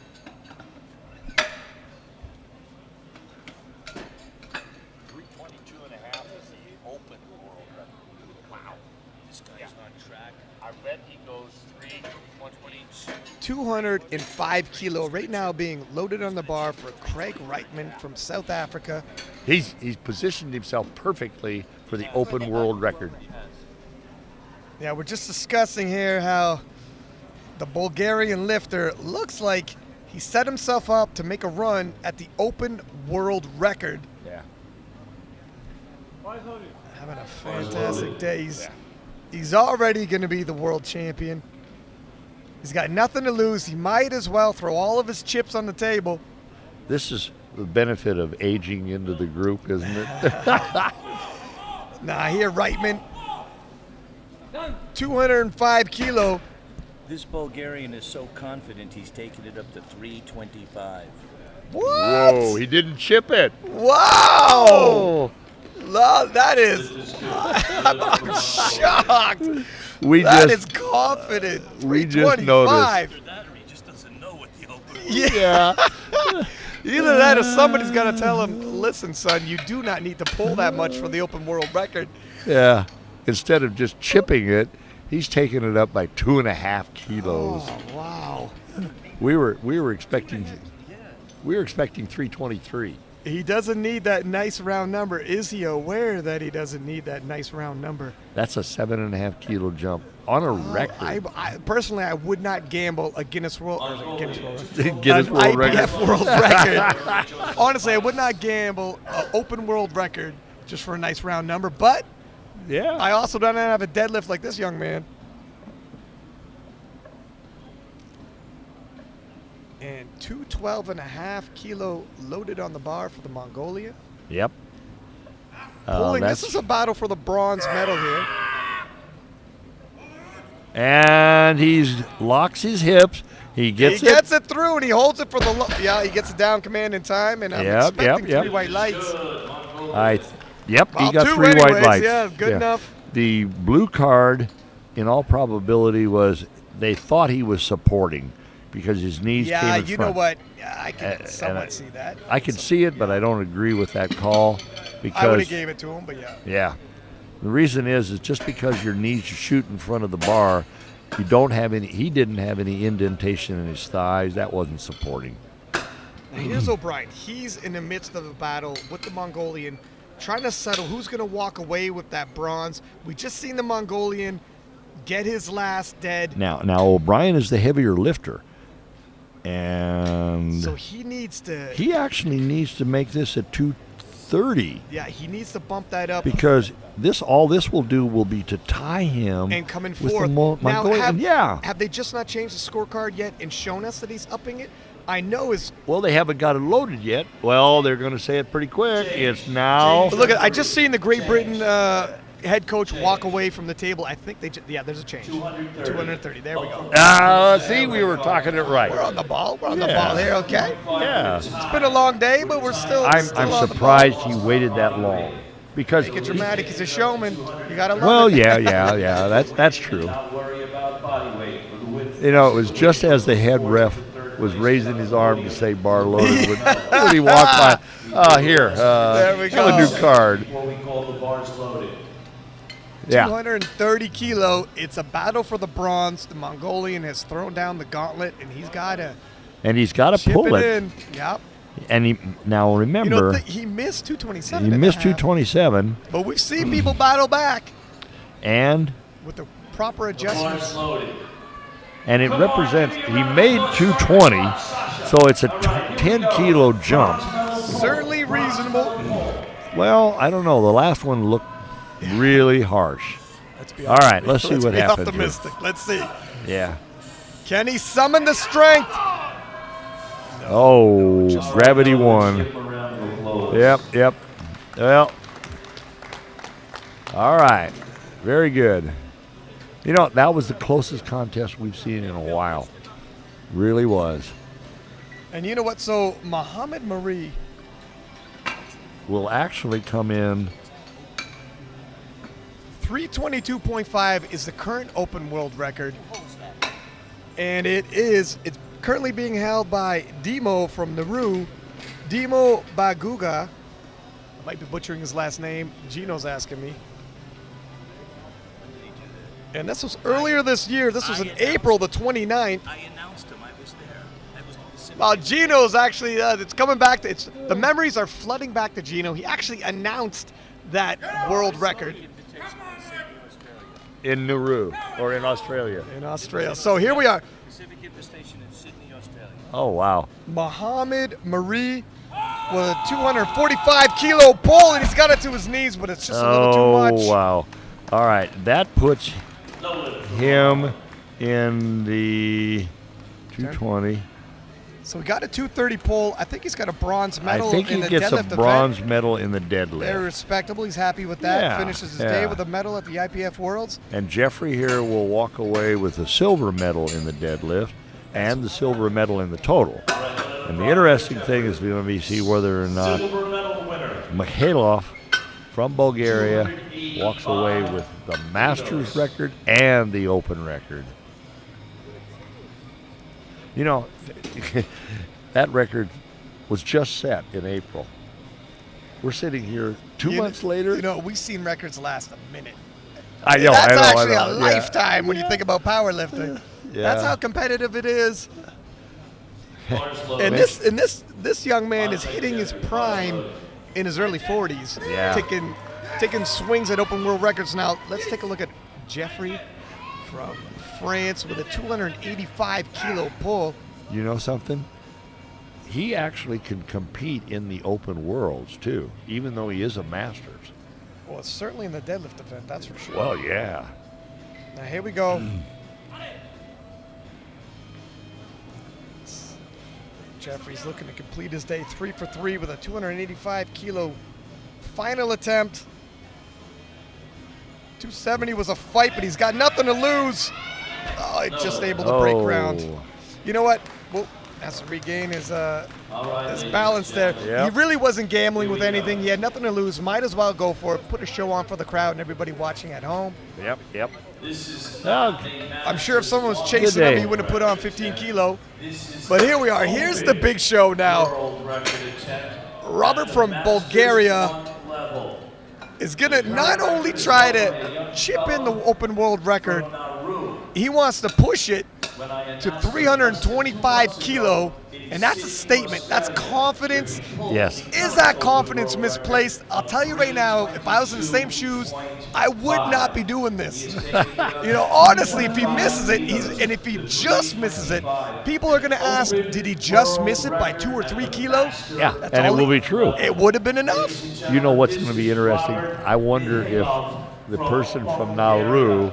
322.5 is the open world record. Wow. This guy's on track. I bet he goes 322. 205 kilo right now being loaded on the bar for Craig Reitman from South Africa. He's positioned himself perfectly for the open world record. Yeah, we're just discussing here how the Bulgarian lifter looks like he set himself up to make a run at the open world record. Yeah. Having a fantastic day. He's already going to be the world champion. He's got nothing to lose. He might as well throw all of his chips on the table. This is the benefit of aging into the group, isn't it? Nah, here, Reitman. 205 kilo. This Bulgarian is so confident he's taken it up to 325. What? Whoa, he didn't chip it. Wow! That is. I'm shocked. That is confident. We just noticed. 325. That or he just doesn't know what the open Yeah. Either that or somebody's got to tell him, listen, son, you do not need to pull that much for the open world record. Yeah. Instead of just chipping it, he's taking it up by 2.5 kilos. Oh, wow. We were expecting 323. He doesn't need that nice round number. Is he aware that he doesn't need that nice round number? That's a 7.5 kilo jump on a record. I personally, I would not gamble a Guinness World Guinness an World Record. IBF World Record. Honestly, I would not gamble an open world record just for a nice round number. But Yeah. I also don't have a deadlift like this young man. And 212.5 kilo loaded on the bar for the Mongolian. Yep. Pulling. This That's- is a battle for the bronze medal here. And he locks his hips. He gets He gets it through, and he holds it for the. Yeah, he gets it down command in time, and I'm expecting three white lights. Yep, Well, he got two 3 white anyways, lights. yeah, good enough. The blue card, in all probability, was they thought he was supporting because his knees came Yeah, in you front. know what? I can And somewhat see that. I can see it, but I don't agree with that call because I would have gave it to him, but yeah. yeah. The reason is just because your knees shoot in front of the bar, you don't have any. He didn't have any indentation in his thighs. That wasn't supporting. Here's O'Brien. He's in the midst of a battle with the Mongolian trying to settle who's going to walk away with that bronze. We just seen the Mongolian get his last dead. Now O'Brien is the heavier lifter, and So he needs to. he actually needs to make this at 230 Yeah, he needs to bump that up. because all this will do will be to tie him And coming with forth. the Now, Mongolian. have they just not changed the scorecard yet and shown us that he's upping it? I know is. Well, they haven't got it loaded yet. Well, they're going to say it pretty quick. It's now. Look, I just seen the Great Britain head coach walk away from the table. I think there's a change. 230. There we go. See, we were talking it right. We're on the ball. We're on the Yeah. ball here, okay? Yeah. It's been a long day, but we're still. I'm still on the ball. surprised he waited that long because. Make it dramatic. He's a showman. You gotta love Well, it. yeah. That's true. Not worry about body weight or the width. You know, it was just as the head ref was raising his arm to say bar loaded when he walked by. Here, There we have a go. new card. What we call the bars loaded. Yeah. 230 kilo. It's a battle for the bronze. The Mongolian has thrown down the gauntlet, and he's got to And he's got to chip pull it it. in. Yep. And now remember, He missed 227. he and a missed half, 227, But we've seen people battle back and with the proper Bars adjustments. loaded. it represents he made 220, so it's a 10 kilo jump. Certainly reasonable. Well, I don't know. The last one looked really harsh. Let's be All right, let's see let's what be happens here. optimistic. Let's see. Yeah. Can he summon the strength? Oh, gravity won. Skip around with blows. Yep. Well, all right. Very good. You know, that was the closest contest we've seen in a while. Really was. And you know what? So Muhammad Marie, Will actually come in. 322.5 is the current open world record. And it's currently being held by Dimo from Nauru. Dimo Baguga. I might be butchering his last name. Gino's asking me. And this was earlier this year. This was in April the 29th. I announced him. I was there. I was specific. Well, Gino's actually, it's coming back. The memories are flooding back to Gino. He actually announced that world record In Nauru or in Australia. in Australia. So here we are. Pacific Invitation in Sydney, Australia. Oh, wow. Muhammad Marie with a 245 kilo pull, and he's got it to his knees, but it's just a little too much. Oh, wow. All right. That puts him in the 220. So we got a 230 pull. I think he's got a bronze medal I think in he the gets a deadlift bronze event. medal in the Very deadlift. respectable. He's happy with that. Yeah, Finishes his yeah. day with a medal at the IPF Worlds. And Jeffrey here will walk away with a silver medal in the deadlift and the silver medal in the total. And the interesting thing is going to be see whether or not Silver medal winner. Mikhailov from Bulgaria walks away with the Masters record and the Open record. You know, that record was just set in April. We're sitting here 2 months later. You know, we've seen records last a minute. I know, That's I know, actually I know. a Yeah. lifetime when you think about powerlifting. Yeah. That's how competitive it is. Bars loaded. And this young man is hitting his prime in his early 40s. Yeah. Taking swings at open world records. Now let's take a look at Jeffrey from France with a 285 kilo pull. You know something? He actually can compete in the Open Worlds too, even though he is a Masters. Well, it's certainly in the deadlift event, that's for sure. Well, yeah. Now here we go. Jeffrey's looking to complete his day 3 for 3 with a 285 kilo final attempt. 270 was a fight, but he's got nothing to lose. Oh, he's just able to break ground. You know what? Well, has to regain his balance there. Yep. He really wasn't gambling with anything. He had nothing to lose. Might as well go for it. Put a show on for the crowd and everybody watching at home. Yep. This is Oh, I'm sure if someone was chasing him, day. he wouldn't have put on 15 kilo. But here we are. Here's the big show now. world record attempt. Robert from Bulgaria Level. is going to not only try to chip in the open world record, he wants to push it to 325 kilo, and that's a statement. That's confidence. Yes. Is that confidence misplaced? I'll tell you right now, if I was in the same shoes, I would not be doing this. Honestly, if he misses it, and if he just misses it, people are going to ask, did he just miss it by 2 or 3 kilos? Yeah, That's and it all will be true. It would have been enough. You know what's going to be interesting? I wonder if the person from Nauru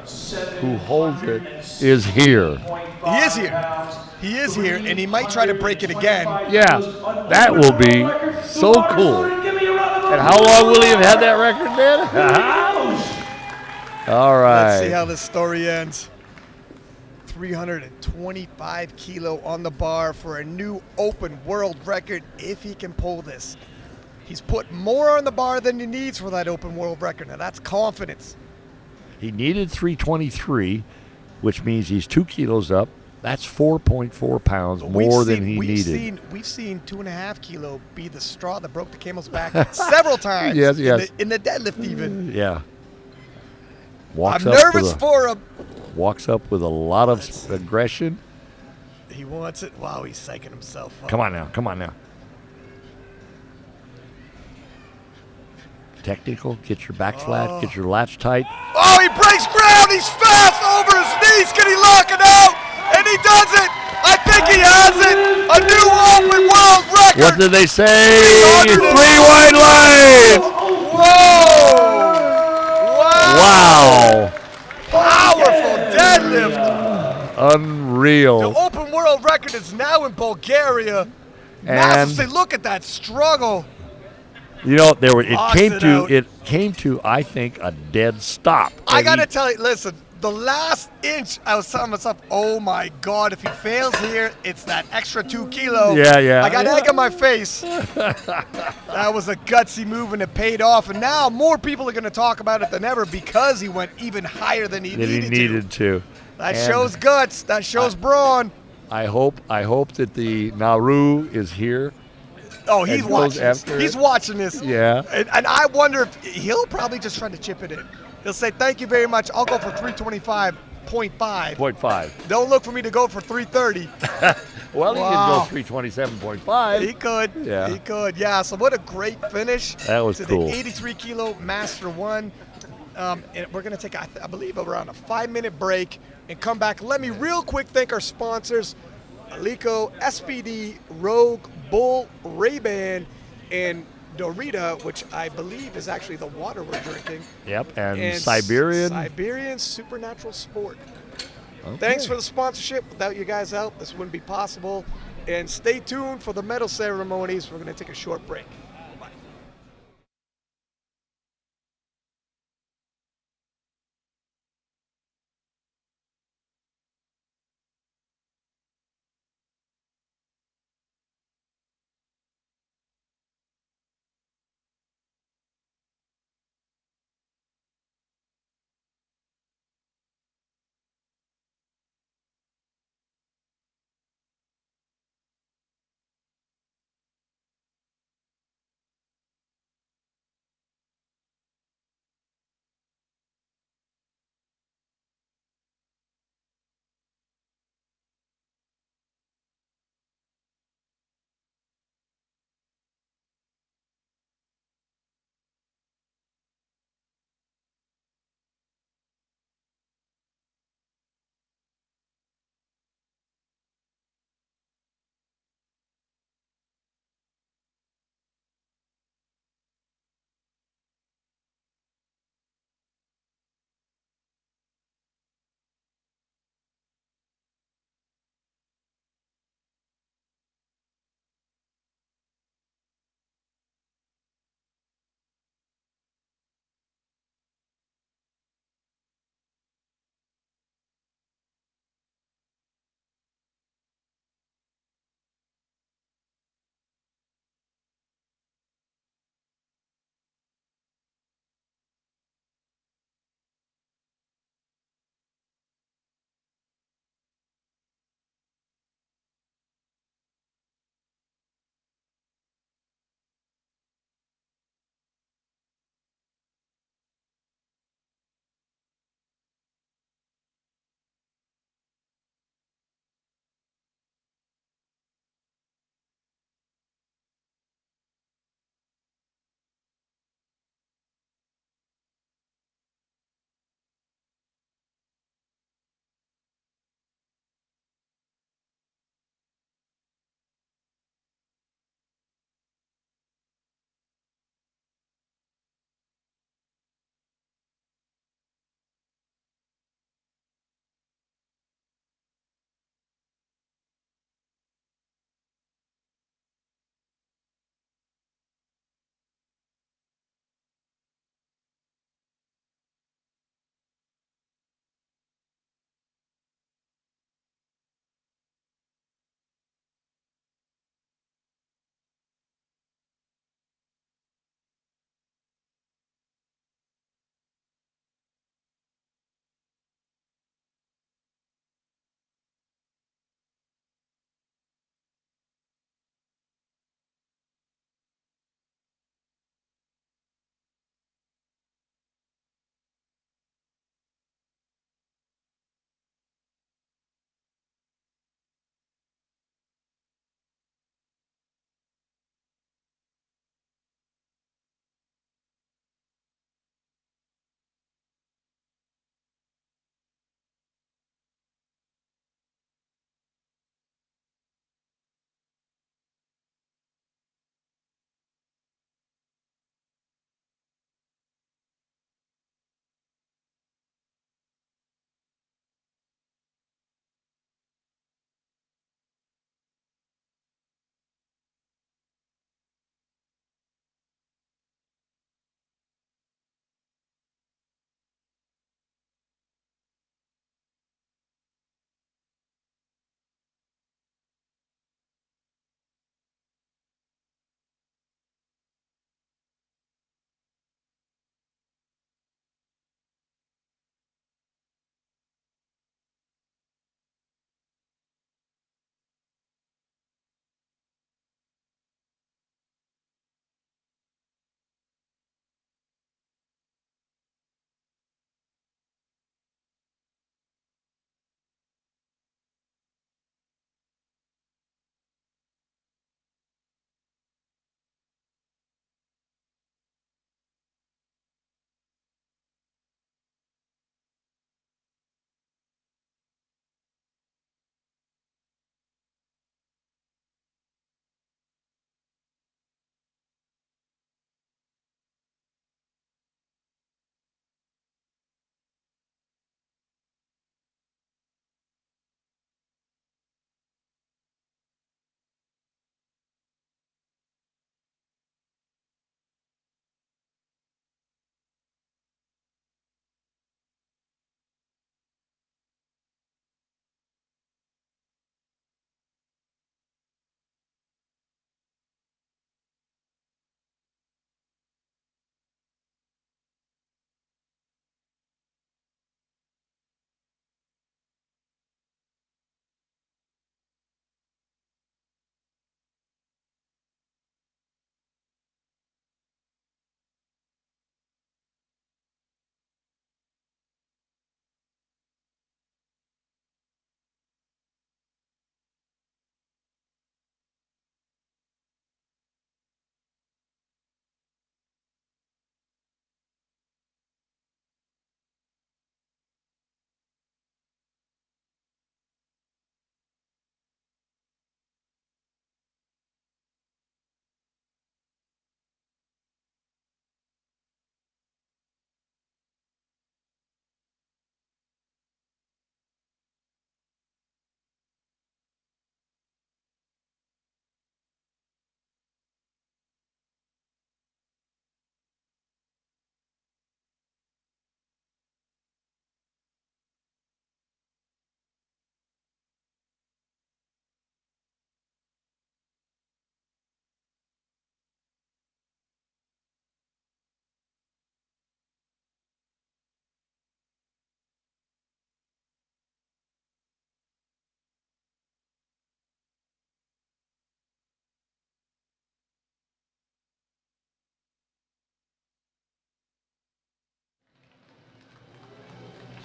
who holds it is here. He is here. He is here, and he might try to break it again. Yeah, that will be so cool. And how long will he have had that record then? All right. Let's see how this story ends. 325 kilo on the bar for a new open world record if he can pull this. He's put more on the bar than he needs for that open world record. Now that's confidence. He needed 323, which means he's 2 kilos up. That's 4.4 pounds more than he needed. We've seen 2.5 kilo be the straw that broke the camel's back several times. Yes. In the deadlift even. Yeah. I'm nervous for him. Walks up with a lot of aggression. He wants it. Wow, he's psyching himself up. Come on now. Technical, get your back flat, get your lats tight. Oh, he breaks ground. He's fast over his knees. Can he lock it out? And he does it. I think he has it. A new open world record. What did they say? 3 wide line. Whoa. Wow. Powerful deadlift. Unreal. The open world record is now in Bulgaria. Massive. Say, look at that struggle. It came to I think a dead stop. I gotta tell you, listen, the last inch, I was telling myself, oh my God, if he fails here, it's that extra 2 kilo. Yeah. I got egg on my face. That was a gutsy move and it paid off. And now more people are gonna talk about it than ever because he went even higher than he needed to. That shows guts. That shows brawn. I hope that the Nauru is here. Oh, he's watching this. He's watching this. Yeah. And I wonder if he'll probably just try to chip it in. He'll say, thank you very much. I'll go for 325.5. 0.5. Don't look for me to go for 330. Well, wow. He could go 327.5. He could. Yeah. He could. Yeah. So what a great finish. That was cool. The 83 kilo Master 1. And we're going to take, I believe, around a 5-minute break and come back. Let me real quick thank our sponsors, Alico, SPD, Rogue, Bull, Ray-Ban, and Dorita, which I believe is actually the water we're drinking. Yep, and Siberian. Siberian Supernatural Sport. Okay. Thanks for the sponsorship. Without you guys' help, this wouldn't be possible. And stay tuned for the medal ceremonies. We're going to take a short break.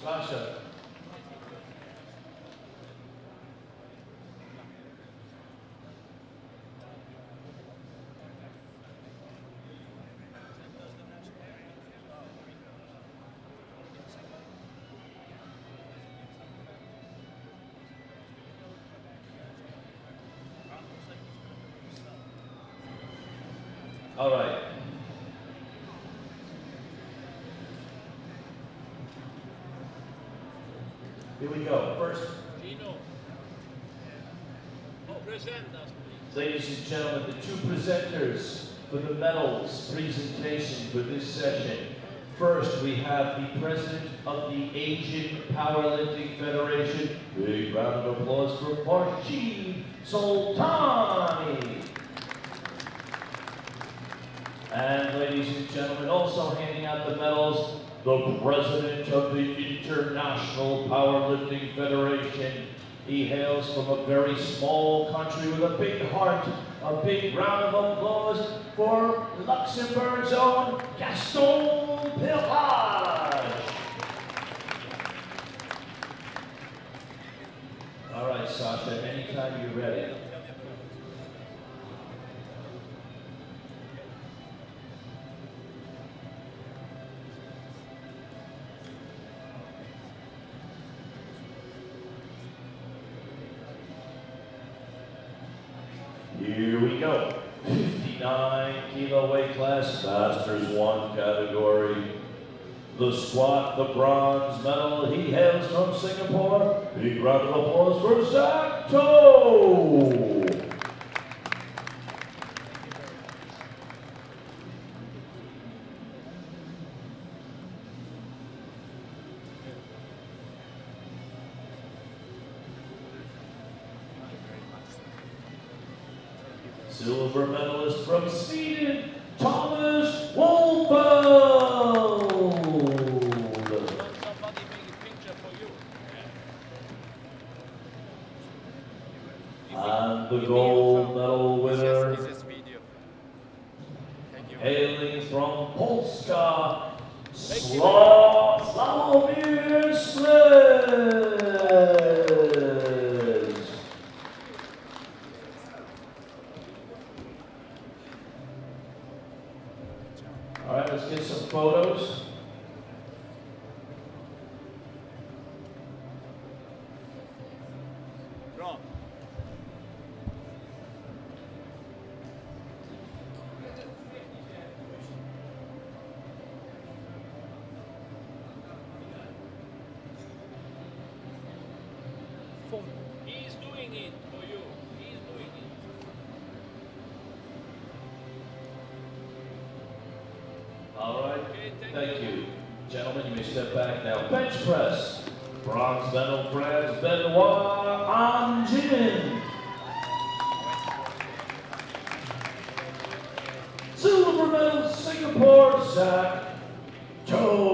Sasha. All right. Here we go. First, ladies and gentlemen, the two presenters for the medals presentation for this session. First, we have the president of the Asian Powerlifting Federation. Big round of applause for Farshid Soltani. And ladies and gentlemen, also handing out the medals, the president of the International Powerlifting Federation. He hails from a very small country with a big heart. A big round of applause for Luxembourg's own Gaston Pillage. All right, Sasha, anytime you're ready. Here we go. 59 kilo weight class, Masters 1 category. The squat, the bronze medal. He hails from Singapore. Big round of applause for Zach Toe. Silver medalist from Sweden, Thomas Wolfeld. And the gold medal winner, hailing from Polska, Sławomir Sledge. All right, let's get some photos. He's doing it for you. He's doing it. All right, thank you. Gentlemen, you may step back now. Bench press. Bronze medal, France, Benoit Anjin. Silver medal, Singapore, Zach Toe.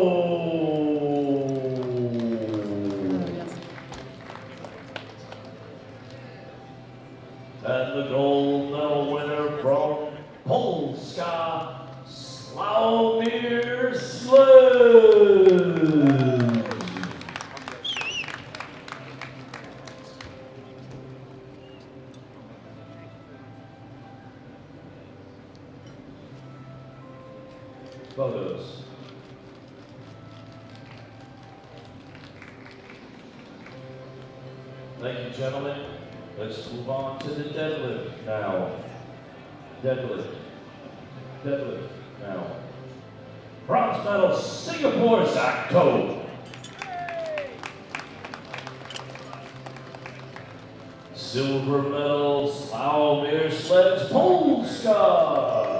And the gold medal winner from Polska, Sławomir Sledge. Photos. Thank you, gentlemen. Let's move on to the deadlift now. Deadlift. Deadlift now. Bronze medal, Singapore, Zach Toe. Silver medal, Sławomir Sledge, Polska.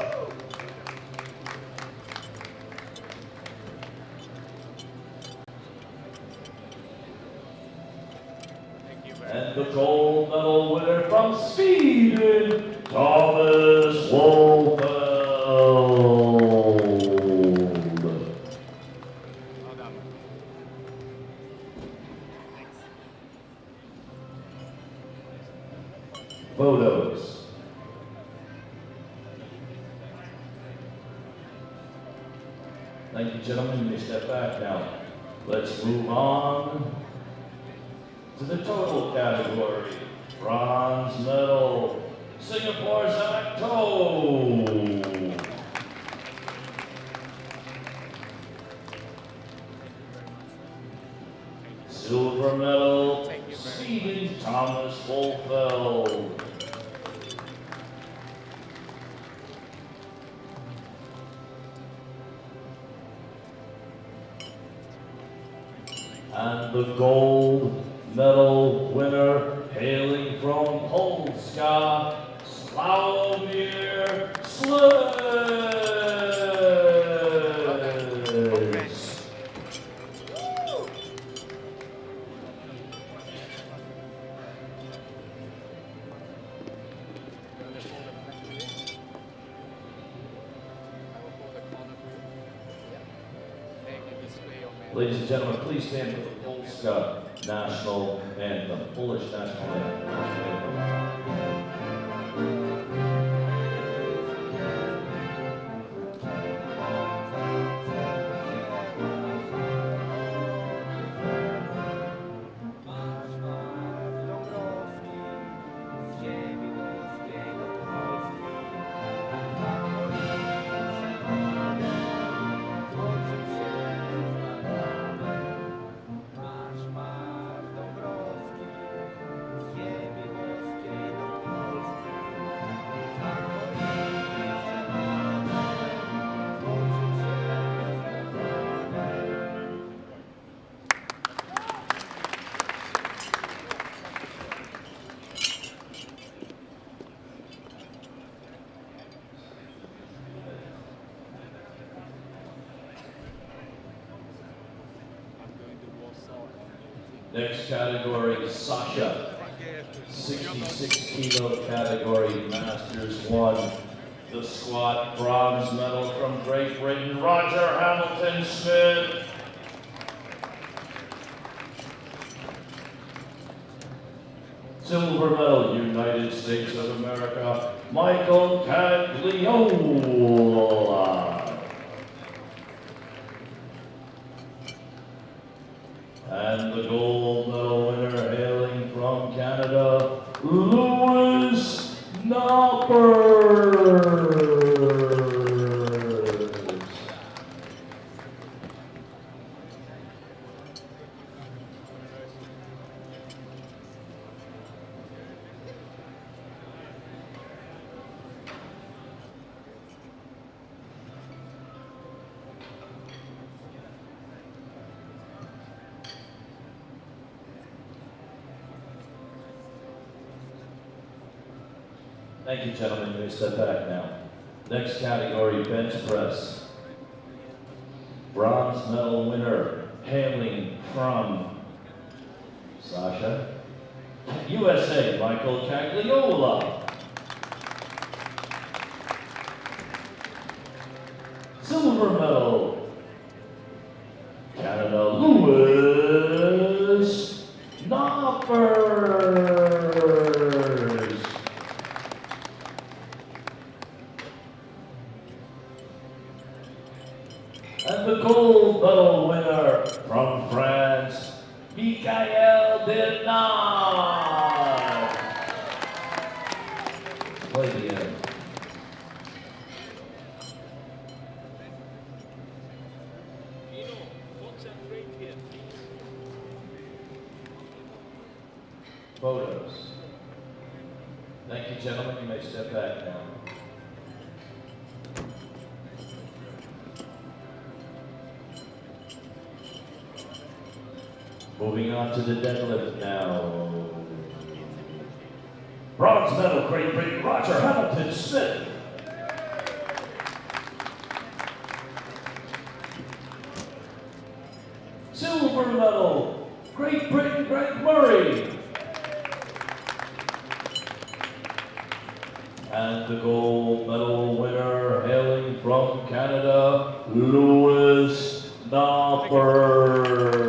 And the gold medal winner from Sweden, Thomas Wolfeld. Photos. Thank you, gentlemen. You may step back now. Let's move on to the total category. Bronze medal, Singapore's Zach To. Silver medal, Stephen Thomas Wolfeld. And the gold medal winner, hailing from Polska, Slavomir Sliss. Ladies and gentlemen, please stand for the Polska national anthem, Polish national anthem. Next category, Sasha. 66 kilo category, Masters 1. The squat bronze medal from Great Britain, Roger Hamilton Smith. Silver medal, United States of America, Michael Cagliola. And the gold medal winner, hailing from Canada, Louis Knoppers. Thank you, gentlemen. You may step back now. Next category, bench press. Bronze medal winner, hailing from Sasha, USA, Michael Cagliola. Silver medal, Canada, Louis Knoppers. And the gold medal winner from France, Michael Denard. Play the end. Photos. Thank you, gentlemen. You may step back now. Moving on to the deadlift now. Bronze medal, Great Britain, Roger Hamilton Smith. Silver medal, Great Britain, Greg Murray. And the gold medal winner, hailing from Canada, Louis Knoppers.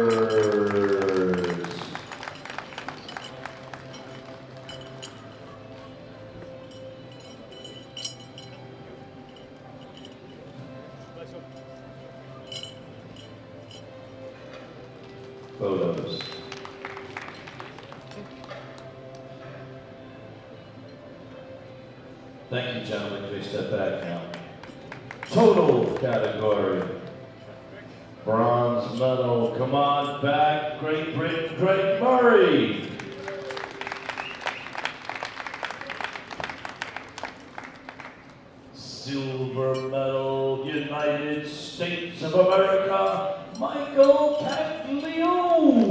photos. Thank you, gentlemen. Can we step back now? Total category. Bronze medal. Come on back. Great Britain, Greg Murray. Silver medal, United States of America, Michael Cagliola.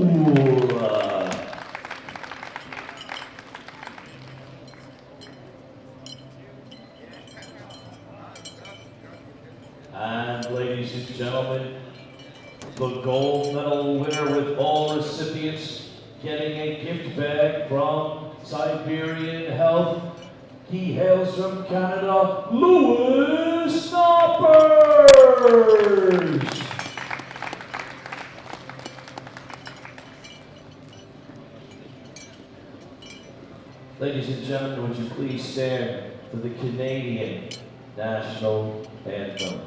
And ladies and gentlemen, the gold medal winner with all recipients getting a gift bag from Siberian Health. He hails from Canada, Louis Snoppers. Ladies and gentlemen, would you please stand for the Canadian National Anthem.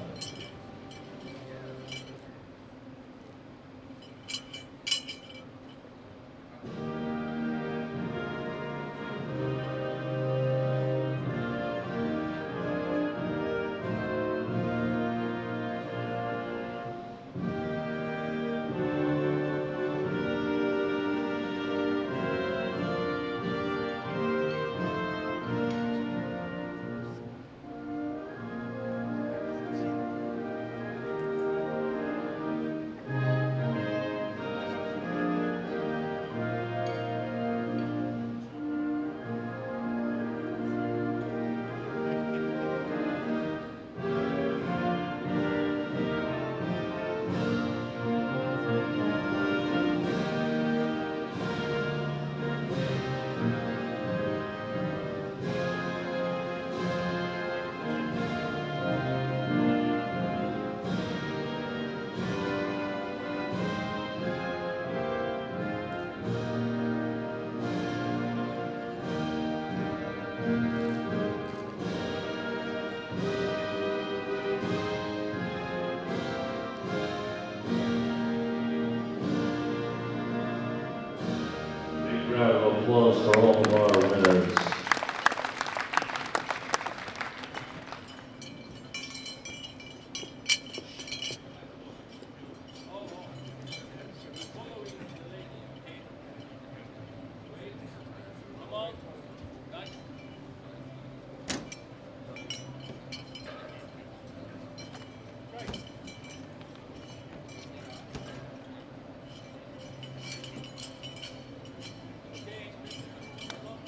Round of applause for all of our winners.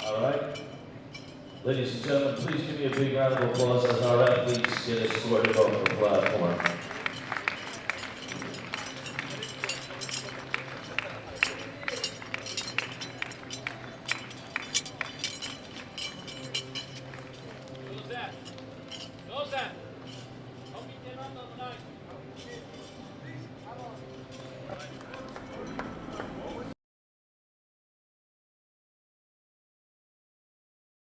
All right. Ladies and gentlemen, please give me a big round of applause as our athletes get escorted off the platform.